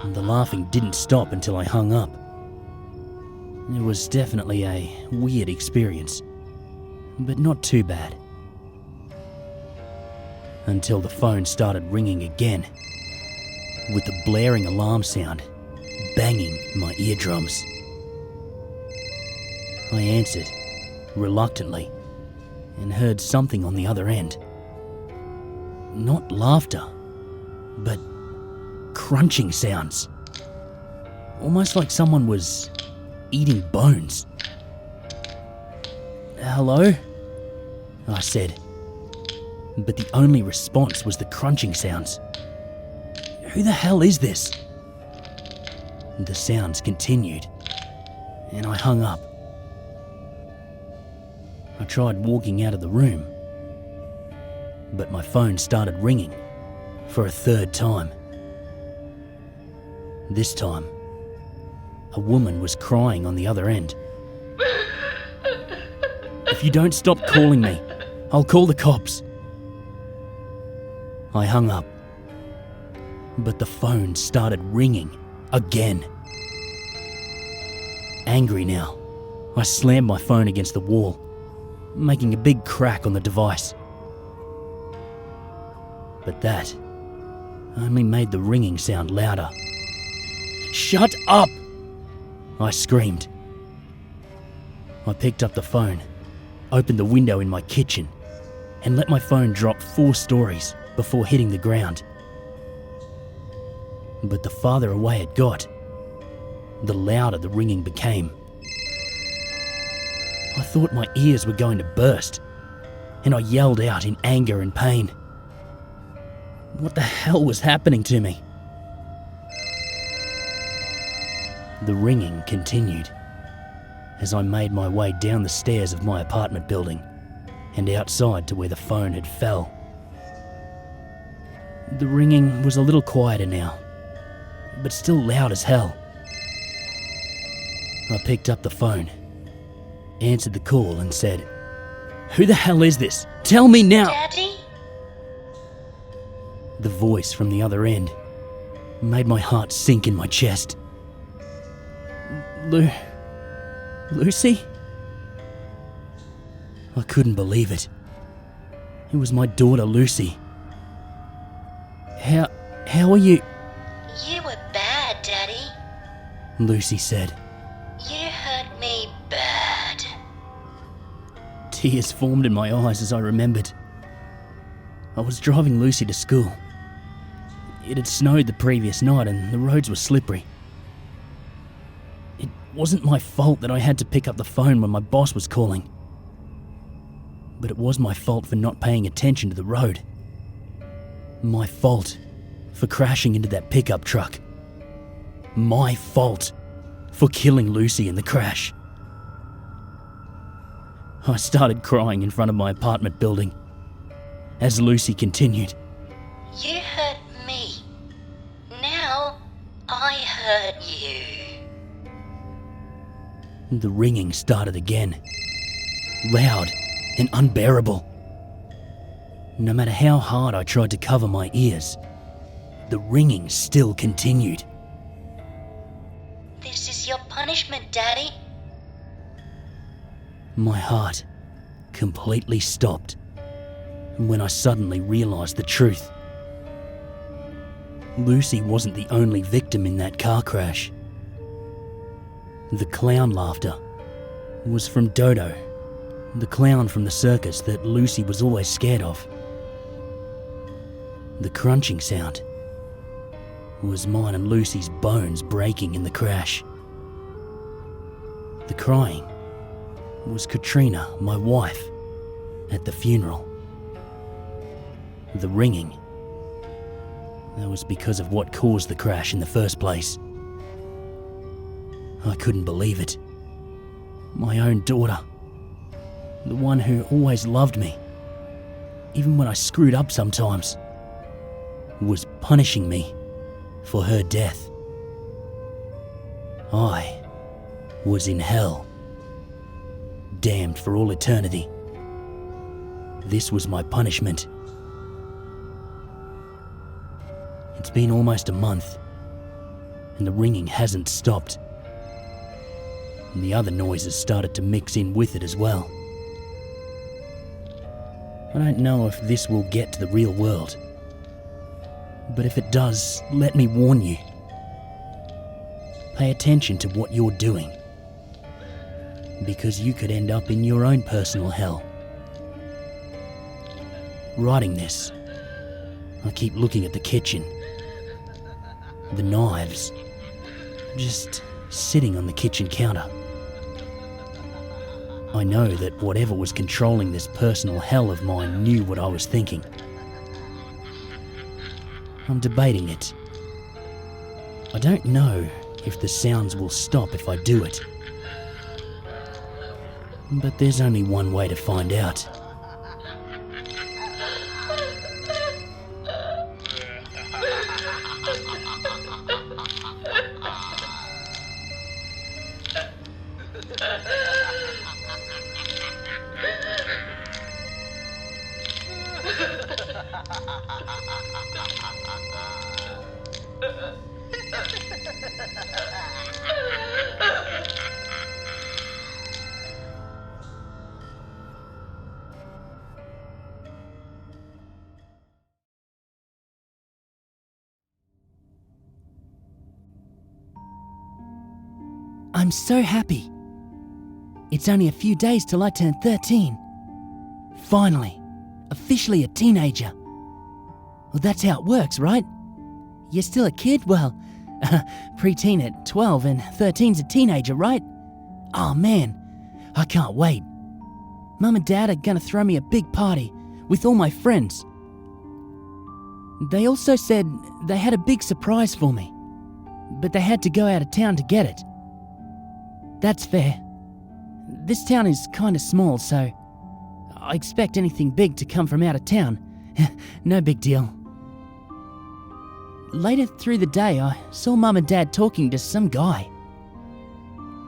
And the laughing didn't stop until I hung up. It was definitely a weird experience, but not too bad. Until the phone started ringing again, with the blaring alarm sound banging my eardrums. I answered, reluctantly, and heard something on the other end. Not laughter, but crunching sounds. Almost like someone was eating bones. "Hello?" I said, but the only response was the crunching sounds. "Who the hell is this?" The sounds continued, and I hung up. I tried walking out of the room, but my phone started ringing for a third time. This time, a woman was crying on the other end. "If you don't stop calling me, I'll call the cops." I hung up, but the phone started ringing again. Angry now, I slammed my phone against the wall, making a big crack on the device. But that only made the ringing sound louder. "Shut up!" I screamed. I picked up the phone, opened the window in my kitchen, and let my phone drop 4 stories before hitting the ground. But the farther away it got, the louder the ringing became. I thought my ears were going to burst, and I yelled out in anger and pain. What the hell was happening to me? The ringing continued as I made my way down the stairs of my apartment building and outside to where the phone had fell. The ringing was a little quieter now, but still loud as hell. I picked up the phone, answered the call and said, "Who the hell is this? Tell me now!" Daddy? The voice from the other end made my heart sink in my chest. Lucy? I couldn't believe it. It was my daughter Lucy. How are you? You were bad, Daddy. Lucy said. You hurt me bad. Tears formed in my eyes as I remembered. I was driving Lucy to school. It had snowed the previous night and the roads were slippery. It wasn't my fault that I had to pick up the phone when my boss was calling. But it was my fault for not paying attention to the road. My fault for crashing into that pickup truck. My fault for killing Lucy in the crash. I started crying in front of my apartment building as Lucy continued. You hurt me. Now I hurt you. The ringing started again, loud and unbearable. No matter how hard I tried to cover my ears, the ringing still continued. This is your punishment, Daddy. My heart completely stopped when I suddenly realised the truth. Lucy wasn't the only victim in that car crash. The clown laughter was from Dodo, the clown from the circus that Lucy was always scared of. The crunching sound was mine and Lucy's bones breaking in the crash. The crying was Katrina, my wife, at the funeral. The ringing, that was because of what caused the crash in the first place. I couldn't believe it. My own daughter, the one who always loved me, even when I screwed up sometimes, was punishing me for her death. I was in hell, damned for all eternity. This was my punishment. It's been almost a month, and the ringing hasn't stopped. And the other noises started to mix in with it as well. I don't know if this will get to the real world, but if it does, let me warn you. Pay attention to what you're doing, because you could end up in your own personal hell. Writing this, I keep looking at the kitchen. The knives, just sitting on the kitchen counter. I know that whatever was controlling this personal hell of mine knew what I was thinking. I'm debating it. I don't know if the sounds will stop if I do it. But there's only one way to find out. I'm so happy. It's only a few days till I turn 13. Finally, officially a teenager. Well, that's how it works, right? You're still a kid? Well, preteen at 12 and 13's a teenager, right? Oh man, I can't wait. Mum and Dad are gonna throw me a big party with all my friends. They also said they had a big surprise for me, but they had to go out of town to get it. That's fair. This town is kinda small, so I expect anything big to come from out of town. No big deal. Later through the day, I saw Mum and Dad talking to some guy.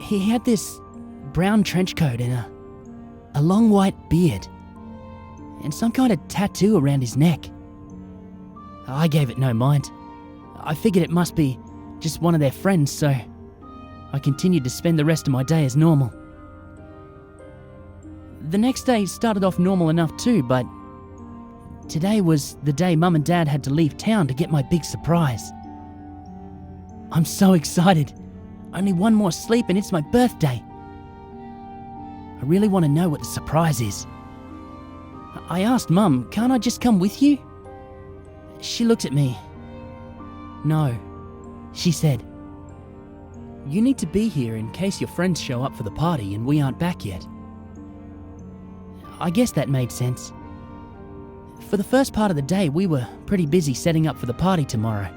He had this brown trench coat and a long white beard, and some kind of tattoo around his neck. I gave it no mind. I figured it must be just one of their friends, so I continued to spend the rest of my day as normal. The next day started off normal enough too, but today was the day Mum and Dad had to leave town to get my big surprise. I'm so excited. Only one more sleep and it's my birthday. I really want to know what the surprise is. I asked Mum, can't I just come with you? She looked at me. No, she said. You need to be here in case your friends show up for the party and we aren't back yet. I guess that made sense. For the first part of the day, we were pretty busy setting up for the party tomorrow.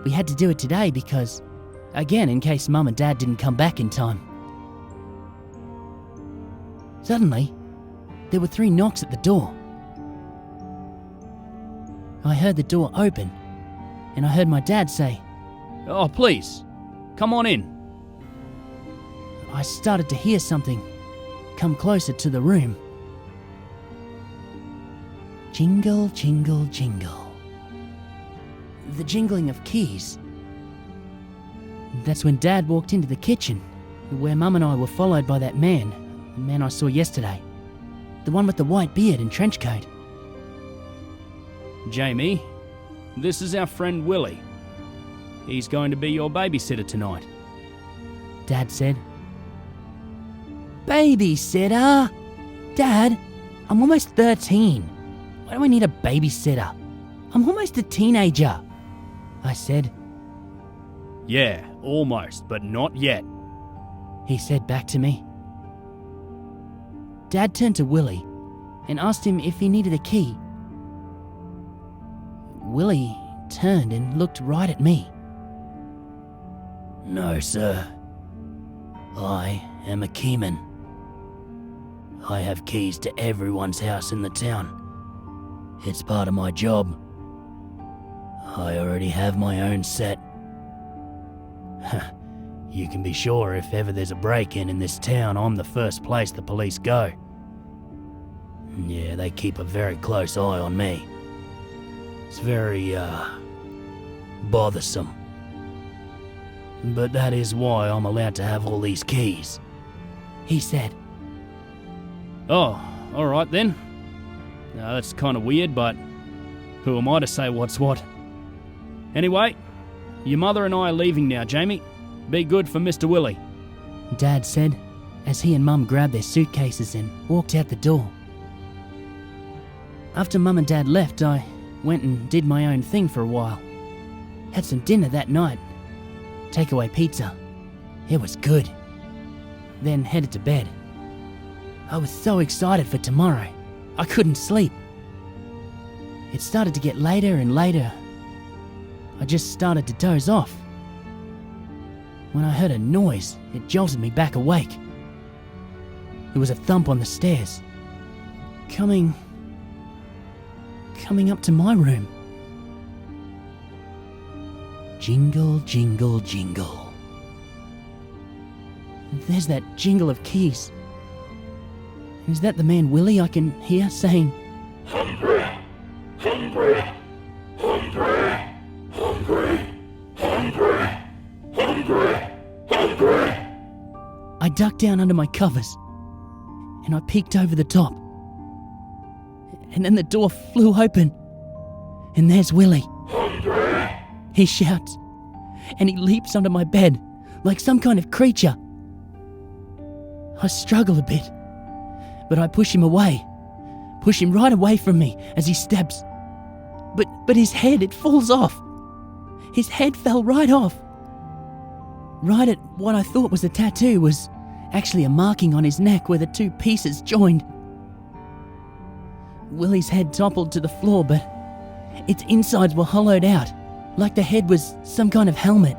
We had to do it today because, again, in case Mum and Dad didn't come back in time. Suddenly, there were 3 knocks at the door. I heard the door open, and I heard my dad say, "Oh, please, come on in." I started to hear something come closer to the room. Jingle, jingle, jingle. The jingling of keys. That's when Dad walked into the kitchen, where Mum and I were followed by that man, the man I saw yesterday. The one with the white beard and trench coat. Jamie, this is our friend Willie. He's going to be your babysitter tonight. Dad said. Babysitter? Dad, I'm almost 13. Why do I need a babysitter? I'm almost a teenager, I said. Yeah, almost, but not yet. He said back to me. Dad turned to Willie and asked him if he needed a key. Willie turned and looked right at me. No, sir. I am a keyman. I have keys to everyone's house in the town. It's part of my job. I already have my own set. You can be sure if ever there's a break-in in this town, I'm the first place the police go. Yeah, they keep a very close eye on me. It's very, bothersome. But that is why I'm allowed to have all these keys, he said. Oh, alright then. Now that's kind of weird, but who am I to say what's what? Anyway, your mother and I are leaving now, Jamie. Be good for Mr. Willie. Dad said, as he and Mum grabbed their suitcases and walked out the door. After Mum and Dad left, I went and did my own thing for a while. Had some dinner that night. Takeaway pizza. It was good. Then headed to bed. I was so excited for tomorrow. I couldn't sleep. It started to get later and later. I just started to doze off. When I heard a noise, it jolted me back awake. There was a thump on the stairs. Coming up to my room. Jingle, jingle, jingle. There's that jingle of keys. Is that the man Willie I can hear saying, Hungry, hungry, hungry, hungry, hungry, hungry, hungry. I ducked down under my covers and I peeked over the top. And then the door flew open and there's Willie. Hungry. He shouts and he leaps onto my bed like some kind of creature. I struggle a bit, but I push him away. Push him right away from me as he steps. But his head, it falls off. His head fell right off. Right at what I thought was a tattoo was actually a marking on his neck where the two pieces joined. Willie's head toppled to the floor, but its insides were hollowed out, like the head was some kind of helmet.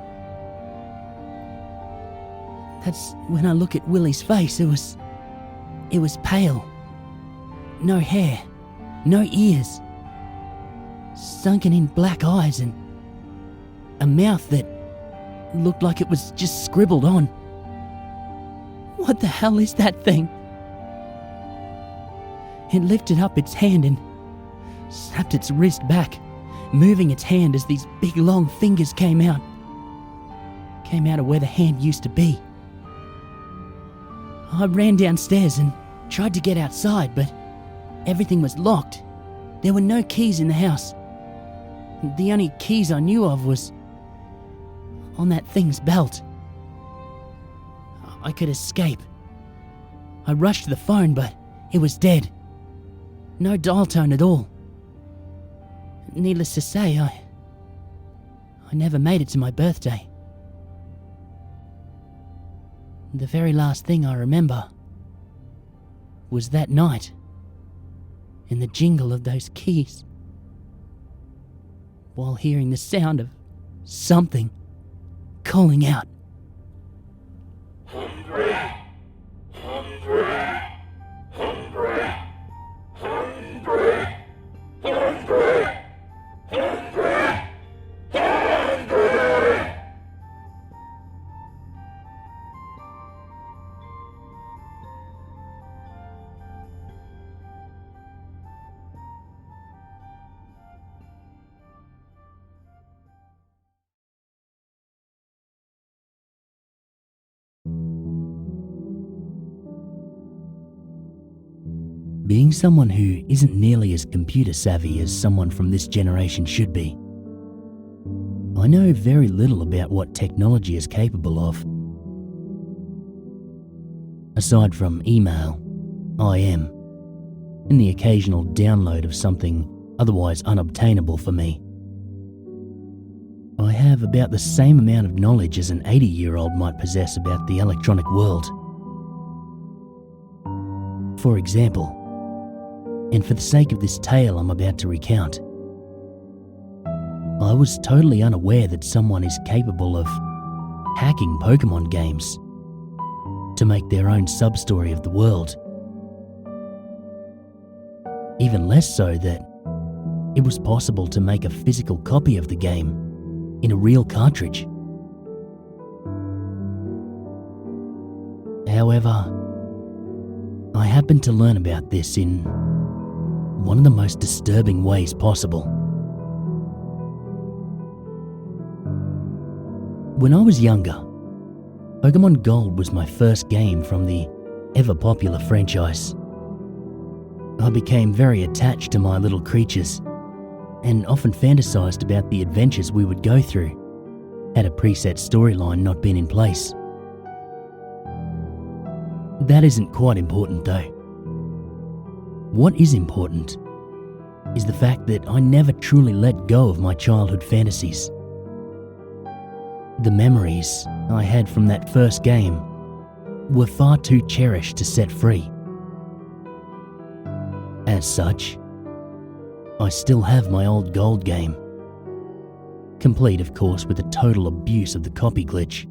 That's when I look at Willie's face, it was pale. No hair, no ears. Sunken in black eyes and a mouth that looked like it was just scribbled on. What the hell is that thing? It lifted up its hand and snapped its wrist back, moving its hand as these big long fingers came out of where the hand used to be. I ran downstairs and tried to get outside, but everything was locked. There were no keys in the house. The only keys I knew of was on that thing's belt. I could escape. I rushed to the phone, but it was dead. No dial tone at all. Needless to say, I never made it to my birthday. The very last thing I remember was that night and the jingle of those keys, while hearing the sound of something calling out. Hungry, hungry, hungry, hungry, hungry, hungry, hungry. Being someone who isn't nearly as computer savvy as someone from this generation should be, I know very little about what technology is capable of. Aside from email, IM, and the occasional download of something otherwise unobtainable for me, I have about the same amount of knowledge as an 80-year-old might possess about the electronic world. For example, and for the sake of this tale I'm about to recount, I was totally unaware that someone is capable of hacking Pokemon games. to make their own sub-story of the world. Even less so that it was possible to make a physical copy of the game in a real cartridge. However, I happened to learn about this in one of the most disturbing ways possible. When I was younger, Pokemon Gold was my first game from the ever-popular franchise. I became very attached to my little creatures and often fantasized about the adventures we would go through had a preset storyline not been in place. That isn't quite important though. What is important is the fact that I never truly let go of my childhood fantasies. The memories I had from that first game were far too cherished to set free. As such, I still have my old Gold game, complete of course with a total abuse of the copy glitch.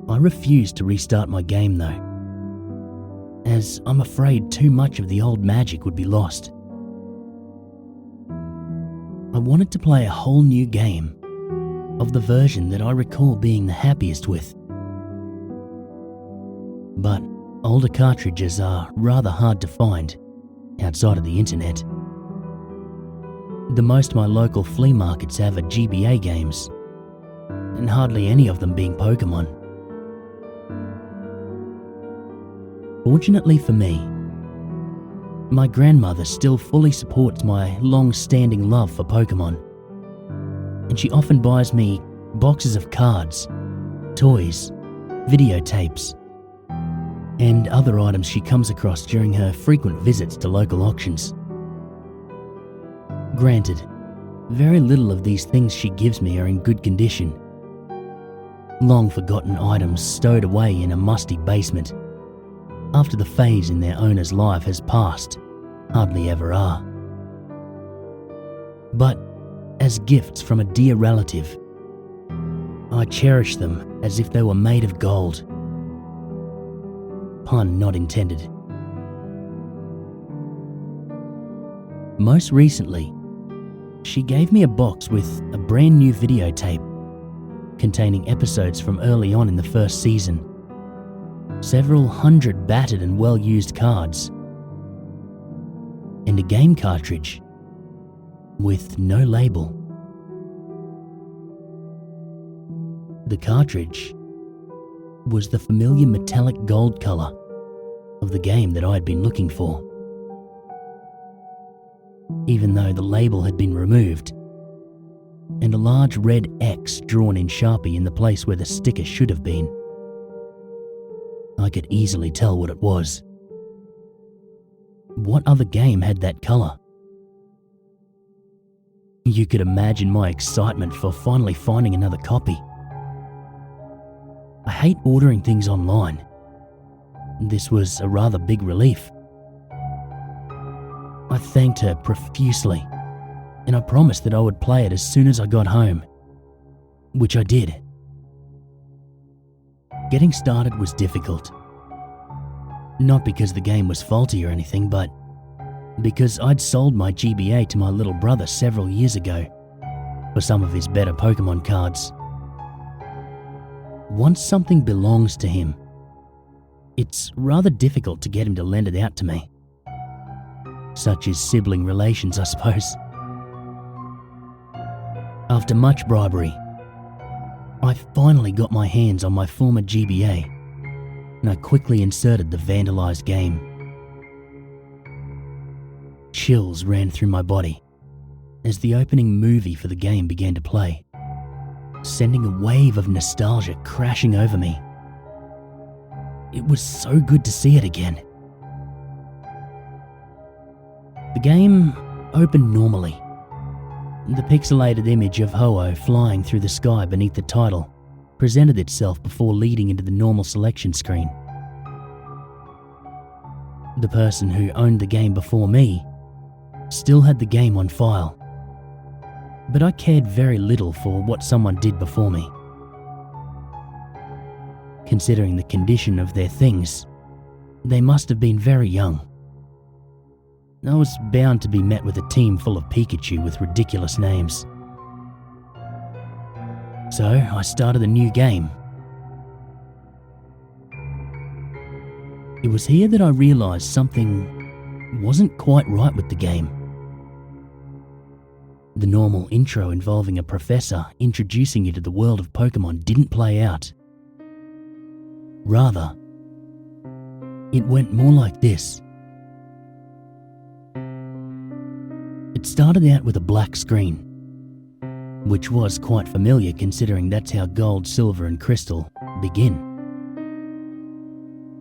I refuse to restart my game though, as I'm afraid too much of the old magic would be lost. I wanted to play a whole new game of the version that I recall being the happiest with. But older cartridges are rather hard to find outside of the internet. The most my local flea markets have are GBA games, and hardly any of them being Pokemon. Fortunately for me, my grandmother still fully supports my long-standing love for Pokemon, and she often buys me boxes of cards, toys, videotapes, and other items she comes across during her frequent visits to local auctions. Granted, very little of these things she gives me are in good condition. Long-forgotten items stowed away in a musty basement after the phase in their owner's life has passed, hardly ever are. But as gifts from a dear relative, I cherish them as if they were made of gold. Pun not intended. Most recently, she gave me a box with a brand new videotape containing episodes from early on in the first season, several hundred battered and well-used cards, and a game cartridge with no label. The cartridge was the familiar metallic gold colour of the game that I had been looking for, even though the label had been removed and a large red X drawn in Sharpie in the place where the sticker should have been. I could easily tell what it was. What other game had that colour? You could imagine my excitement for finally finding another copy. I hate ordering things online. This was a rather big relief. I thanked her profusely, and I promised that I would play it as soon as I got home, which I did. Getting started was difficult. Not because the game was faulty or anything, but because I'd sold my GBA to my little brother several years ago for some of his better Pokemon cards. Once something belongs to him, it's rather difficult to get him to lend it out to me. Such is sibling relations, I suppose. After much bribery, I finally got my hands on my former GBA, and I quickly inserted the vandalized game. Chills ran through my body as the opening movie for the game began to play, sending a wave of nostalgia crashing over me. It was so good to see it again. The game opened normally. The pixelated image of Ho-Oh flying through the sky beneath the title presented itself before leading into the normal selection screen. The person who owned the game before me still had the game on file, but I cared very little for what someone did before me. Considering the condition of their things, they must have been very young. I was bound to be met with a team full of Pikachu with ridiculous names. So I started a new game. It was here that I realised something wasn't quite right with the game. The normal intro involving a professor introducing you to the world of Pokemon didn't play out. Rather, it went more like this. It started out with a black screen, which was quite familiar considering that's how gold, silver and crystal begin.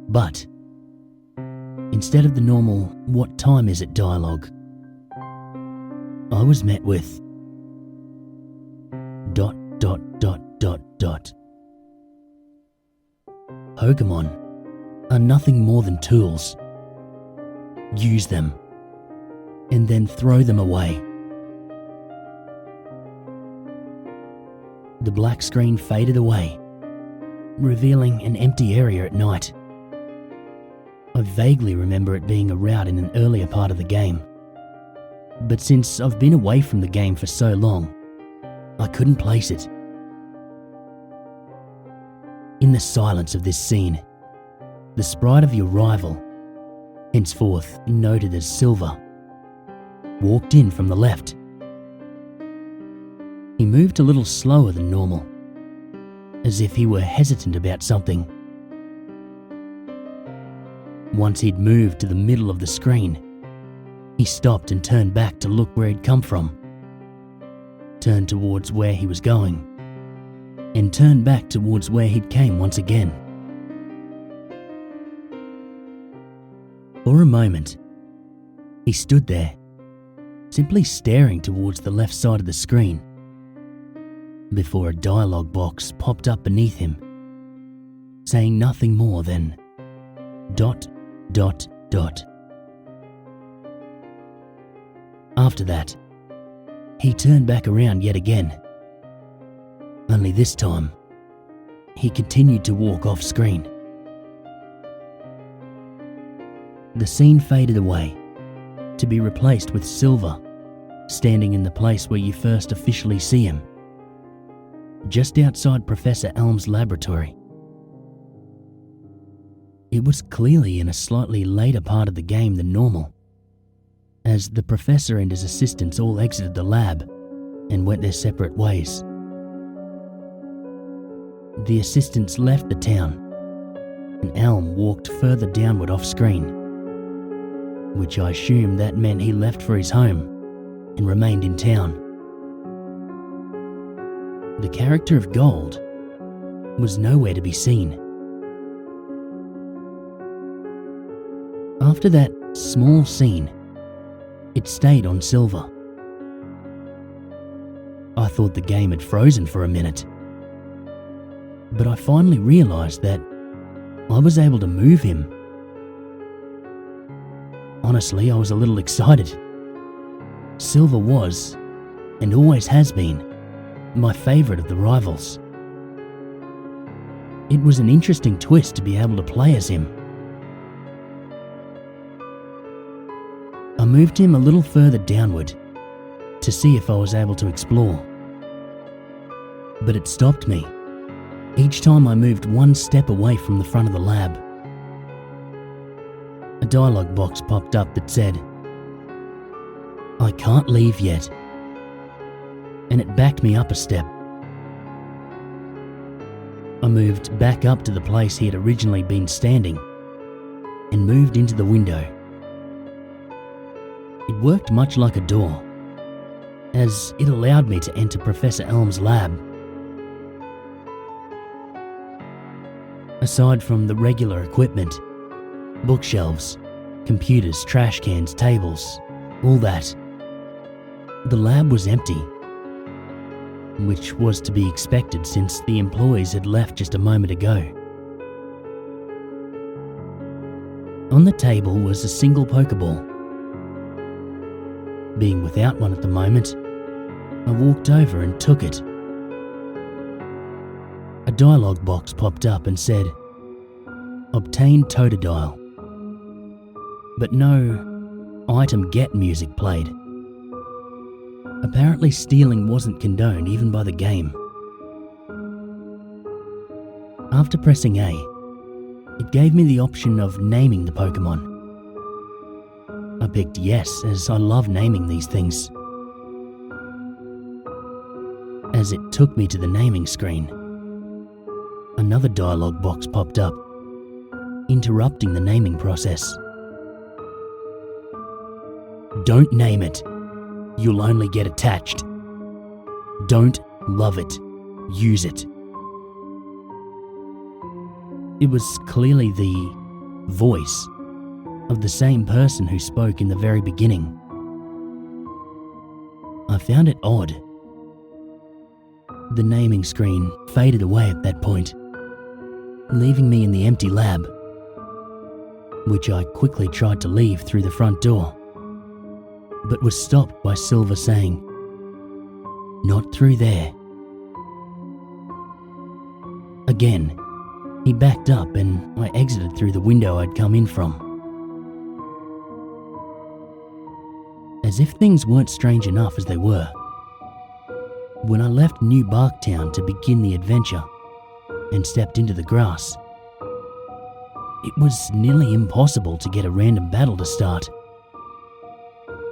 But instead of the normal "what time is it" dialogue, I was met with ... Pokemon are nothing more than tools. Use them, and then throw them away. The black screen faded away, revealing an empty area at night. I vaguely remember it being a route in an earlier part of the game, but since I've been away from the game for so long, I couldn't place it. In the silence of this scene, the sprite of your rival, henceforth noted as Silver, walked in from the left. He moved a little slower than normal, as if he were hesitant about something. Once he'd moved to the middle of the screen, he stopped and turned back to look where he'd come from, turned towards where he was going, and turned back towards where he'd came once again. For a moment, he stood there, simply staring towards the left side of the screen, before a dialogue box popped up beneath him, saying nothing more than ... After that, he turned back around yet again. Only this time, he continued to walk off screen. The scene faded away, to be replaced with Silver, standing in the place where you first officially see him, just outside Professor Elm's laboratory. It was clearly in a slightly later part of the game than normal, as the professor and his assistants all exited the lab and went their separate ways. The assistants left the town, and Elm walked further downward off screen, which I assumed that meant he left for his home and remained in town. The character of Gold was nowhere to be seen. After that small scene, it stayed on Silver. I thought the game had frozen for a minute, but I finally realised that I was able to move him. Honestly, I was a little excited. Silver was, and always has been, my favourite of the rivals. It was an interesting twist to be able to play as him. I moved him a little further downward to see if I was able to explore, but it stopped me each time I moved one step away from the front of the lab. A dialogue box popped up that said, "I can't leave yet," and it backed me up a step. I moved back up to the place he had originally been standing and moved into the window. It worked much like a door, as it allowed me to enter Professor Elm's lab. Aside from the regular equipment, bookshelves, computers, trash cans, tables, all that, the lab was empty, which was to be expected since the employees had left just a moment ago. On the table was a single Pokeball. Being without one at the moment, I walked over and took it. A dialogue box popped up and said, "Obtain Totodile." But no item get music played. Apparently stealing wasn't condoned even by the game. After pressing A, it gave me the option of naming the Pokemon. I picked yes, as I love naming these things. As it took me to the naming screen, another dialogue box popped up, interrupting the naming process. "Don't name it. You'll only get attached. Don't love it. Use it." It was clearly the voice of the same person who spoke in the very beginning. I found it odd. The naming screen faded away at that point, leaving me in the empty lab, which I quickly tried to leave through the front door, but was stopped by Silver saying, "Not through there." Again, he backed up and I exited through the window I'd come in from. As if things weren't strange enough as they were, when I left New Barktown to begin the adventure and stepped into the grass, it was nearly impossible to get a random battle to start.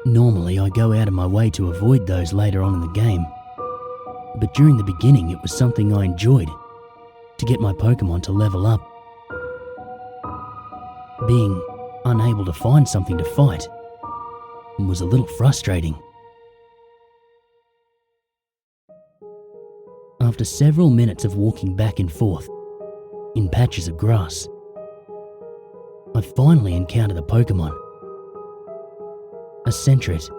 Normally I go out of my way to avoid those later on in the game, but during the beginning it was something I enjoyed, to get my Pokemon to level up. Being unable to find something to fight was a little frustrating. After several minutes of walking back and forth in patches of grass, I finally encountered a Pokemon. A Sentret.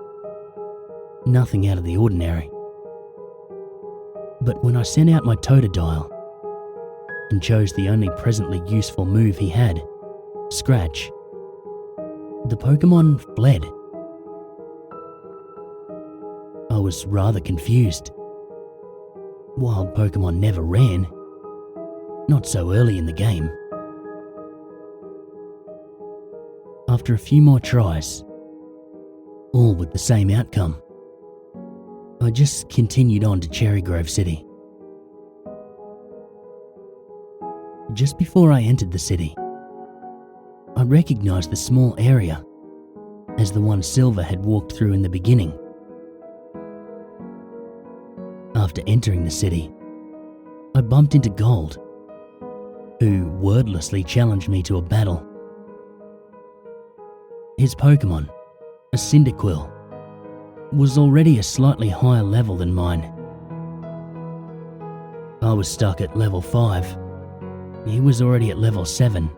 Nothing out of the ordinary. But when I sent out my Totodile and chose the only presently useful move he had, Scratch, the Pokemon fled. I was rather confused. Wild Pokemon never ran. Not so early in the game. After a few more tries, all with the same outcome, I just continued on to Cherry Grove City. Just before I entered the city, I recognized the small area as the one Silver had walked through in the beginning. After entering the city, I bumped into Gold, who wordlessly challenged me to a battle. His Pokemon, a Cyndaquil, was already a slightly higher level than mine. I was stuck at level 5. He was already at level 7.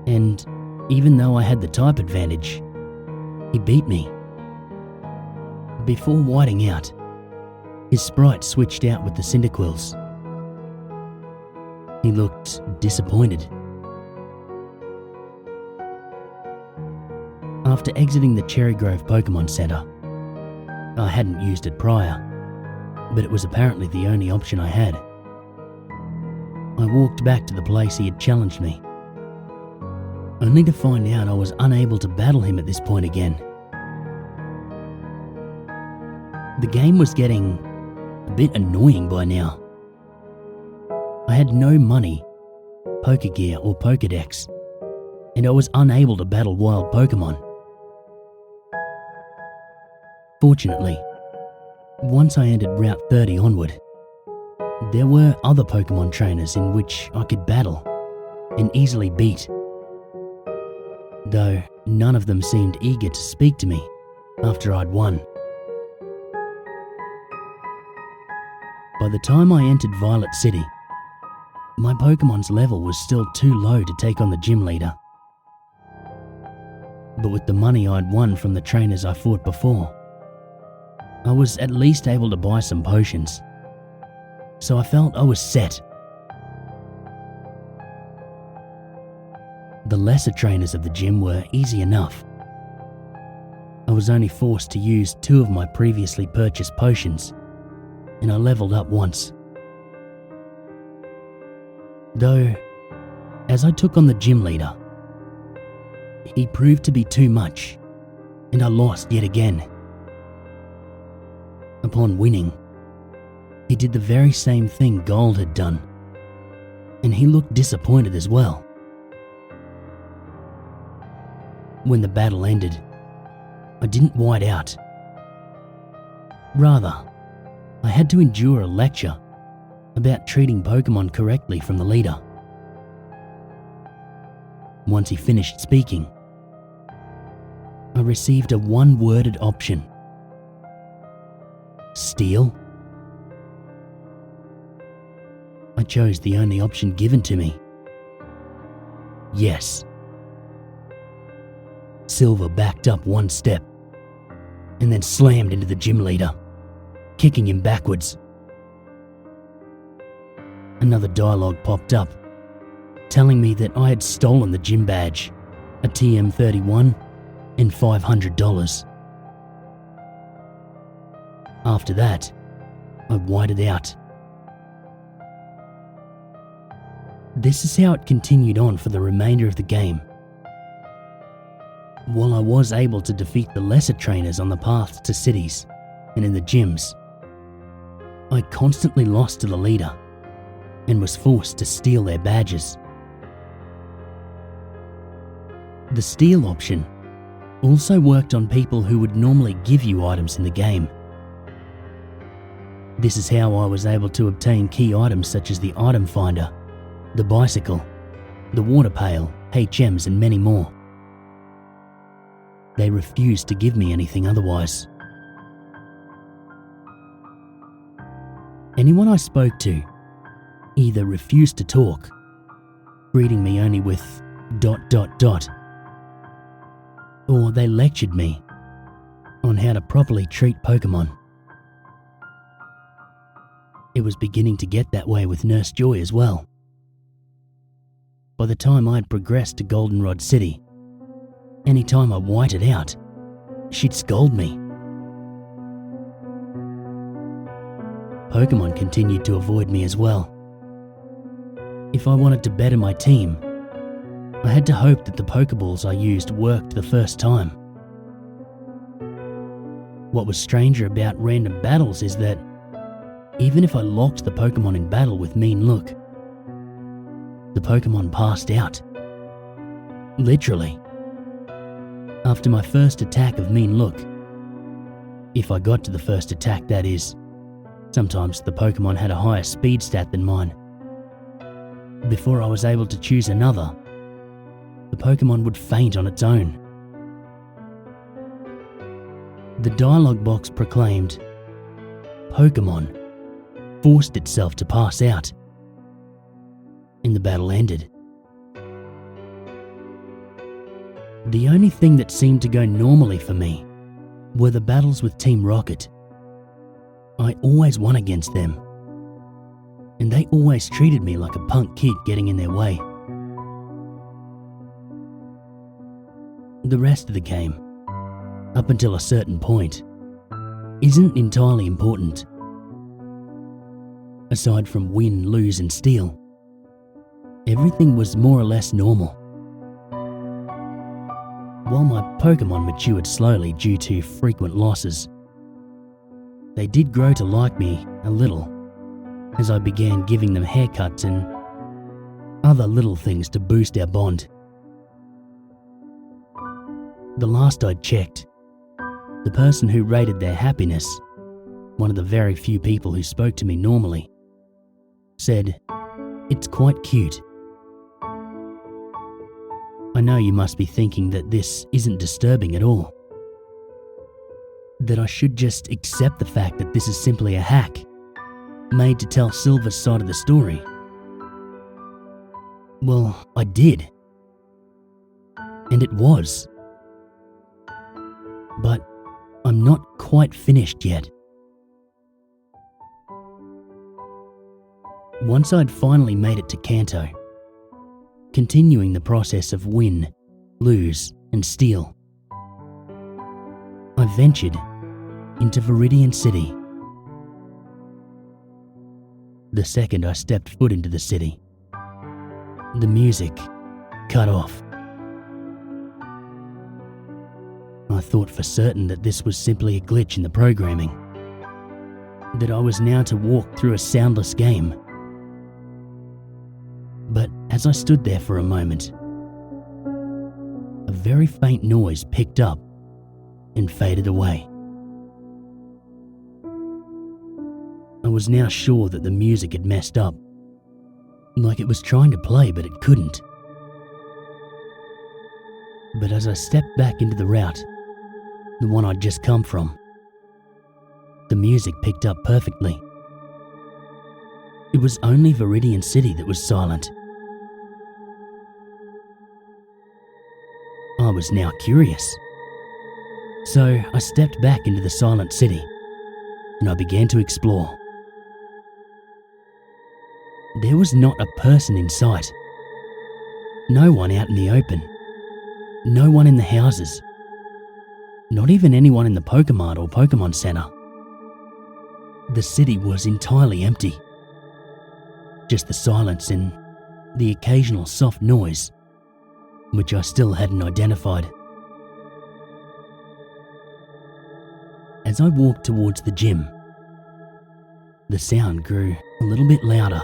And even though I had the type advantage, he beat me. Before whiting out, his sprite switched out with the Cyndaquils. He looked disappointed. After exiting the Cherry Grove Pokemon Center, I hadn't used it prior, but it was apparently the only option I had. I walked back to the place he had challenged me, only to find out I was unable to battle him at this point again. The game was getting a bit annoying by now. I had no money, Pokegear or Pokedex, and I was unable to battle wild Pokemon. Fortunately, once I entered Route 30 onward, there were other Pokemon trainers in which I could battle and easily beat, though none of them seemed eager to speak to me after I'd won. By the time I entered Violet City, my Pokemon's level was still too low to take on the gym leader. But with the money I'd won from the trainers I fought before, I was at least able to buy some potions, so I felt I was set. The lesser trainers of the gym were easy enough. I was only forced to use 2 of my previously purchased potions, and I leveled up once. Though, as I took on the gym leader, he proved to be too much, and I lost yet again. Upon winning, he did the very same thing Gold had done, and he looked disappointed as well. When the battle ended, I didn't white out. Rather, I had to endure a lecture about treating Pokemon correctly from the leader. Once he finished speaking, I received a one-worded option. Steal? I chose the only option given to me. Yes. Silver backed up one step and then slammed into the gym leader, kicking him backwards. Another dialogue popped up, telling me that I had stolen the gym badge, a TM31, and $500. After that, I whited out. This is how it continued on for the remainder of the game. While I was able to defeat the lesser trainers on the paths to cities and in the gyms, I constantly lost to the leader and was forced to steal their badges. The steal option also worked on people who would normally give you items in the game. This is how I was able to obtain key items such as the item finder, the bicycle, the water pail, HMs, and many more. They refused to give me anything otherwise. Anyone I spoke to either refused to talk, greeting me only with ... or they lectured me on how to properly treat Pokemon. It was beginning to get that way with Nurse Joy as well. By the time I'd progressed to Goldenrod City, any time I whited out, she'd scold me. Pokemon continued to avoid me as well. If I wanted to better my team, I had to hope that the Pokeballs I used worked the first time. What was stranger about random battles is that even if I locked the Pokemon in battle with Mean Look, the Pokemon passed out. Literally. After my first attack of Mean Look, if I got to the first attack that is, sometimes the Pokemon had a higher speed stat than mine. Before I was able to choose another, the Pokemon would faint on its own. The dialogue box proclaimed, Pokemon forced itself to pass out, and the battle ended. The only thing that seemed to go normally for me were the battles with Team Rocket. I always won against them, and they always treated me like a punk kid getting in their way. The rest of the game, up until a certain point, isn't entirely important. Aside from win, lose, and steal, everything was more or less normal. While my Pokemon matured slowly due to frequent losses, they did grow to like me a little as I began giving them haircuts and other little things to boost our bond. The last I'd checked, the person who rated their happiness, one of the very few people who spoke to me normally, said, "It's quite cute." I know you must be thinking that this isn't disturbing at all. That I should just accept the fact that this is simply a hack, made to tell Silver's side of the story. Well, I did. And it was. But I'm not quite finished yet. Once I'd finally made it to Kanto, continuing the process of win, lose, and steal, I ventured into Viridian City. The second I stepped foot into the city, the music cut off. I thought for certain that this was simply a glitch in the programming, that I was now to walk through a soundless game. But as I stood there for a moment, a very faint noise picked up and faded away. I was now sure that the music had messed up, like it was trying to play but it couldn't. But as I stepped back into the route, the one I'd just come from, the music picked up perfectly. It was only Viridian City that was silent. I was now curious. So I stepped back into the silent city and I began to explore. There was not a person in sight. No one out in the open. No one in the houses. Not even anyone in the Pokemart or Pokemon Center. The city was entirely empty. Just the silence and the occasional soft noise, which I still hadn't identified. As I walked towards the gym, the sound grew a little bit louder.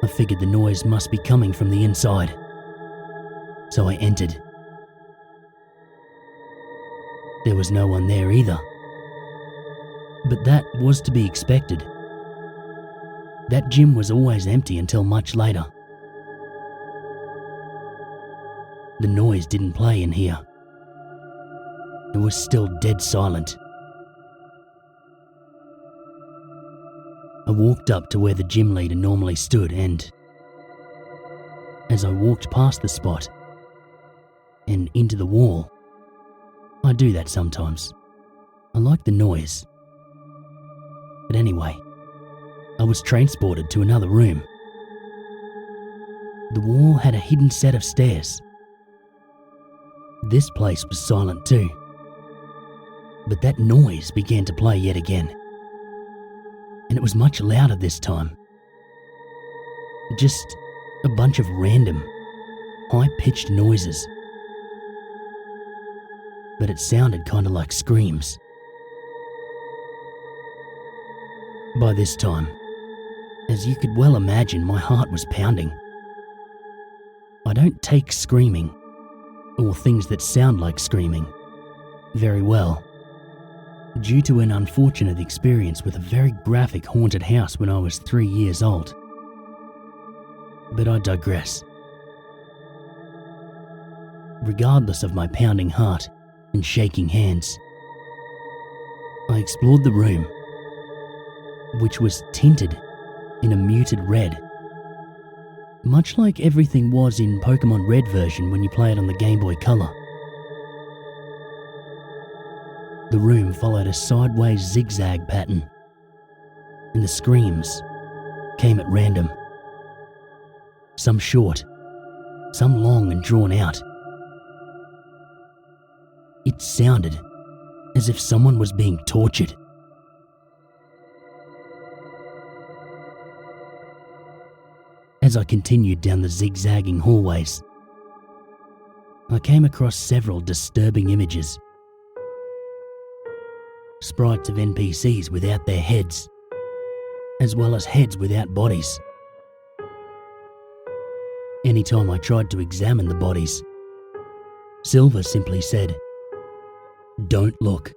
I figured the noise must be coming from the inside, so I entered. There was no one there either, but that was to be expected. That gym was always empty until much later. The noise didn't play in here. It was still dead silent. I walked up to where the gym leader normally stood and, as I walked past the spot and into the wall, I do that sometimes. I like the noise. But anyway, I was transported to another room. The wall had a hidden set of stairs. This place was silent too, but that noise began to play yet again. And it was much louder this time. Just a bunch of random, high-pitched noises. But it sounded kind of like screams. By this time, as you could well imagine, my heart was pounding. I don't take screaming, or things that sound like screaming, very well, due to an unfortunate experience with a very graphic haunted house when I was 3 years old. But I digress. Regardless of my pounding heart and shaking hands, I explored the room, which was tinted in a muted red, much like everything was in Pokemon Red version when you play it on the Game Boy Color. The room followed a sideways zigzag pattern, and the screams came at random. Some short, some long and drawn out. It sounded as if someone was being tortured. As I continued down the zigzagging hallways, I came across several disturbing images. Sprites of NPCs without their heads, as well as heads without bodies. Anytime I tried to examine the bodies, Silver simply said, "Don't look."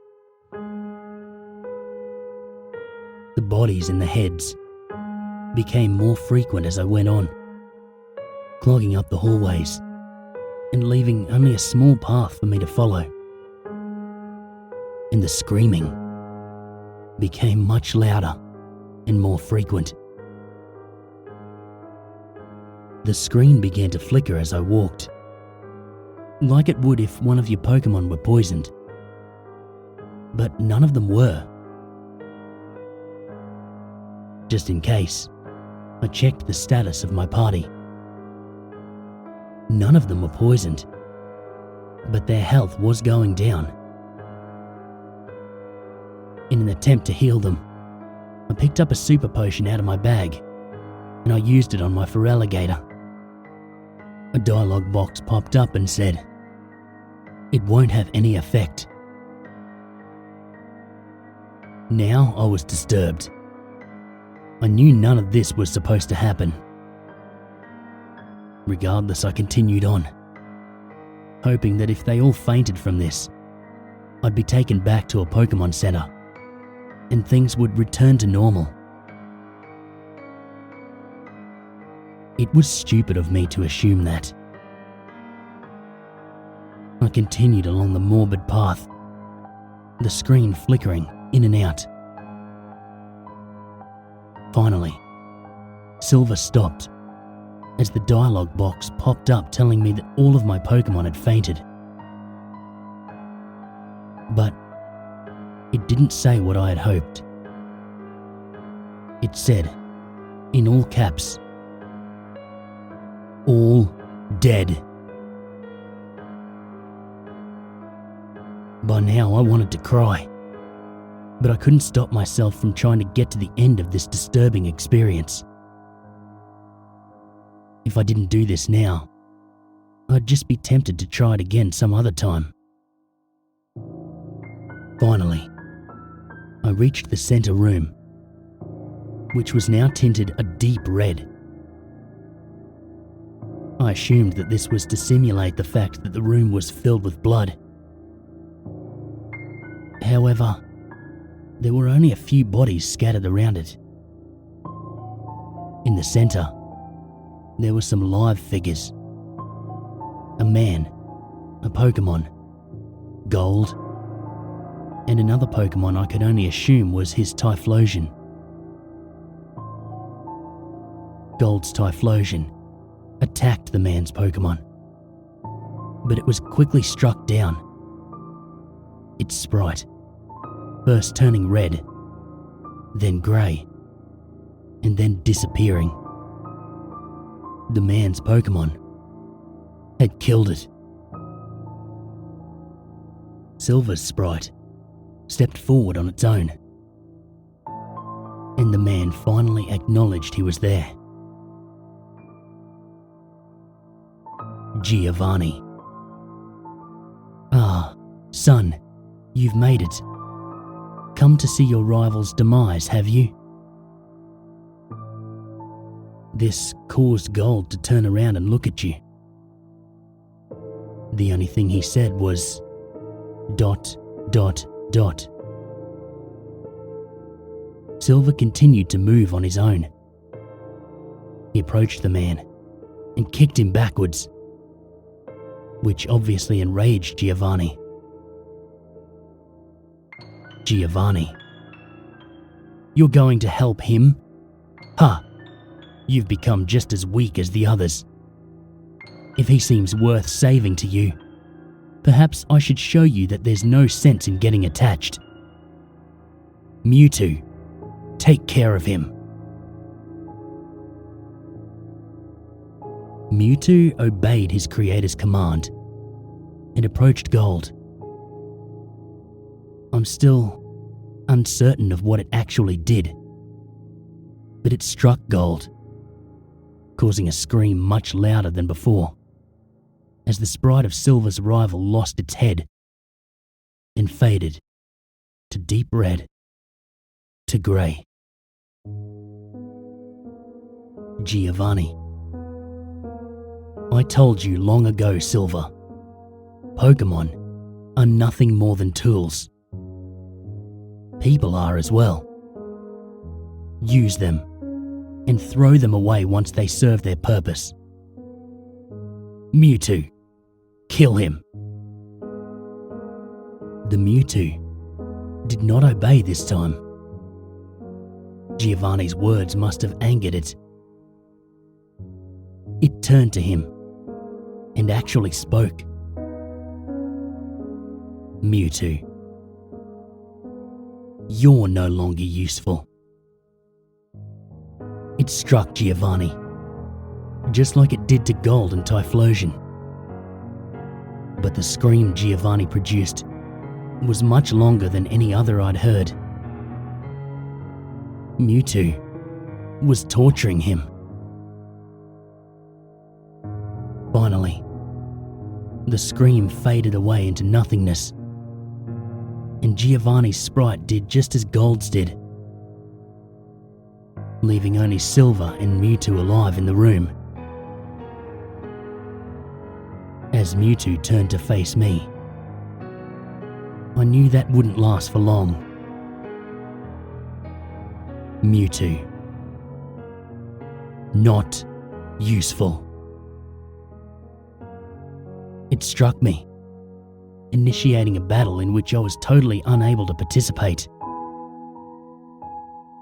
The bodies and the heads became more frequent as I went on, clogging up the hallways and leaving only a small path for me to follow. And the screaming became much louder and more frequent. The screen began to flicker as I walked, like it would if one of your Pokemon were poisoned. But none of them were. Just in case, I checked the status of my party. None of them were poisoned, but their health was going down. In an attempt to heal them, I picked up a super potion out of my bag and I used it on my Feraligatr. A dialogue box popped up and said, "It won't have any effect." Now I was disturbed. I knew none of this was supposed to happen. Regardless, I continued on, hoping that if they all fainted from this, I'd be taken back to a Pokemon Center and things would return to normal. It was stupid of me to assume that. I continued along the morbid path, the screen flickering in and out. Finally, Silver stopped as the dialogue box popped up telling me that all of my Pokemon had fainted. But it didn't say what I had hoped. It said, in all caps, "All dead." By now I wanted to cry, but I couldn't stop myself from trying to get to the end of this disturbing experience. If I didn't do this now, I'd just be tempted to try it again some other time. Finally, I reached the center room, which was now tinted a deep red. I assumed that this was to simulate the fact that the room was filled with blood. However, there were only a few bodies scattered around it. In the center, there were some live figures. A man, a Pokemon, Gold, and another Pokemon I could only assume was his Typhlosion. Gold's Typhlosion attacked the man's Pokemon, but it was quickly struck down. Its sprite, first turning red, then grey, and then disappearing. The man's Pokemon had killed it. Silver's sprite stepped forward on its own, and the man finally acknowledged he was there. Giovanni. "Ah, son, you've made it. Come to see your rival's demise, have you?" This caused Gold to turn around and look at you. The only thing he said was, ... Silver continued to move on his own. He approached the man and kicked him backwards, which obviously enraged Giovanni. "Giovanni, you're going to help him? Ha! You've become just as weak as the others. If he seems worth saving to you, perhaps I should show you that there's no sense in getting attached. Mewtwo, take care of him." Mewtwo obeyed his creator's command and approached Gold. I'm still uncertain of what it actually did, but it struck Gold, causing a scream much louder than before, as the sprite of Silver's rival lost its head and faded to deep red to grey. Giovanni. I told you long ago, Silver. Pokemon are nothing more than tools. People are as well. Use them and throw them away once they serve their purpose. Mewtwo, kill him. The Mewtwo did not obey this time. Giovanni's words must have angered it. It turned to him and actually spoke. Mewtwo, you're no longer useful. It struck Giovanni, just like it did to Gold and Typhlosion. But the scream Giovanni produced was much longer than any other I'd heard. Mewtwo was torturing him Finally, the scream faded away into nothingness, and Giovanni's sprite did just as Gold's did, leaving only Silver and Mewtwo alive in the room. As Mewtwo turned to face me, I knew that wouldn't last for long. Mewtwo. Not useful. It struck me, initiating a battle in which I was totally unable to participate.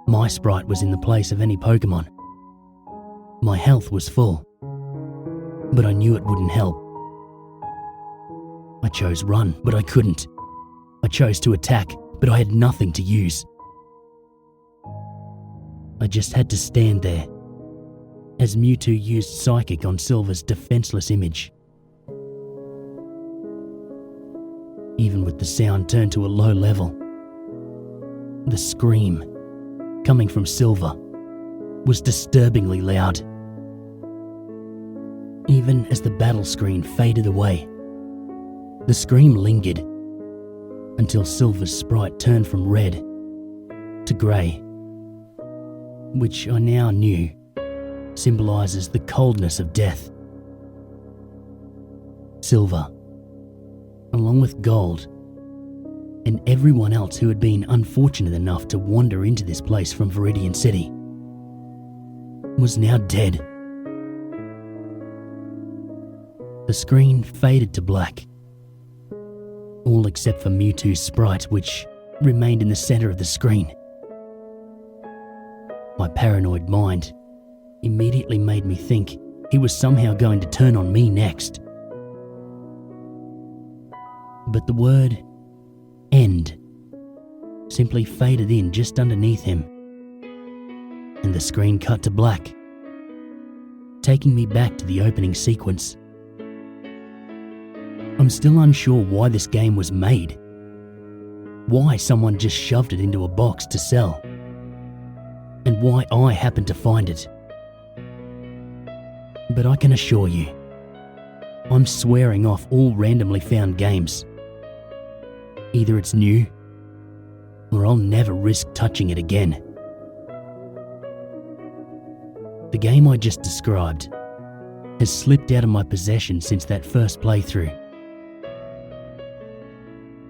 My sprite was in the place of any Pokemon. My health was full, but I knew it wouldn't help. I chose run, but I couldn't. I chose to attack, but I had nothing to use. I just had to stand there, as Mewtwo used Psychic on Silver's defenseless image. Even with the sound turned to a low level, the scream, coming from Silver, was disturbingly loud. Even as the battle screen faded away, the scream lingered until Silver's sprite turned from red to grey, which I now knew symbolises the coldness of death. Silver, along with Gold, and everyone else who had been unfortunate enough to wander into this place from Viridian City, was now dead. The screen faded to black, all except for Mewtwo's sprite, which remained in the centre of the screen. My paranoid mind immediately made me think he was somehow going to turn on me next. But the word "end" simply faded in just underneath him, and the screen cut to black, taking me back to the opening sequence. I'm still unsure why this game was made, why someone just shoved it into a box to sell, and why I happened to find it. But I can assure you, I'm swearing off all randomly found games. Either it's new, or I'll never risk touching it again. The game I just described has slipped out of my possession since that first playthrough.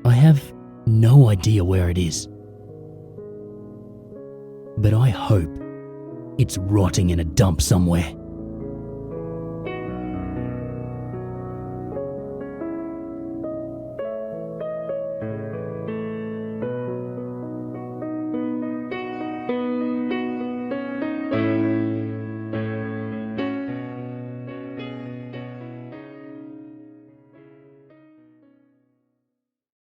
I have no idea where it is, but I hope it's rotting in a dump somewhere.